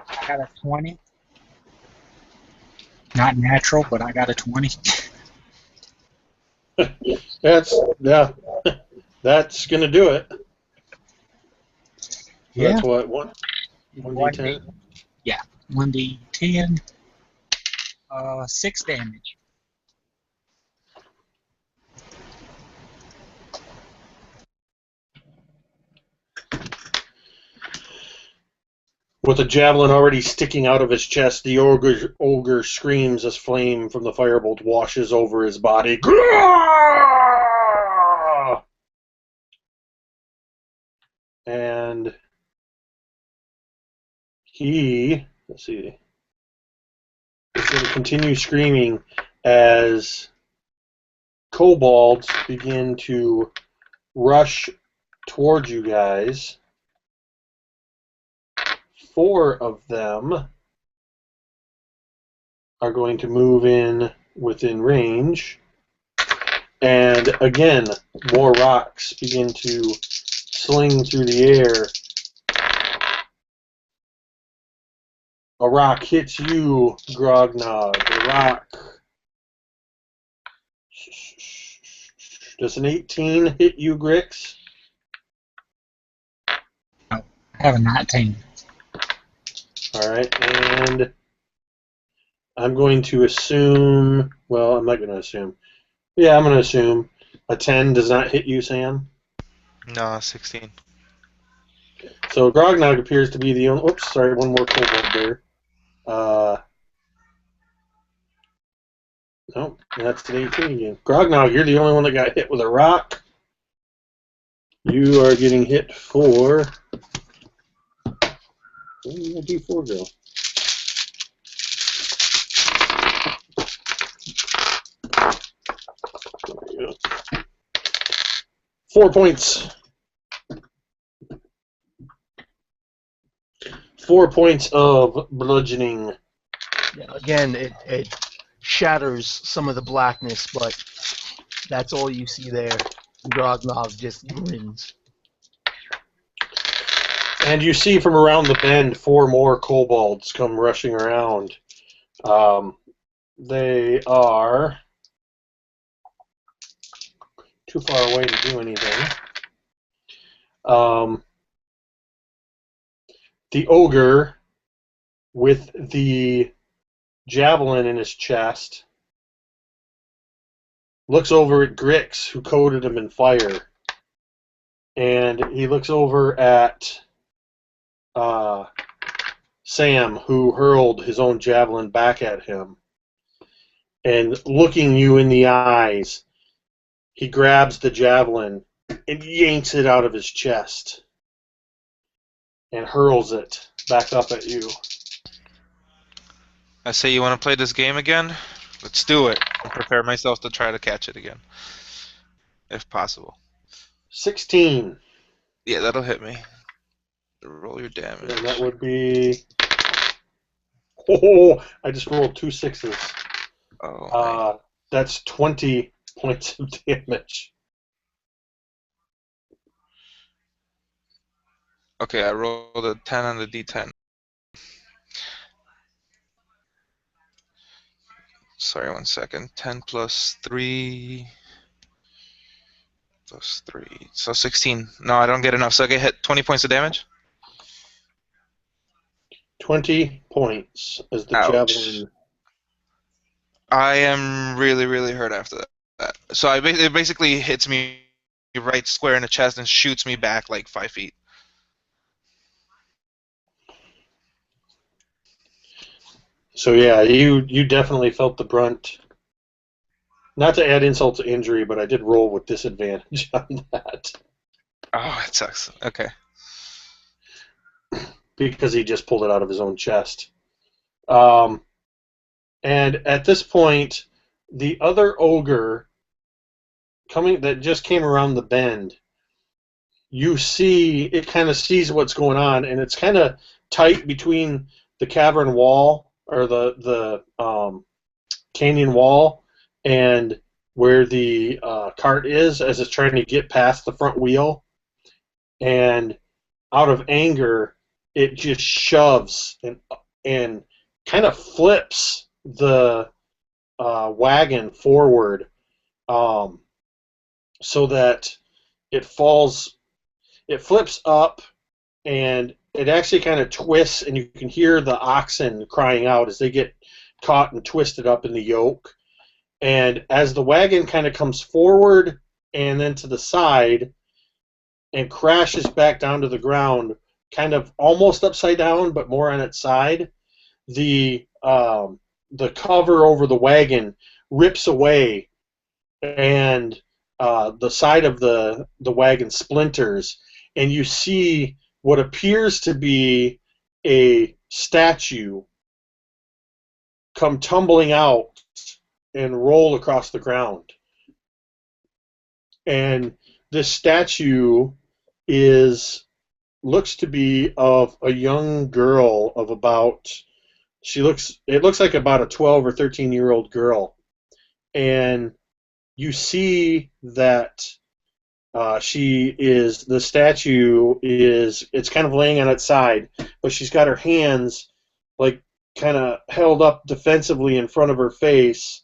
I got a 20. Not natural, but I got a 20. That's gonna do it. Yeah. That's what 1d10. Yeah, 1d10. 6 damage. With a javelin already sticking out of his chest, the ogre screams as flame from the firebolt washes over his body. And let's see, is going to continue screaming as kobolds begin to rush towards you guys. 4 of them are going to move in within range. And again, more rocks begin to sling through the air. A rock hits you, Grognog. A rock. Does an 18 hit you, Grix? I have a 19. Alright, and I'm going to assume, well, I'm not going to assume. Yeah, I'm going to assume a 10 does not hit you, Sam. No, 16. So Grognog appears to be the only, oops, sorry, one more kobold there. No, that's an 18 again. Grognog, you're the only one that got hit with a rock. You are getting hit for... Where did my D4 go? There you go. 4 points. 4 points of bludgeoning. Yeah, again, it shatters some of the blackness, but that's all you see there. Grognog just grins. And you see from around the bend 4 more kobolds come rushing around. They are too far away to do anything. The ogre with the javelin in his chest looks over at Grix, who coated him in fire. And he looks over at Sam, who hurled his own javelin back at him. And looking you in the eyes, he grabs the javelin and yanks it out of his chest and hurls it back up at you. I say, you want to play this game again? Let's do it. I'll prepare myself to try to catch it again, if possible. 16. Yeah, that'll hit me. Roll your damage. And that would be... Oh, I just rolled 2 6s. Oh, That's 20 points of damage. okay, I rolled a 10 on the D10. Sorry, 1 second. 10 plus 3 plus 3. So 16. No, I don't get enough. So I get hit 20 points of damage? 20 points as the Ouch. javelin. I am really, really hurt after that. So it basically hits me right square in the chest and shoots me back like 5 feet. So yeah, you definitely felt the brunt. Not to add insult to injury, but I did roll with disadvantage on that. Oh, it sucks. Okay. Because he just pulled it out of his own chest. And at this point, the other ogre that just came around the bend, you see, it kind of sees what's going on, and it's kind of tight between the cavern wall, or the canyon wall, and where the cart is, as it's trying to get past the front wheel. And out of anger, it just shoves and kind of flips the wagon forward, so that it flips up, and it actually kind of twists, and you can hear the oxen crying out as they get caught and twisted up in the yoke. And as the wagon kind of comes forward and then to the side and crashes back down to the ground, kind of almost upside down, but more on its side. The cover over the wagon rips away, and the side of the wagon splinters, and you see what appears to be a statue come tumbling out and roll across the ground. And this statue looks to be of a young girl of about, it looks like about a 12 or 13-year-old girl. And you see that the statue it's kind of laying on its side, but she's got her hands like kind of held up defensively in front of her face,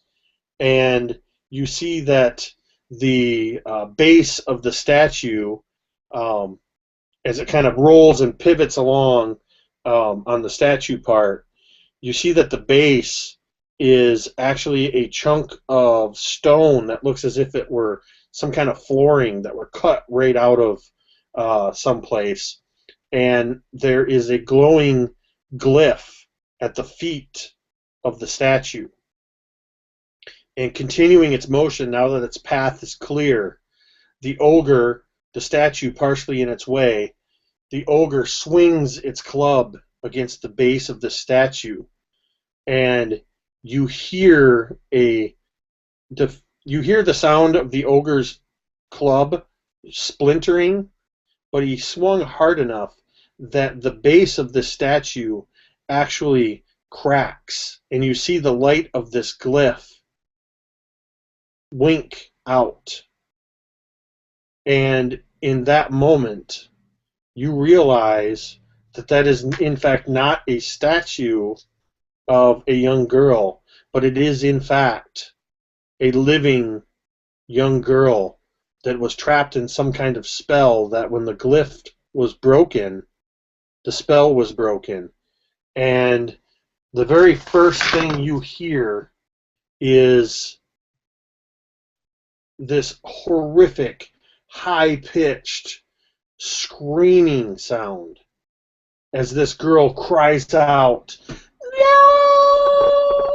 and you see that the base of the statue, as it kind of rolls and pivots along on the statue part, you see that the base is actually a chunk of stone that looks as if it were some kind of flooring that were cut right out of someplace. And there is a glowing glyph at the feet of the statue. And continuing its motion, now that its path is clear, the ogre, the statue partially in its way, the ogre swings its club against the base of the statue, and you hear the sound of the ogre's club splintering, but he swung hard enough that the base of the statue actually cracks, and you see the light of this glyph wink out. And in that moment, you realize that is in fact not a statue of a young girl, but it is in fact a living young girl that was trapped in some kind of spell, that when the glyph was broken, the spell was broken. And the very first thing you hear is this horrific, high-pitched, screaming sound as this girl cries out, "No!"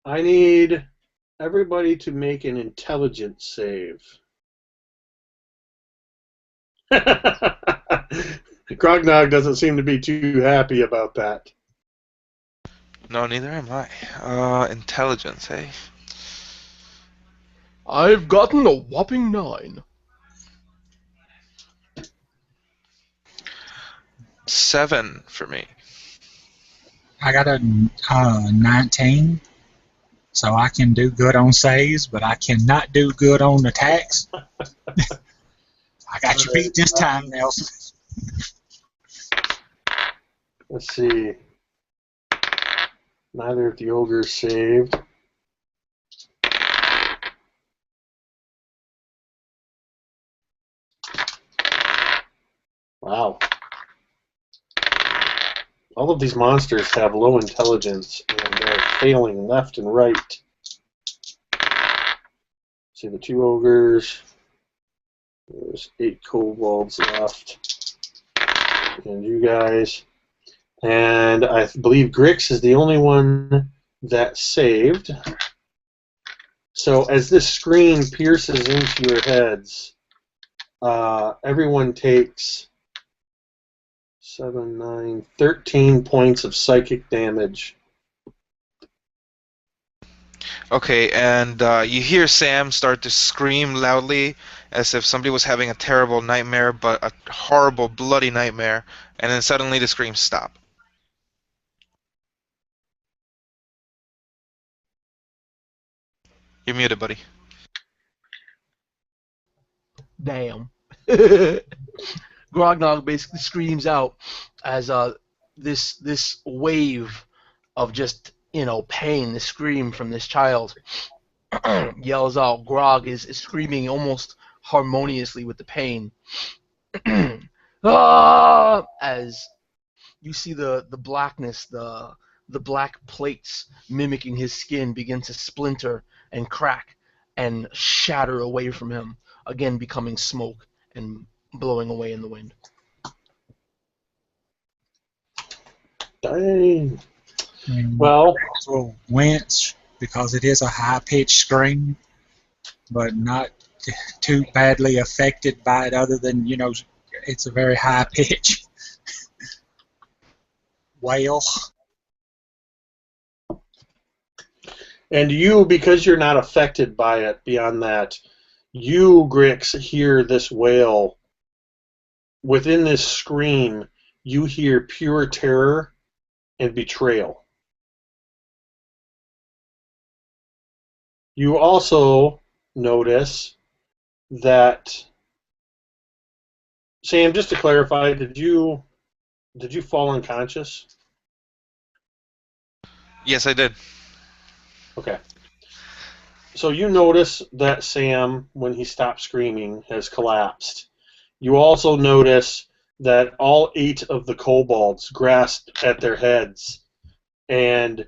I need everybody to make an intelligence save. Grognog doesn't seem to be too happy about that. No, neither am I. Intelligence, eh? I've gotten a whopping 9. 7 for me. I got a 19, so I can do good on saves, but I cannot do good on attacks. I got you beat this time, Nelson. Let's see. Neither of the ogres saved. Wow. All of these monsters have low intelligence, and they're failing left and right. See the 2 ogres. There's 8 kobolds left. And you guys. And I believe Grix is the only one that saved. So as this screen pierces into your heads, everyone takes 7, 9, 13 points of psychic damage. Okay, and you hear Sam start to scream loudly as if somebody was having a terrible nightmare, but a horrible, bloody nightmare, and then suddenly the screams stop. You're muted, buddy. Damn. Grognog basically screams out as this wave of just, pain, this scream from this child yells out. Grog is screaming almost harmoniously with the pain. Ah! As you see the blackness, the black plates mimicking his skin begin to splinter and crack and shatter away from him, again becoming smoke and blowing away in the wind. Dang. Well, Well, will wince because it is a high-pitched scream, but not too badly affected by it, other than it's a very high pitch wail. and you, because you're not affected by it beyond that, you, Grix, hear this wail. Within this scream, you hear pure terror and betrayal. You also notice that, Sam, just to clarify, did you fall unconscious? Yes, I did. Okay. So you notice that Sam, when he stopped screaming, has collapsed. You also notice that all 8 of the kobolds grasped at their heads, and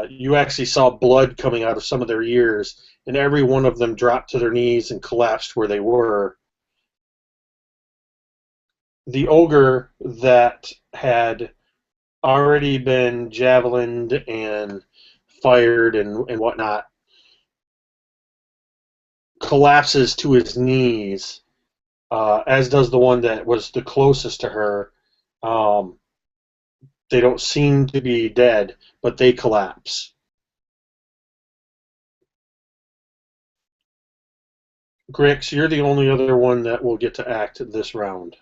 you actually saw blood coming out of some of their ears, and every one of them dropped to their knees and collapsed where they were. The ogre that had already been javelined and fired and whatnot collapses to his knees, as does the one that was the closest to her. They don't seem to be dead, but they collapse. Grix, you're the only other one that will get to act this round.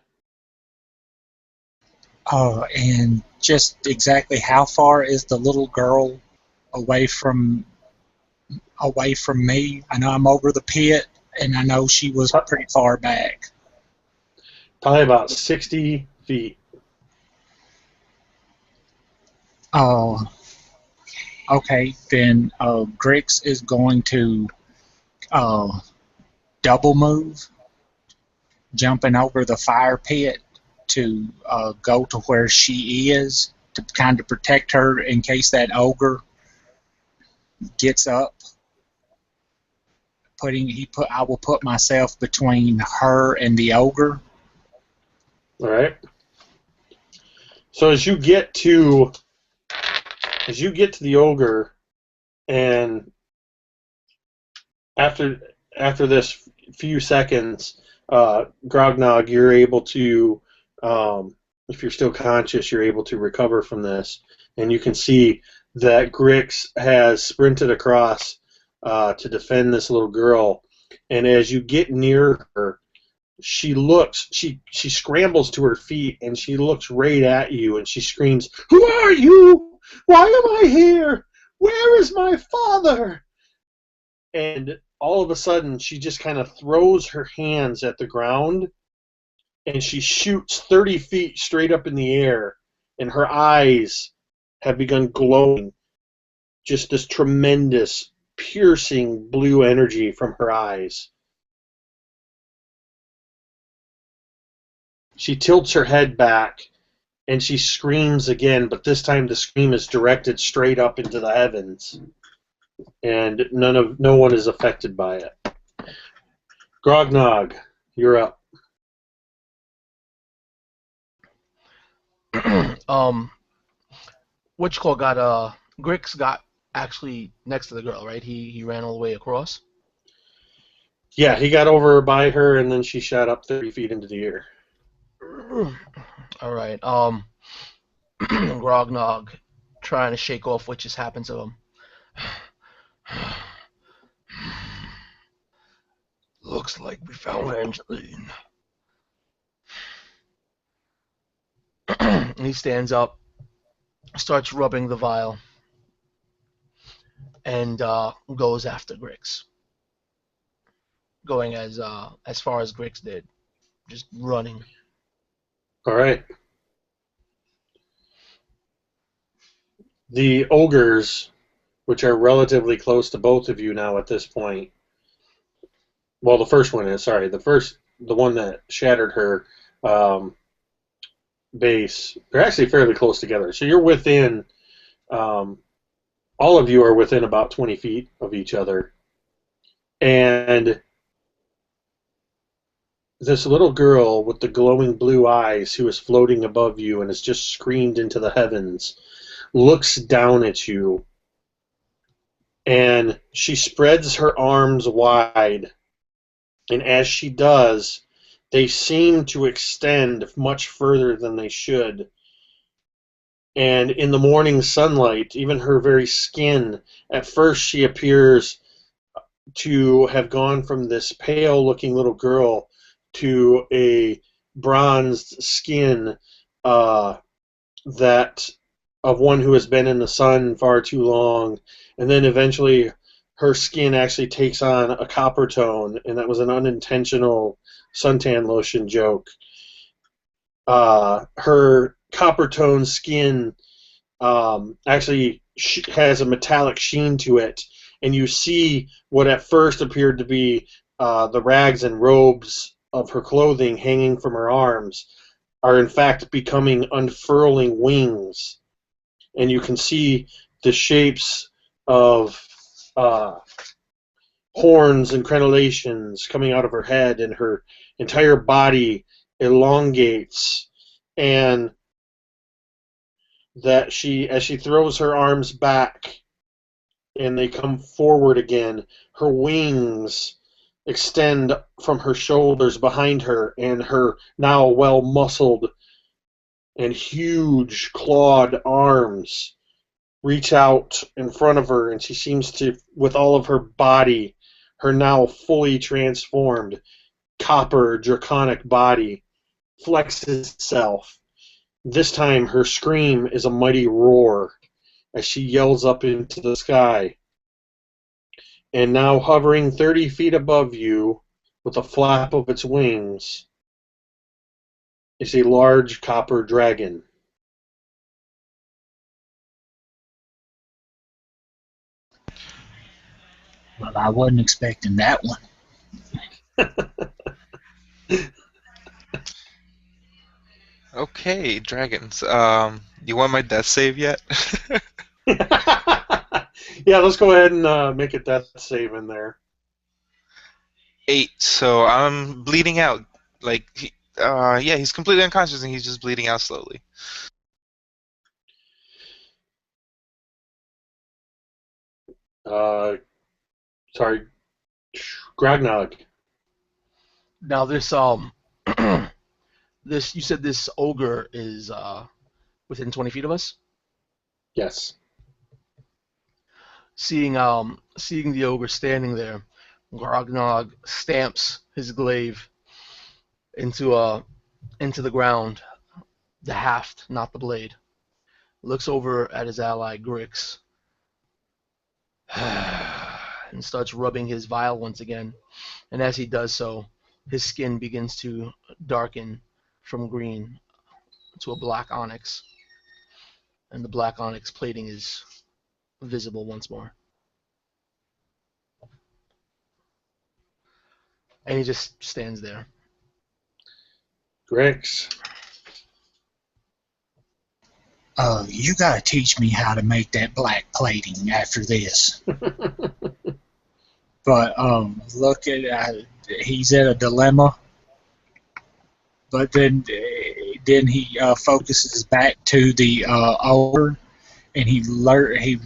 And just exactly how far is the little girl away from me? I know I'm over the pit, and I know she was pretty far back. Probably about 60 feet. Okay, then Grix is going to double move, jumping over the fire pit to go to where she is to kind of protect her in case that ogre gets up. I will put myself between her and the ogre. All right. So as you get to the ogre, and after this few seconds, Grognog, you're able to, if you're still conscious, you're able to recover from this, and you can see that Grix has sprinted across to defend this little girl, and as you get near her, she scrambles to her feet, and she looks right at you, and she screams, "Who are you? Why am I here? Where is my father?" And all of a sudden, she just kind of throws her hands at the ground, and she shoots 30 feet straight up in the air, and her eyes have begun glowing. Just this tremendous, piercing blue energy from her eyes. She tilts her head back, and she screams again, but this time the scream is directed straight up into the heavens, and no one is affected by it. Grognog, you're up. What you call got Grix got actually next to the girl, right? He ran all the way across. Yeah, he got over by her, and then she shot up 30 feet into the air. All right. Grognog trying to shake off what just happened to him. Looks like we found Angeline. He stands up, starts rubbing the vial, and goes after Grix. Going as far as Grix did, just running. All right. The ogres, which are relatively close to both of you now at this point. Well, the first one is, sorry, the one that shattered her base. They're actually fairly close together. So you're within, all of you are within about 20 feet of each other. And This little girl with the glowing blue eyes who is floating above you and has just screamed into the heavens looks down at you, and she spreads her arms wide, and as she does, they seem to extend much further than they should. And in the morning sunlight, even her very skin, at first she appears to have gone from this pale looking little girl to a bronzed skin uh, that of one who has been in the sun far too long, and then eventually her skin actually takes on a copper tone, and that was an unintentional suntan lotion joke. Her copper tone skin actually has a metallic sheen to it, and you see what at first appeared to be the rags and robes of her clothing hanging from her arms are in fact becoming unfurling wings, and you can see the shapes of uh, horns and crenellations coming out of her head, and her entire body elongates, and that as she throws her arms back and they come forward again, her wings extend from her shoulders behind her, and her now well muscled and huge clawed arms reach out in front of her, and she seems to, with all of her body, her now fully transformed copper draconic body, flexes itself. This time her scream is a mighty roar as she yells up into the sky. And now hovering 30 feet above you with a flap of its wings is a large copper dragon. Well, I wasn't expecting that one. Okay, dragons. You want my death save yet? Yeah, let's go ahead and make a death save in there. 8. So I'm bleeding out. Like, yeah, he's completely unconscious and he's just bleeding out slowly. Sorry, Grognog. Now this this you said this ogre is within 20 feet of us. Yes. Seeing the ogre standing there, Grognog stamps his glaive into the ground, the haft, not the blade. Looks over at his ally Grix and starts rubbing his vial once again. And as he does so, his skin begins to darken from green to a black onyx, and the black onyx plating is visible once more. And he just stands there. Grix. You gotta teach me how to make that black plating after this. But look at he's at a dilemma. But then he focuses back to the ogre, and he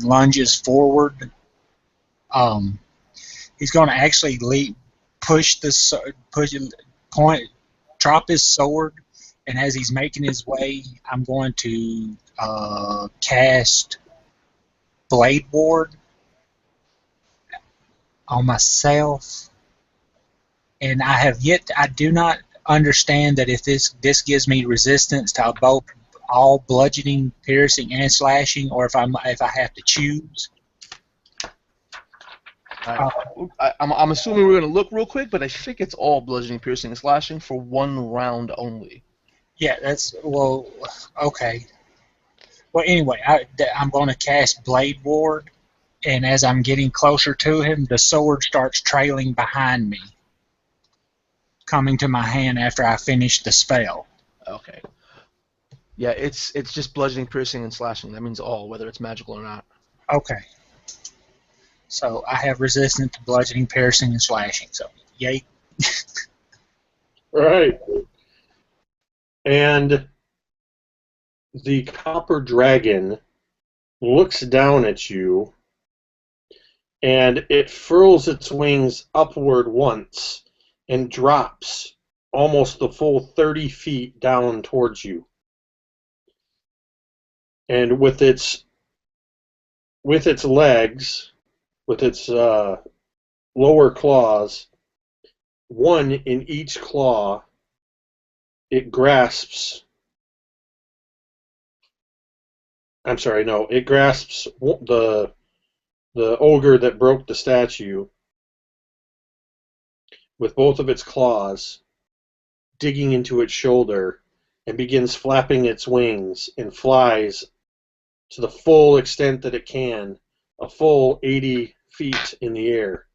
lunges forward. He's going to actually drop his sword, and as he's making his way, I'm going to cast Blade Ward on myself. And I do not understand that if this gives me resistance to both all bludgeoning, piercing, and slashing, or if I have to choose. I'm assuming we're going to look real quick, but I think it's all bludgeoning, piercing, and slashing for one round only. Yeah, okay. Well, anyway, I'm going to cast Blade Ward, and as I'm getting closer to him, the sword starts trailing behind me, coming to my hand after I finish the spell. Okay. Yeah, it's just bludgeoning, piercing, and slashing. That means all, whether it's magical or not. Okay. So I have resistance to bludgeoning, piercing, and slashing. So, yay. Right. And the copper dragon looks down at you, and it furls its wings upward once and drops almost the full 30 feet down towards you. And with its legs, with its lower claws, one in each claw, it grasps. I'm sorry, no, it grasps the ogre that broke the statue with both of its claws, digging into its shoulder, and begins flapping its wings and flies to the full extent that it can, a full 80 feet in the air.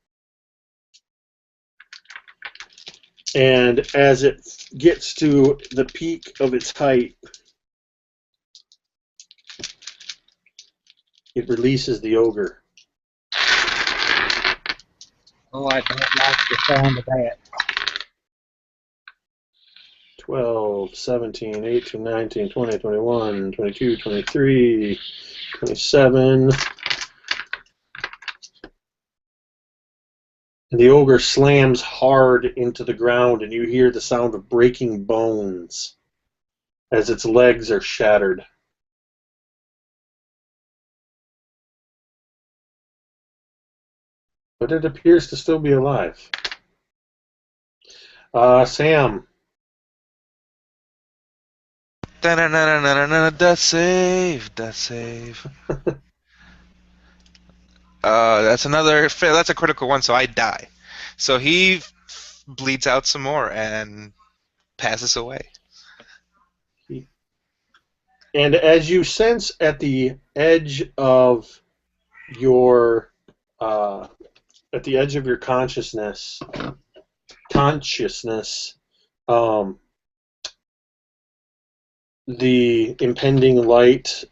And as it gets to the peak of its height, it releases the ogre. Oh, I don't like the sound of that. 12, 17, 18, 19, 20, 21, 22, 23, 27. And the ogre slams hard into the ground, and you hear the sound of breaking bones as its legs are shattered. But it appears to still be alive. Sam. Death save. Death save. That's a critical one, so I die. So he bleeds out some more and passes away. And as you sense at the edge of your consciousness, the impending light,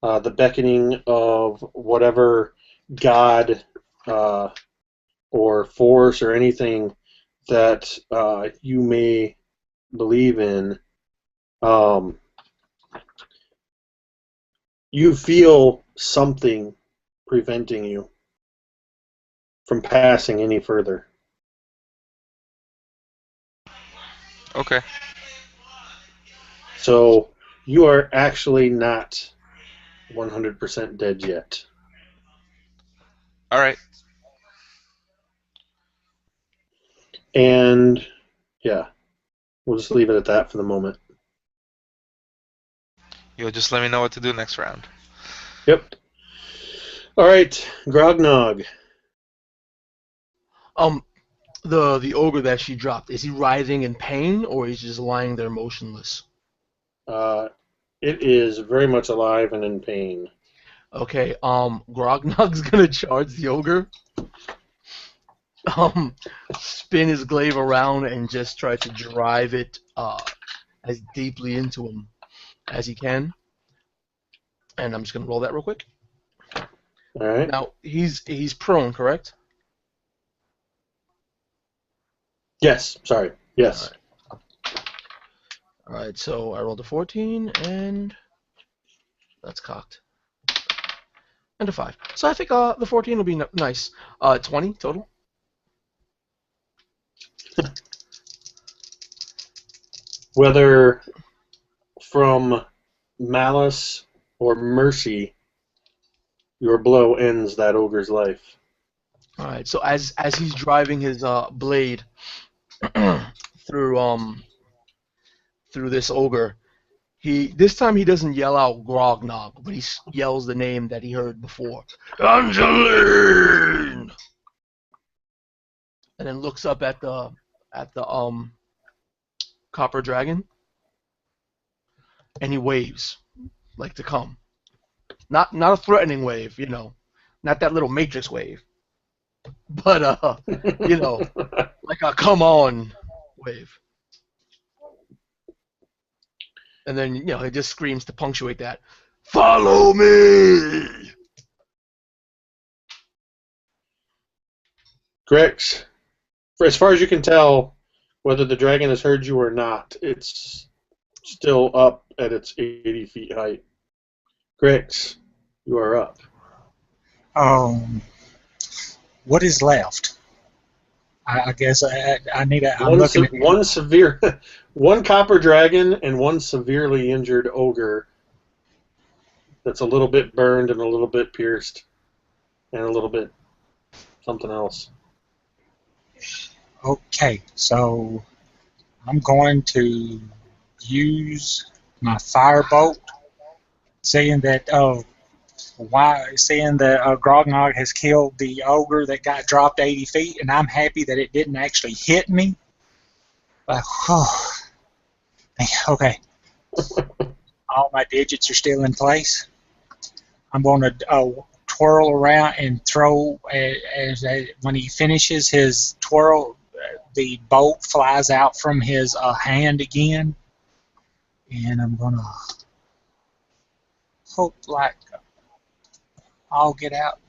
the beckoning of whatever god or force or anything that you may believe in, you feel something preventing you from passing any further. Okay. So you are actually not 100% dead yet. All right. And yeah, we'll just leave it at that for the moment. You'll just let me know what to do next round. Yep. All right, Grognog. The ogre that she dropped, is he writhing in pain, or is he just lying there motionless? It is very much alive and in pain. Okay, Grognog's gonna charge the ogre. Spin his glaive around and just try to drive it as deeply into him as he can. And I'm just gonna roll that real quick. All right. Now he's prone, correct? Yes. Sorry. Yes. All right. So I rolled a 14 and that's cocked. And a 5. So I think the 14 will be nice. 20 total. Whether from malice or mercy, your blow ends that ogre's life. All right. So as he's driving his blade through this ogre, this time he doesn't yell out Grognog, but he yells the name that he heard before, Angeline, and then looks up at the copper dragon, and he waves like to come. Not a threatening wave, not that little Matrix wave, but like a come on wave. And then he just screams to punctuate that, "Follow me!" Grix, for as far as you can tell, Whether the dragon has heard you or not, it's still up at its 80 feet height. Grix, you are up. What is left? I guess I need a. I'm One, looking at one severe, one copper dragon and one severely injured ogre that's a little bit burned and a little bit pierced and a little bit something else. Okay, so I'm going to use my firebolt, seeing that Grognog has killed the ogre that got dropped 80 feet, and I'm happy that it didn't actually hit me. Okay. All my digits are still in place. I'm going to twirl around and throw, when he finishes his twirl, the bolt flies out from his hand again. And I'm going to hope like I'll get out.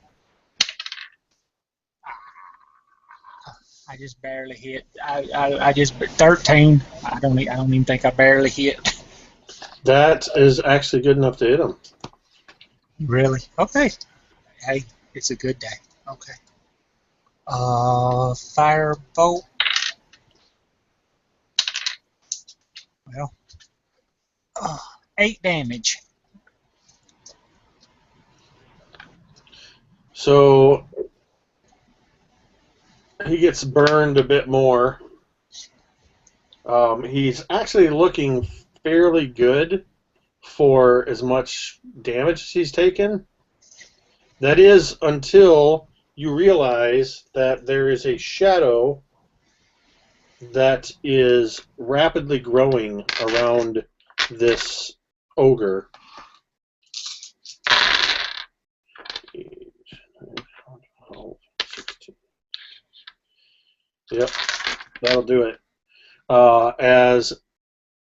I just barely hit. I just 13. I don't even think I barely hit. That is actually good enough to hit him. Really? Okay. Hey, it's a good day. Okay. Firebolt. Well, 8 damage. So he gets burned a bit more. He's actually looking fairly good for as much damage as he's taken. That is until you realize that there is a shadow that is rapidly growing around this ogre. Yep, that'll do it. As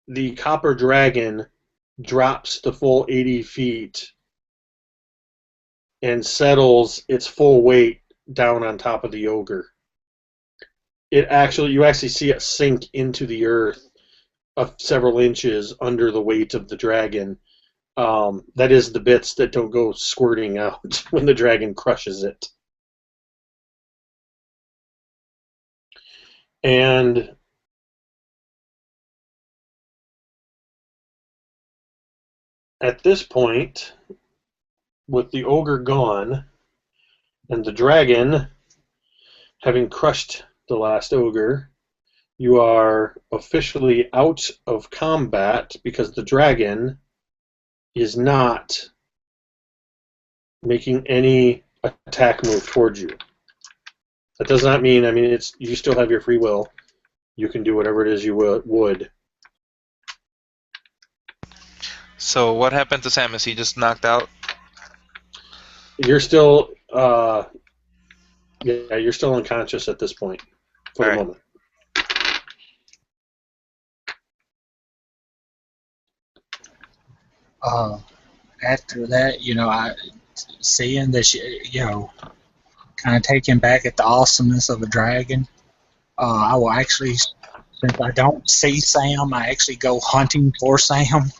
the copper dragon drops the full 80 feet and settles its full weight down on top of the ogre. You actually see it sink into the earth several inches under the weight of the dragon. That is the bits that don't go squirting out when the dragon crushes it. And at this point, with the ogre gone and the dragon having crushed the last ogre, you are officially out of combat because the dragon is not making any attack move towards you. That does not mean, you still have your free will. You can do whatever it is you would. So what happened to Sam? Is he just knocked out? You're still, you're still unconscious at this point for the moment. After that, seeing that, kind of taken back at the awesomeness of a dragon, I will actually, since I don't see Sam, I actually go hunting for Sam.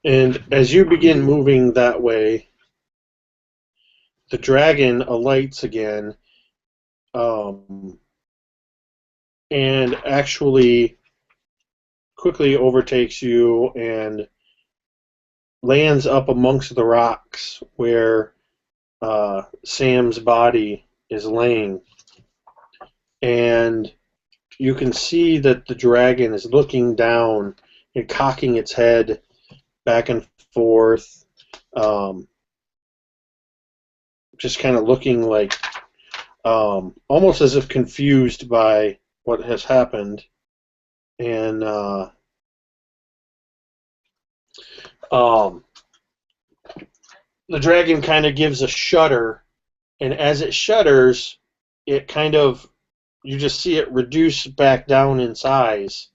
And as you begin moving that way, the dragon alights again, and actually quickly overtakes you and lands up amongst the rocks where Sam's body is laying. And you can see that the dragon is looking down and cocking its head back and forth, just kind of looking like almost as if confused by what has happened. And the dragon kind of gives a shudder, and as it shudders, it you just see it reduce back down in size.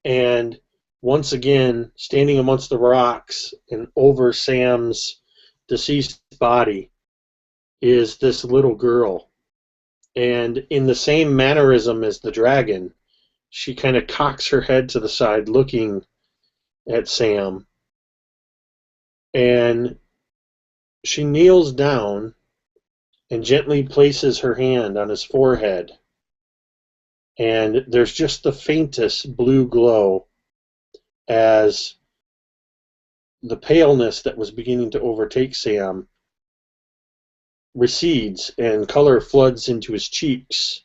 And once again, standing amongst the rocks and over Sam's deceased body is this little girl. And in the same mannerism as the dragon, she kind of cocks her head to the side, looking at Sam. And she kneels down and gently places her hand on his forehead. And there's just the faintest blue glow as the paleness that was beginning to overtake Sam recedes and color floods into his cheeks.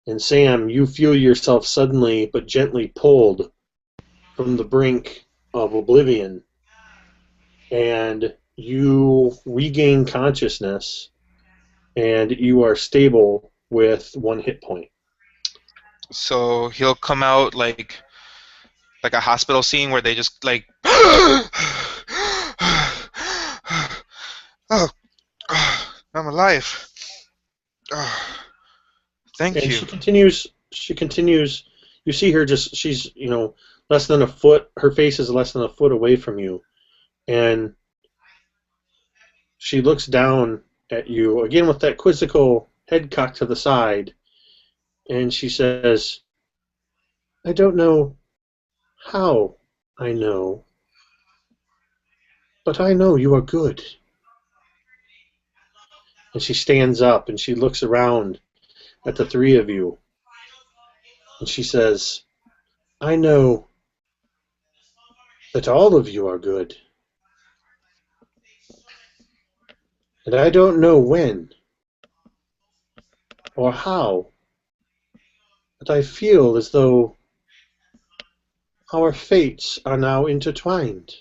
And Sam, you feel yourself suddenly but gently pulled from the brink of oblivion, and you regain consciousness, and you are stable with 1 hit point. So he'll come out like a hospital scene where they just like oh, I'm alive. Thank And you. she continues, you see her just, she's, less than a foot, her face is less than a foot away from you, and she looks down at you, again with that quizzical head cocked to the side, and she says, I don't know how I know, but I know you are good. And she stands up and she looks around at the 3 of you, and she says, I know that all of you are good. And I don't know when or how, but I feel as though our fates are now intertwined.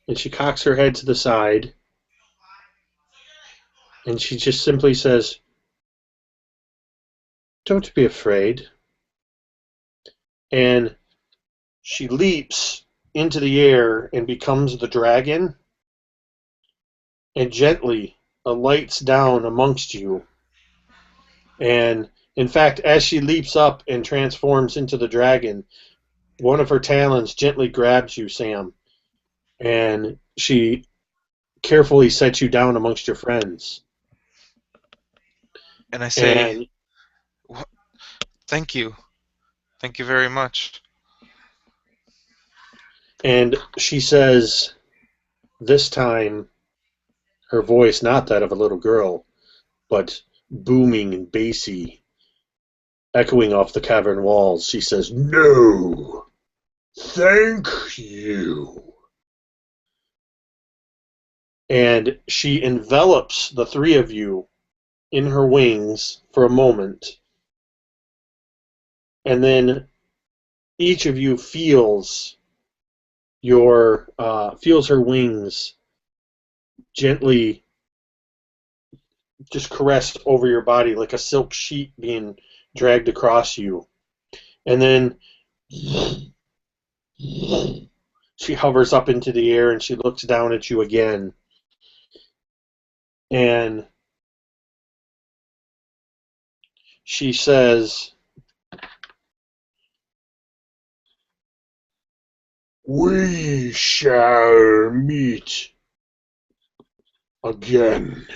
And she cocks her head to the side, and she just simply says, don't be afraid. And she leaps into the air and becomes the dragon, and gently alights down amongst you. And in fact, as she leaps up and transforms into the dragon, one of her talons gently grabs you, Sam, and she carefully sets you down amongst your friends. And I say, And thank you. Thank you very much. And she says, this time, her voice not that of a little girl, but booming and bassy, echoing off the cavern walls, she says, no, thank you. And she envelops the 3 of you in her wings for a moment, and then each of you feels her wings gently just caressed over your body like a silk sheet being dragged across you. And then she hovers up into the air and she looks down at you again. And she says, we shall meet again.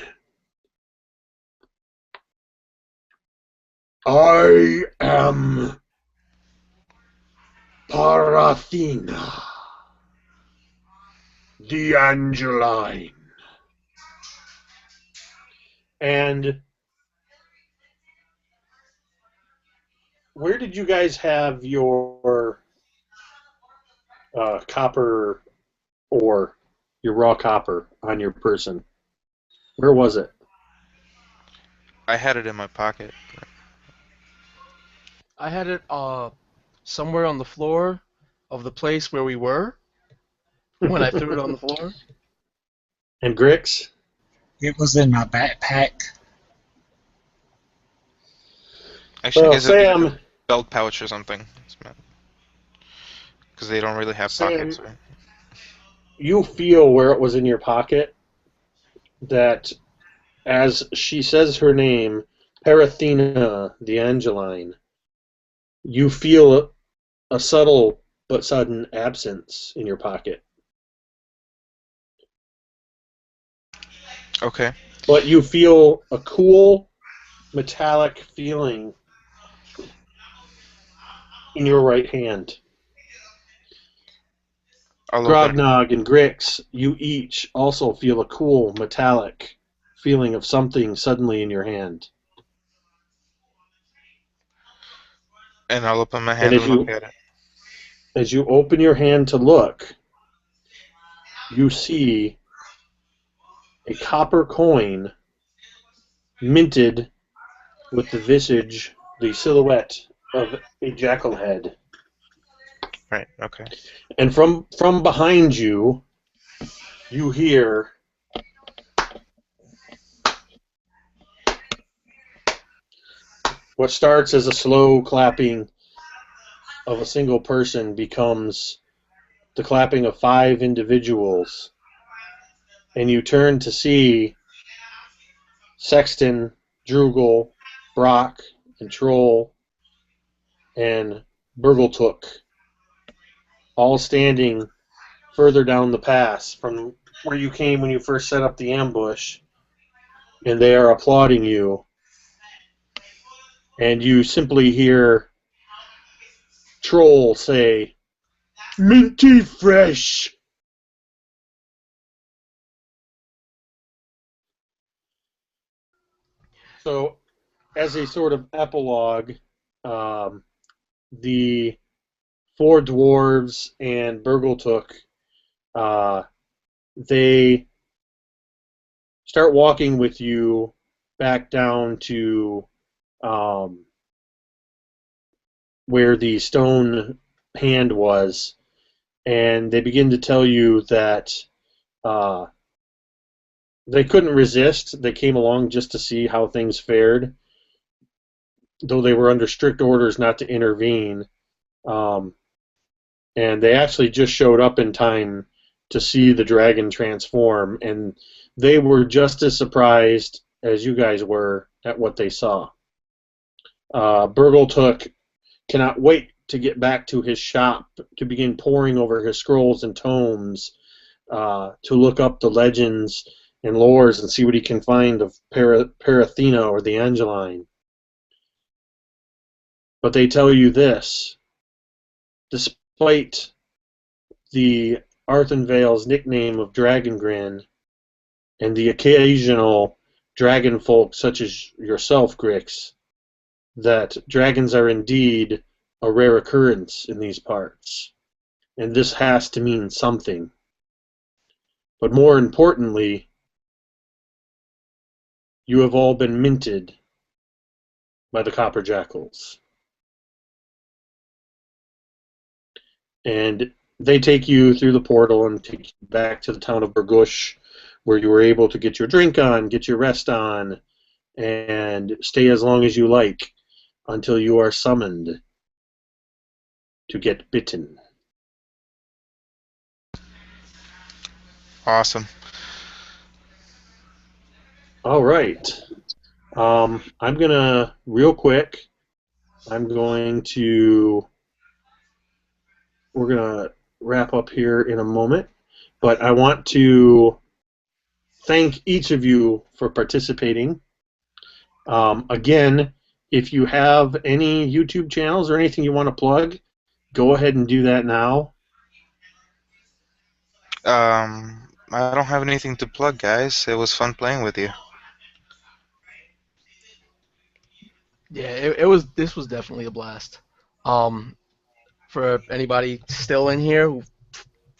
I am Parathina, the Angeline. And where did you guys have your copper ore, your raw copper on your person? Where was it? I had it in my pocket. I had it somewhere on the floor of the place where we were when I threw it on the floor. And Grix? It was in my backpack. Actually, I Well, guess it'd be like Sam, a belt pouch or something. Because they don't really have pockets, right? you feel where it was in your pocket that as she says her name, Parathina, the Angeline, you feel a subtle but sudden absence in your pocket. Okay. But you feel a cool metallic feeling in your right hand. I'll open. Grognog and Grix, you each also feel a cool metallic feeling of something suddenly in your hand. And I'll open my And hand and look at it. as you open your hand to look, you see a copper coin minted with the visage, the silhouette of a jackal head. Right. Okay. And from behind you, you hear what starts as a slow clapping of a single person becomes the clapping of 5 individuals. And you turn to see Sexton, Drugel, Brock, and Troll, and Burgletook, all standing further down the pass from where you came when you first set up the ambush, and they are applauding you. And you simply hear Troll say, "Minty fresh!" So, as a sort of epilogue, the 4 dwarves and Burgletook, they start walking with you back down to where the stone hand was, and they begin to tell you that they couldn't resist. They came along just to see how things fared, though they were under strict orders not to intervene. And they actually just showed up in time to see the dragon transform, and they were just as surprised as you guys were at what they saw. Burgletook cannot wait to get back to his shop to begin poring over his scrolls and tomes, to look up the legends and lores and see what he can find of Ethereana or the Angeline. But they tell you this: despite the Arthenvale's nickname of Dragon Grinn and the occasional dragon folk such as yourself, Grix, that dragons are indeed a rare occurrence in these parts. And this has to mean something. But more importantly, you have all been minted by the Copper Jackals. And they take you through the portal and take you back to the town of Burgush, where you were able to get your drink on, get your rest on, and stay as long as you like until you are summoned to get bitten. Awesome. All right. I'm going to, real quick, we're going to wrap up here in a moment, but I want to thank each of you for participating. Again, if you have any YouTube channels or anything you want to plug, go ahead and do that now. I don't have anything to plug, guys. It was fun playing with you. Yeah, it was. This was definitely a blast. For anybody still in here who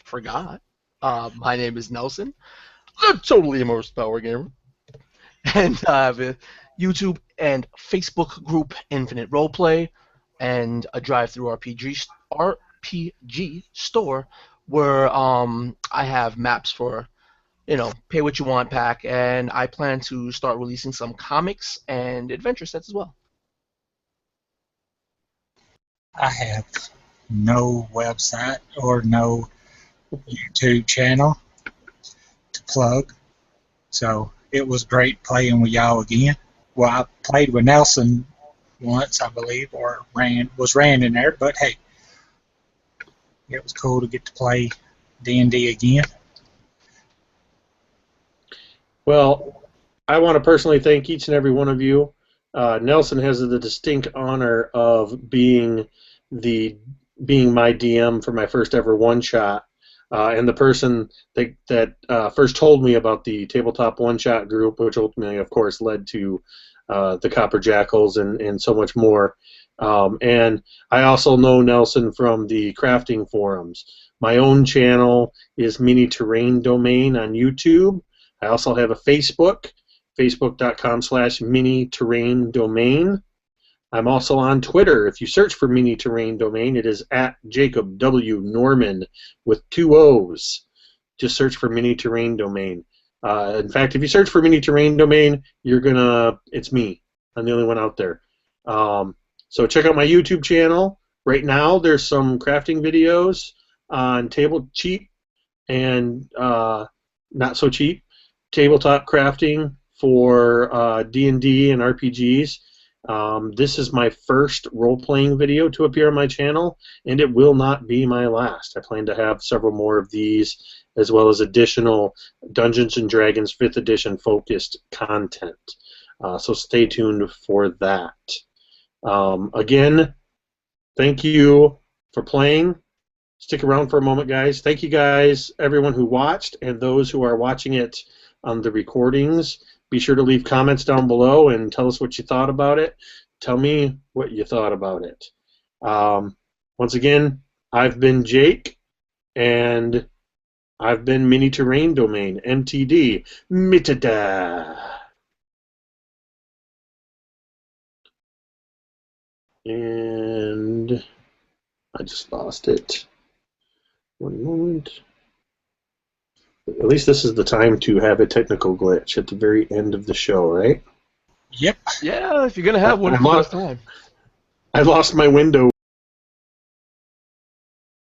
forgot, my name is Nelson, the totally immersed power gamer, and I have a YouTube and Facebook group, Infinite Roleplay, and a drive-through RPG store where I have maps for pay what you want pack, and I plan to start releasing some comics and adventure sets as well. I have no website or no YouTube channel to plug, so it was great playing with y'all again. Well, I played with Nelson once, I believe, or ran in there, but hey, it was cool to get to play D&D again. Well, I want to personally thank each and every one of you. Nelson has the distinct honor of the being my DM for my first ever one shot, and the person that first told me about the tabletop one shot group, which ultimately, of course, led to the Copper Jackals and so much more. And I also know Nelson from the crafting forums. My own channel is Mini Terrain Domain on YouTube. I also have a Facebook, facebook.com/Mini Terrain Domain. I'm also on Twitter. If you search for Mini Terrain Domain, it is at Jacob W. Norman with 2 O's. Just search for Mini Terrain Domain. In fact, if you search for Mini Terrain Domain, it's me. I'm the only one out there. So check out my YouTube channel. Right now, there's some crafting videos on table cheap and not so cheap tabletop crafting for D&D and RPGs. This is my first role-playing video to appear on my channel, and it will not be my last. I plan to have several more of these, as well as additional Dungeons & Dragons 5th edition focused content. So stay tuned for that. Again, thank you for playing. Stick around for a moment, guys. Thank you guys, everyone who watched, and those who are watching it on the recordings. Be sure to leave comments down below and tell us what you thought about it. Tell me what you thought about it. Once again, I've been Jake, and I've been Mini Terrain Domain, MTD. Mitada. And I just lost it. One moment. At least this is the time to have a technical glitch at the very end of the show, right? Yep. Yeah, if you're gonna have one, it's the best time. I lost my window.